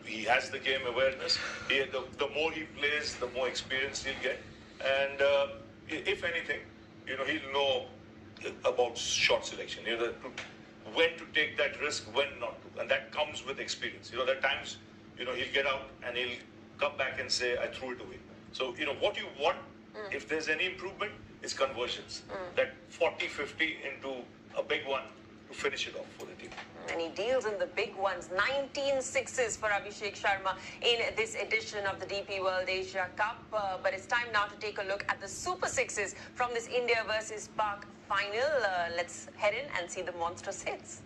He has the game awareness. The more he plays, the more experience he'll get. And if anything, he'll know about shot selection. When to take that risk, when not to. And that comes with experience. There are times, he'll get out and he'll come back and say, I threw it away. So, what you want, if there's any improvement, is conversions. That 40-50 into a big one to finish it off for the team. And he deals in the big ones. 19 sixes for Abhishek Sharma in this edition of the DP World Asia Cup. But it's time now to take a look at the Super Sixes from this India versus Pak final. Let's head in and see the monstrous hits.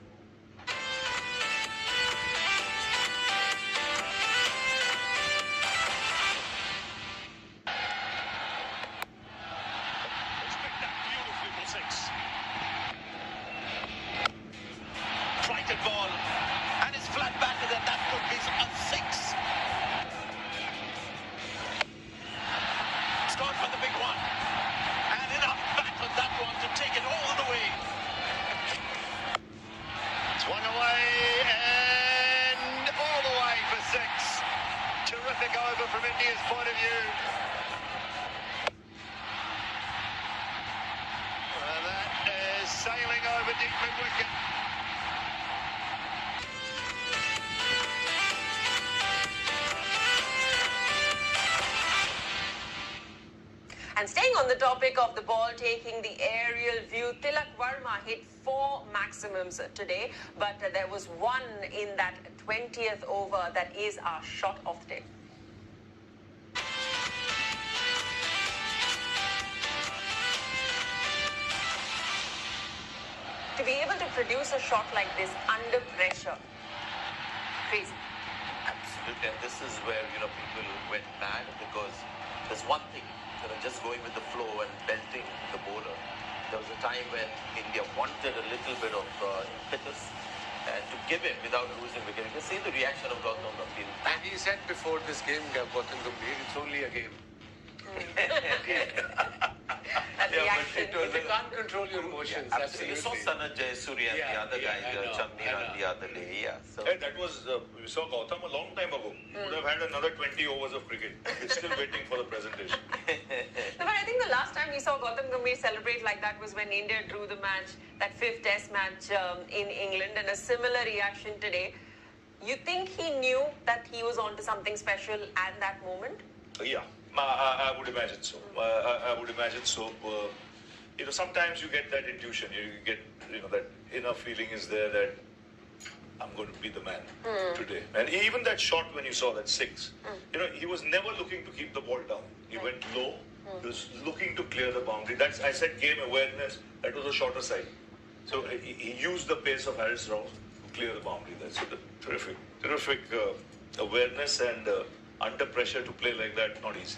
Flighted ball, and it's flat batted, and that could be a 6. Scored for the big one, and enough bat on that one to take it all the way. Swung away and all the way for 6. Terrific over from India's point of view. That is sailing over deep mid-wicket. And staying on the topic of the ball taking the aerial view, Tilak Varma hit 4 maximums today, but there was one in that 20th over that is our shot of the day. To be able to produce a shot like this under pressure, crazy. Absolutely, and this is where, people went mad because there's one thing, just going with the flow and belting the bowler. There was a time when India wanted a little bit of impetus and to give it without losing wicket. You can see the reaction of Gautam Gambhir. And he said before this game, Gautam Gambhir, it's only a game. Reaction. You can't control your emotions. Yeah, absolutely. You saw Sanat Jayasuriya and the other guy, Chandni ran the other day. That was, we saw Gautam a long time ago. Would have had another 20 overs of cricket. It's still waiting for the presentation. No, but I think the last time we saw Gautam Gambhir celebrate like that was when India drew the match, that 5th Test match in England, and a similar reaction today. You think he knew that he was onto something special at that moment? Yeah, I would imagine so. I would imagine so. Sometimes you get that intuition. You get, that inner feeling is there that I'm going to be the man today. And even that shot when you saw that 6, you know, he was never looking to keep the ball down. He went low. He was looking to clear the boundary. That's, I said, game awareness. That was a shorter side. So he used the pace of Harris Rao to clear the boundary there. So terrific awareness and under pressure to play like that, not easy.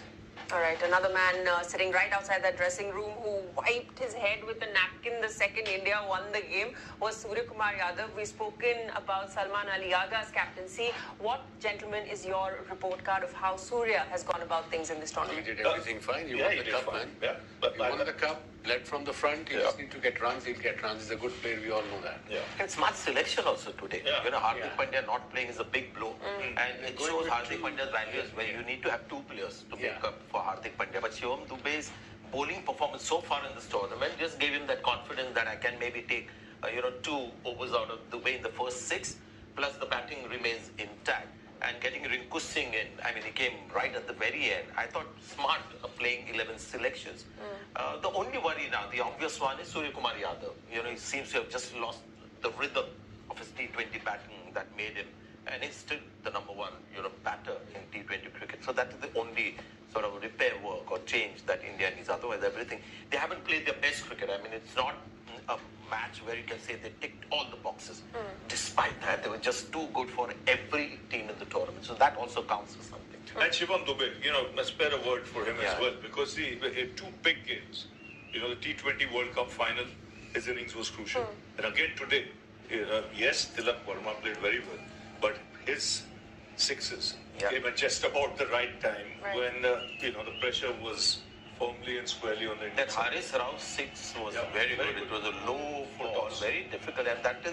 All right, another man sitting right outside that dressing room who wiped his head with a napkin the second India won the game was Surya Kumar Yadav. We've spoken about Salman Ali Aga's captaincy. What, gentlemen, is your report card of how Surya has gone about things in this tournament? He did everything fine. He won the cup, man. Yeah. He won the cup, led from the front. He just need to get runs. He'll get runs. He's a good player. We all know that. Yeah. And smart selection also today. Yeah. You know, Hardik Pandya not playing is a big blow. And it shows Hardik Pandya's value as well. You need to have 2 players to make up for Hardik Pandya. But Shivam Dubey's bowling performance so far in this tournament just gave him that confidence that I can maybe take, 2 overs out of Dubey in the first 6, plus the batting remains intact. And getting Rinku Singh in, I mean, he came right at the very end. I thought smart playing 11 selections. The only worry now, the obvious one, is Surya Kumar Yadav. You know, he seems to have just lost the rhythm of his T20 batting that made him. And he's still the number 1, batter in T20 cricket. So that is the only sort of repair work or change that India needs. Otherwise, everything. They haven't played their best cricket. I mean, it's not a match where you can say they ticked all the boxes. Despite that, they were just too good for every team in the tournament. So that also counts for something. And Shivam Dubey, must spare a word for him as well, because he had 2 big games. The T20 World Cup final, his innings was crucial. And again today, yes, Tilak Verma played very well, but his 6s came at just about the right time when, the pressure was firmly and squarely on the Indian That Harris Rao's 6 was very good. It was a low ball, very difficult. And that is,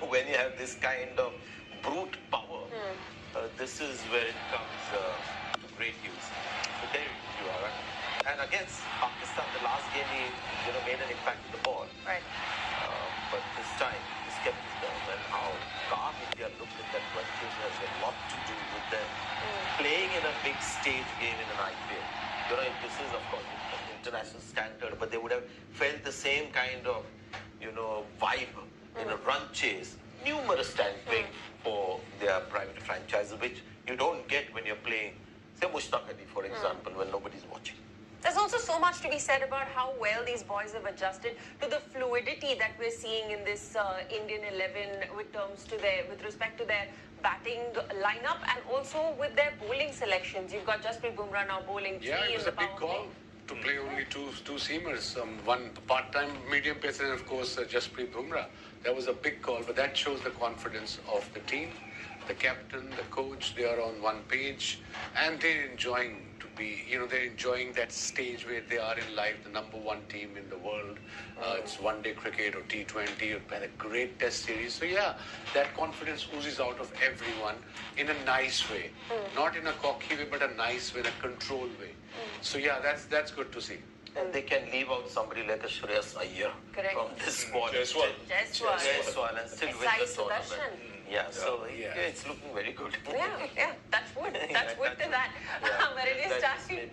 when you have this kind of brute power, this is where it comes to great use. So there you are. And against Pakistan, the last game he made an impact with the ball. Right. But this time, he's kept his nerve. And how calm India looked at that qualification has a lot to do with them playing in a big stage game in an IPL. This is, of course, an international standard, but they would have felt the same kind of, vibe in a run chase. Numerous times playing for their private franchises, which you don't get when you're playing, say, Mushtaq Ali, for example, when nobody's watching. There's also so much to be said about how well these boys have adjusted to the fluidity that we're seeing in this Indian 11 with respect to their batting lineup and also with their bowling selections. You've got Jasprit Bumrah now bowling 3 it was a big call to play only two seamers, one part-time medium pacer and of course Jasprit Bumrah. That was a big call, but that shows the confidence of the team, the captain, the coach. They are on one page and they're enjoying they're enjoying that stage where they are in life, the number 1 team in the world. It's one-day cricket or T20 or had a great test series. So yeah, that confidence oozes out of everyone in a nice way. Not in a cocky way, but a nice way, in a controlled way. So yeah, that's good to see. And they can leave out somebody like a Shreyas Iyer from this squad. Jaiswal And still win the tournament. Yeah, so it's looking very good. Yeah, touch wood. Touch wood to that. But it is starting.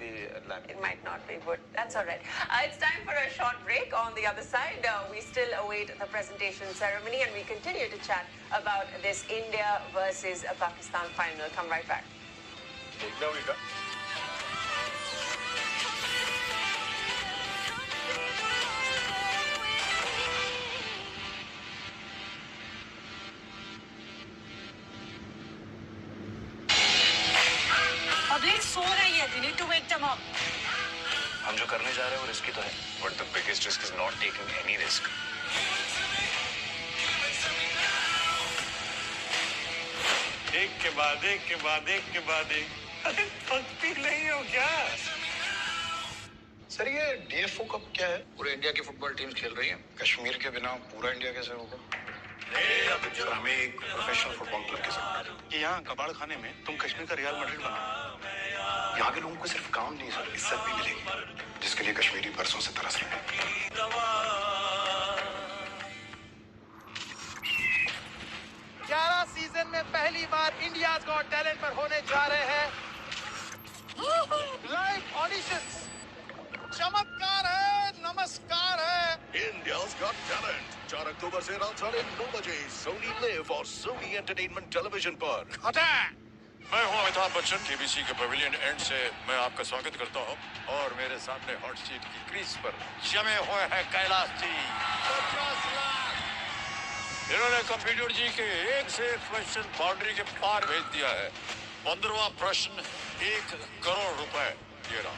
It might not be wood. That's all right. It's time for a short break. On the other side, we still await the presentation ceremony and we continue to chat about this India versus Pakistan final. Come right back. हम जो करने जा रहे हैं वो risky तो है, but the biggest risk is not taking any risk. एक के बाद एक अरे पकती नहीं हो क्या? सर ये डीएफओ कप क्या है? पूरे इंडिया की फुटबॉल टीम्स खेल रही हैं. कश्मीर के बिना पूरा इंडिया कैसे होगा? सर हमें एक प्रोफेशनल फुटबॉल क्लब की जरूरत है. कि यहाँ कबाड़ खाने में तुम कश्मीर का रियल मैड्रिड बना. यहाँ के लोगों को सिर्फ काम नहीं सर, इज्जत भी मिलेगी, जिसके लिए कश्मीरी बरसों से तरस रहे हैं. 11 सीजन में पहली बार इंडियाज गॉट टैलेंट पर होने जा रहे हैं लाइव ऑडिशंस. चमत्कार है, नमस्कार है. India's Got Talent. 4 अक्टूबर से रात 9:30 बजे सोनी लिव और सोनी एंटरटेनमेंट टेलीविजन पर। मैं हूं अमिताभ बच्चन, केबीसी के पवेलियन एंड से मैं आपका स्वागत करता हूं और मेरे सामने हॉट सीट की क्रीज पर जमे हुए हैं कैलाश जी। 50 लाख। इन्होंने कंप्यूटर जी के एक से एक क्वेश्चन बाउंड्री के पार भेज दिया है। 15वां प्रश्न 1 करोड़ रुपए। ये रहा।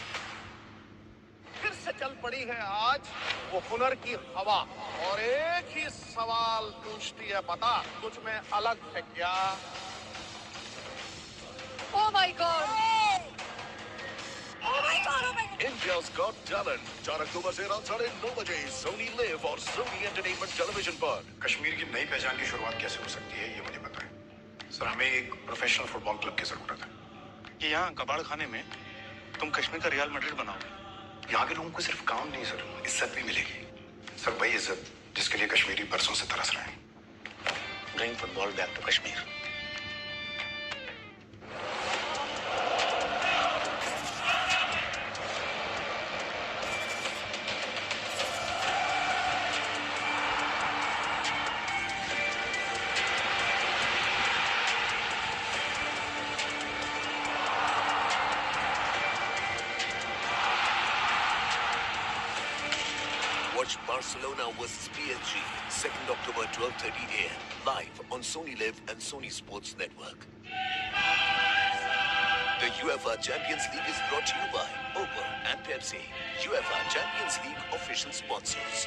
फिर से चल पड़ी है आज वो हुनर की हवा और एक ही सवाल पूछती है, बता तुझ में अलग है क्या? Oh my God! Oh my God! Oh my God! India's Got Talent 4 अक्टूबर से रात 9:30 बजे सोनी लिव और सोनी एंटरटेनमेंट टेलीविजन पर। कश्मीर की नई पहचान की शुरुआत कैसे हो सकती है, ये मुझे बताएं। सर, हमें एक प्रोफेशनल फुटबॉल क्लब की जरूरत है कि यहाँ कबाड़ खाने में तुम कश्मीर का रियल मैड्रिड बनाओगे। यहाँ के लोगों को सिर्फ काम नहीं सर, इज्जत भी मिलेगी। सर, वही इज्जत जिसके लिए कश्मीरी बरसों से तरस रहे हैं। Bring football back to Kashmir. Watch Barcelona vs PSG 2nd October 12:30 a.m. live on Sony Live and Sony Sports Network. The UEFA Champions League is brought to you by Opel and Pepsi, UEFA Champions League official sponsors.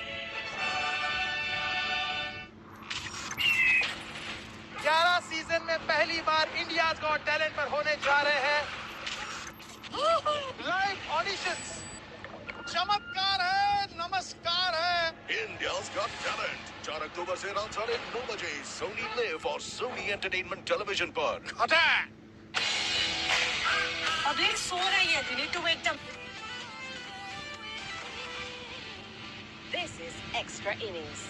11 season में पहली बार India got talent पर होने जा रहे हैं live auditions. चमत्कार है, नमस्कार है। India's Got Talent 4 अक्टूबर से रात 9:30 बजे सोनी लिव और सोनी एंटरटेनमेंट टेलीविजन पर। पब्लिक सो रही है, you need to wake them. This is Extra Innings.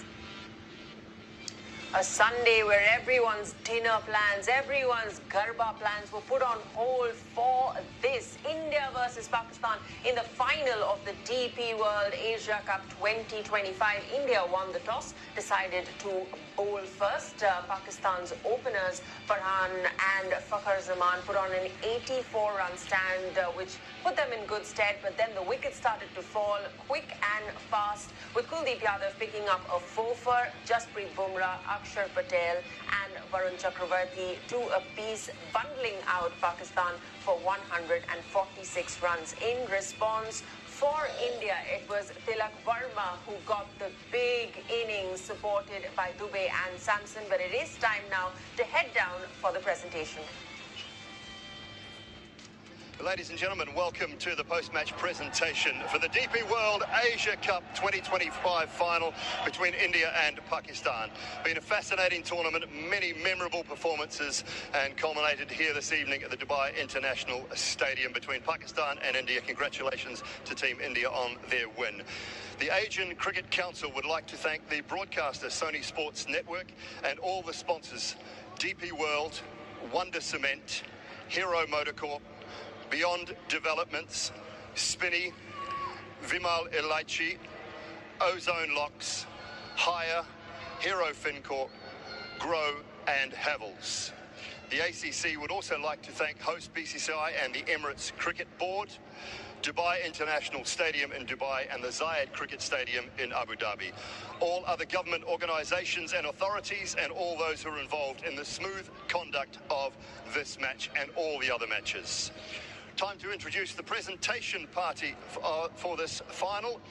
A Sunday where everyone's dinner plans, everyone's Garba plans were put on hold for this. India versus Pakistan in the final of the DP World Asia Cup 2025. India won the toss, decided to bowl first. Pakistan's openers, Farhan and Fakhar Zaman, put on an 84-run stand, which put them in good stead. But then the wickets started to fall quick and fast, with Kuldeep Yadav picking up a 4-for, Jasprit Bumrah, Akshar Patel and Varun Chakravarti 2 apiece, bundling out Pakistan for 146 runs. In response for India, it was Tilak Verma who got the big innings, supported by Dubey and Samson. But it is time now to head down for the presentation. Ladies and gentlemen, welcome to the post-match presentation for the DP World Asia Cup 2025 final between India and Pakistan. Been a fascinating tournament, many memorable performances, and culminated here this evening at the Dubai International Stadium between Pakistan and India. Congratulations to Team India on their win. The Asian Cricket Council would like to thank the broadcaster Sony Sports Network and all the sponsors: DP World, Wonder Cement, Hero Motorcorp, Beyond Developments, Spinney, Vimal Ilaichi, Ozone Locks, Hire, Hero FinCorp, Grow and Havels. The ACC would also like to thank host BCCI and the Emirates Cricket Board, Dubai International Stadium in Dubai and the Zayed Cricket Stadium in Abu Dhabi. All other government organisations and authorities and all those who are involved in the smooth conduct of this match and all the other matches. Time to introduce the presentation party for this final.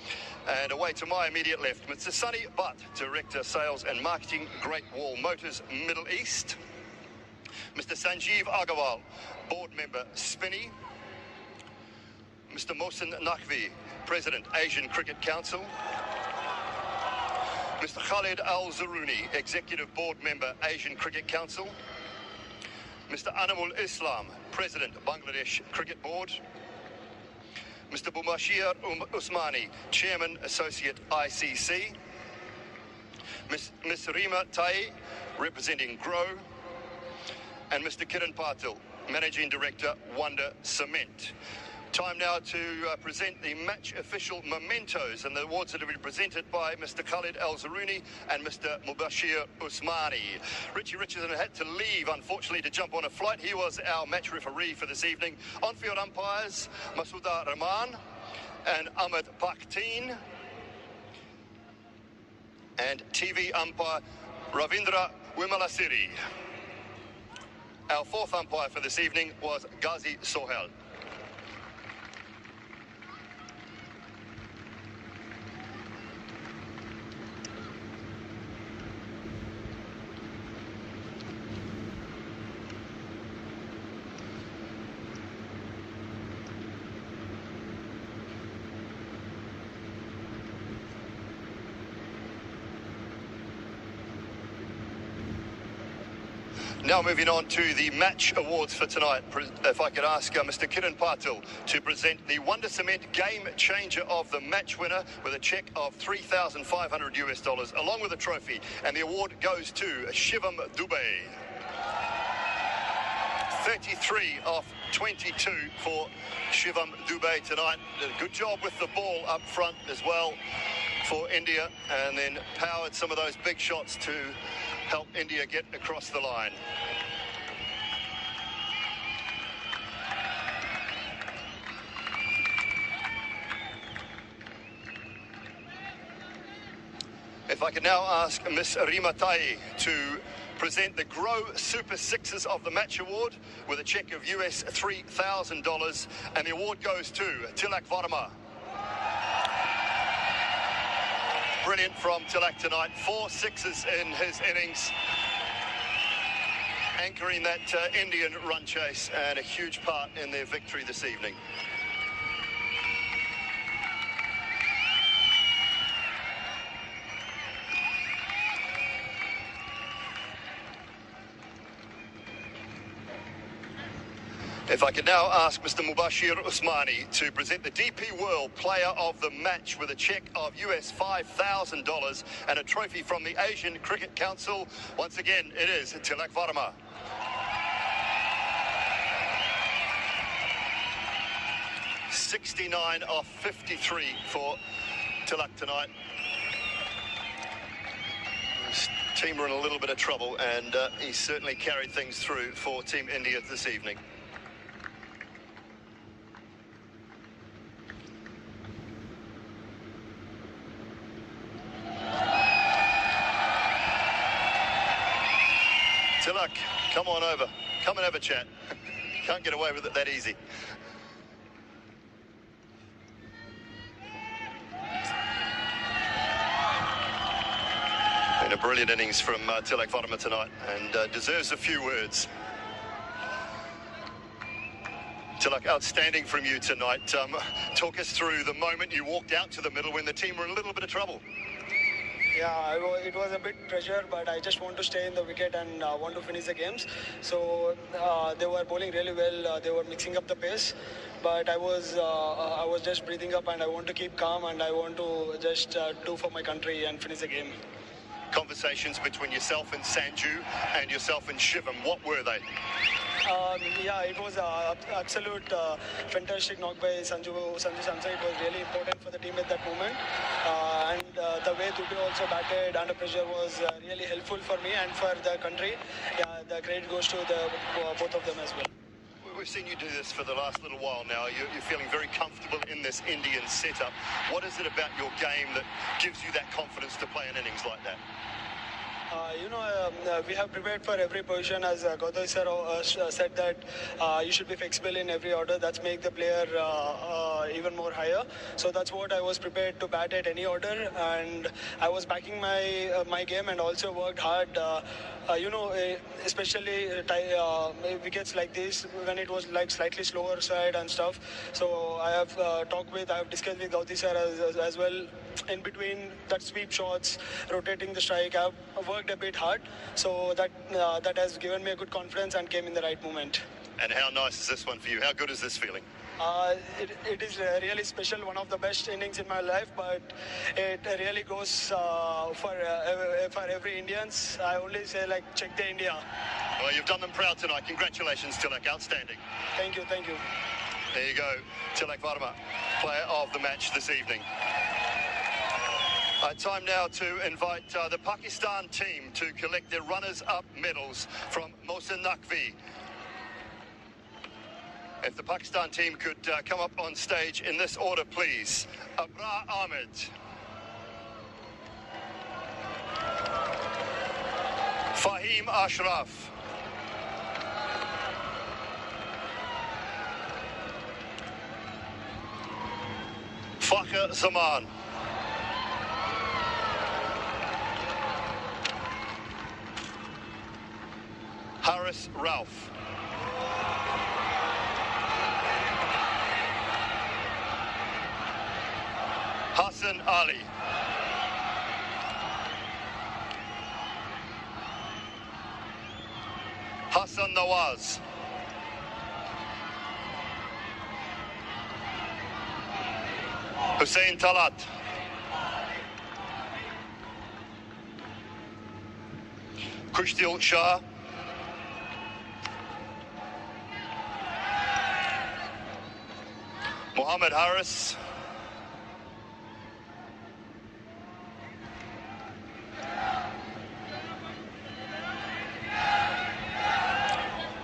And away to my immediate left, Mr. Sunny Butt, Director Sales and Marketing, Great Wall Motors, Middle East. Mr. Sanjeev Agarwal, Board Member, Spinney. Mr. Mohsin Naqvi, President, Asian Cricket Council. Mr. Khalid Al-Zaruni, Executive Board Member, Asian Cricket Council. Mr. Anamul Islam, President, Bangladesh Cricket Board. Mr. Bumashir Usmani, Chairman, Associate ICC. Ms. Rima Tai, representing Grow. And Mr. Kiran Patil, Managing Director, Wonder Cement. Time now to present the match official mementos, and the awards that have been presented by Mr. Khalid Al-Zaruni and Mr. Mubashir Usmani. Richie Richardson had to leave, unfortunately, to jump on a flight. He was our match referee for this evening. On-field umpires, Masuda Rahman and Ahmed Pakteen. And TV umpire, Ravindra Wimalasiri. Our fourth umpire for this evening was Ghazi Sohel. Now moving on to the match awards for tonight. If I could ask Mr. Kiran Patil to present the Wonder Cement Game Changer of the match winner with a cheque of $3,500 along with a trophy. And the award goes to Shivam Dubey. 33 off 22 for Shivam Dubey tonight. Did a good job with the ball up front as well for India, and then powered some of those big shots to help India get across the line. If I could now ask Miss Rima Tai to present the Grow Super Sixes of the Match Award with a cheque of US $3,000, and the award goes to Tilak Varma. Brilliant from Tilak tonight. 4 sixes in his innings, anchoring that Indian run chase, and a huge part in their victory this evening. If I could now ask Mr. Mubashir Usmani to present the DP World Player of the Match with a cheque of US $5,000 and a trophy from the Asian Cricket Council. Once again, it is Tilak Varma. $69 off 53 for Tilak tonight. His team were in a little bit of trouble, and he certainly carried things through for Team India this evening. Tilak, come on over. Come and have a chat. Can't get away with it that easy. And a brilliant innings from Tilak Varma tonight, and deserves a few words. Tilak, outstanding from you tonight. Talk us through the moment you walked out to the middle when the team were in a little bit of trouble. Yeah, it was a bit pressure, but I just want to stay in the wicket and want to finish the games. So they were bowling really well. They were mixing up the pace, but I was just breathing up, and I want to keep calm, and I want to just do for my country and finish the game. Conversations between yourself and Sanju and yourself and Shivam, what were they? Yeah, it was absolute fantastic knock by Sanju Samsa. It was really important for the team at that moment. And the way Dubey also batted under pressure was really helpful for me and for the country. Yeah, the credit goes to both of them as well. We've seen you do this for the last little while now. You're feeling very comfortable in this Indian setup. What is it about your game that gives you that confidence to play an innings like that? We have prepared for every position, as Gautam sir said that you should be flexible in every order. That's make the player even more higher. So that's what I was prepared to bat at any order, and I was backing my game and also worked hard. Especially wickets like this when it was like slightly slower side and stuff. So I have discussed with Gautam sir as well. In between that sweep shots, rotating the strike, I've worked a bit hard, so that has given me a good confidence and came in the right moment. And how nice is this one for you? How good is this feeling? It is really special, one of the best innings in my life, but it really goes for every Indians. I only say, like, check the India. Well, you've done them proud tonight. Congratulations, Tilak. Outstanding. Thank you. There you go, Tilak Varma, player of the match this evening. Time now to invite the Pakistan team to collect their runners-up medals from Mohsin Naqvi. If the Pakistan team could come up on stage in this order, please. Abrar Ahmed. Fahim Ashraf. Fakhr Zaman. Haris Ralph. Hassan Ali. Hassan Nawaz. Hussein Talat. Kushtil Shah. Mohammed Harris.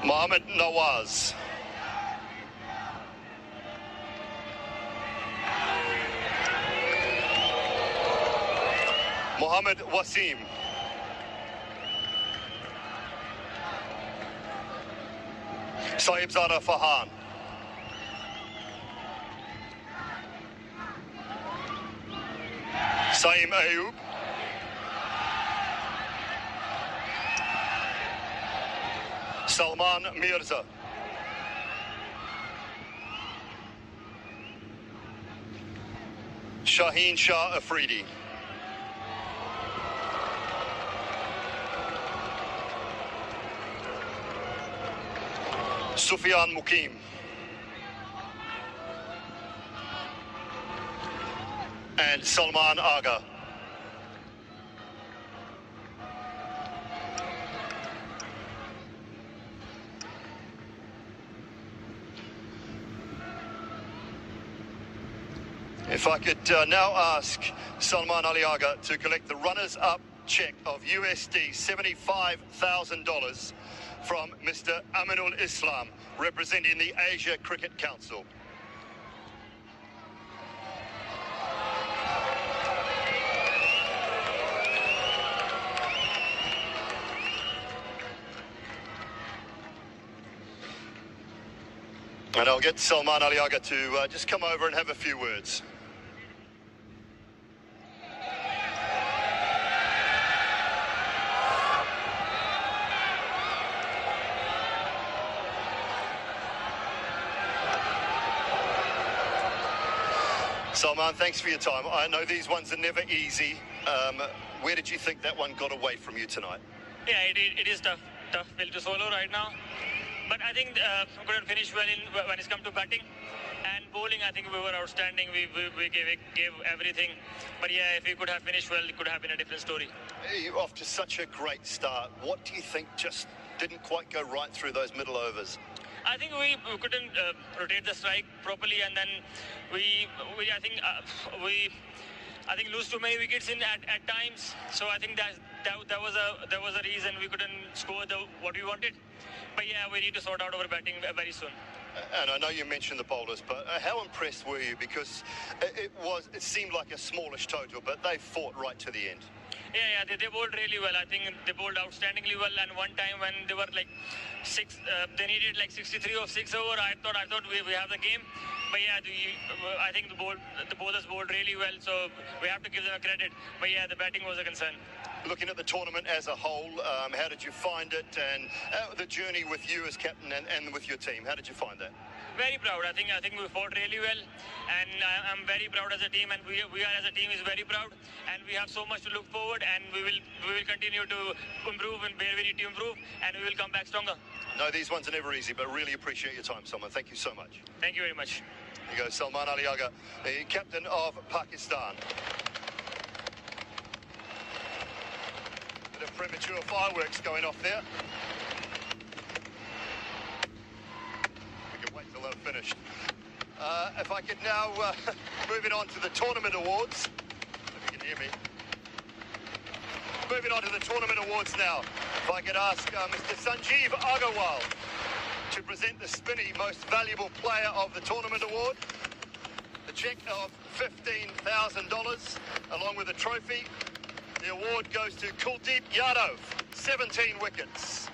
Mohammed Nawaz. Mohammed Wasim. Sahibzada Fahan. Saim Ayub. Salman Mirza. Shaheen Shah Afridi. Sufyan Mukim. And Salman Aga. If I could now ask Salman Ali Aga to collect the runners-up check of USD $75,000 from Mr. Aminul Islam, representing the Asia Cricket Council. And I'll get Salman Ali Aga to just come over and have a few words. Salman, thanks for your time. I know these ones are never easy. Where did you think that one got away from you tonight? Yeah, it is tough pill to swallow right now. But I think we couldn't finish well when it's come to batting. And bowling, I think we were outstanding. We gave everything. But yeah, if we could have finished well, it could have been a different story. You're off to such a great start. What do you think just didn't quite go right through those middle overs? I think we couldn't rotate the strike properly, and then I think lose too many wickets at times. So I think that was a reason we couldn't score what we wanted. But yeah, we need to sort out our batting very soon. And I know you mentioned the bowlers, but how impressed were you? Because it seemed like a smallish total, but they fought right to the end. Yeah, they bowled really well. I think they bowled outstandingly well. And one time when they were like they needed like 63 of 6 over. I thought we have the game. But yeah, I think the bowlers bowled really well. So we have to give them a credit. But yeah, the batting was a concern. Looking at the tournament as a whole, how did you find it? And the journey with you as captain and with your team, how did you find that? Very proud. I think we fought really well, and I'm very proud as a team, and we are as a team is very proud, and we have so much to look forward, and we will continue to improve and where we need to improve, and we will come back stronger. No, these ones are never easy, but really appreciate your time, Salman. Thank you so much. Thank you very much. There you go, Salman Ali Aga, the captain of Pakistan. Bit of premature fireworks going off there. We can wait till they're finished. If I could now moving on to the tournament awards. If you can hear me. Moving on to the tournament awards now. If I could ask Mr. Sanjeev Agarwal to present the Spinney Most Valuable Player of the Tournament Award. The cheque of $15,000 along with a trophy. The award goes to Kuldeep Yadav, 17 wickets.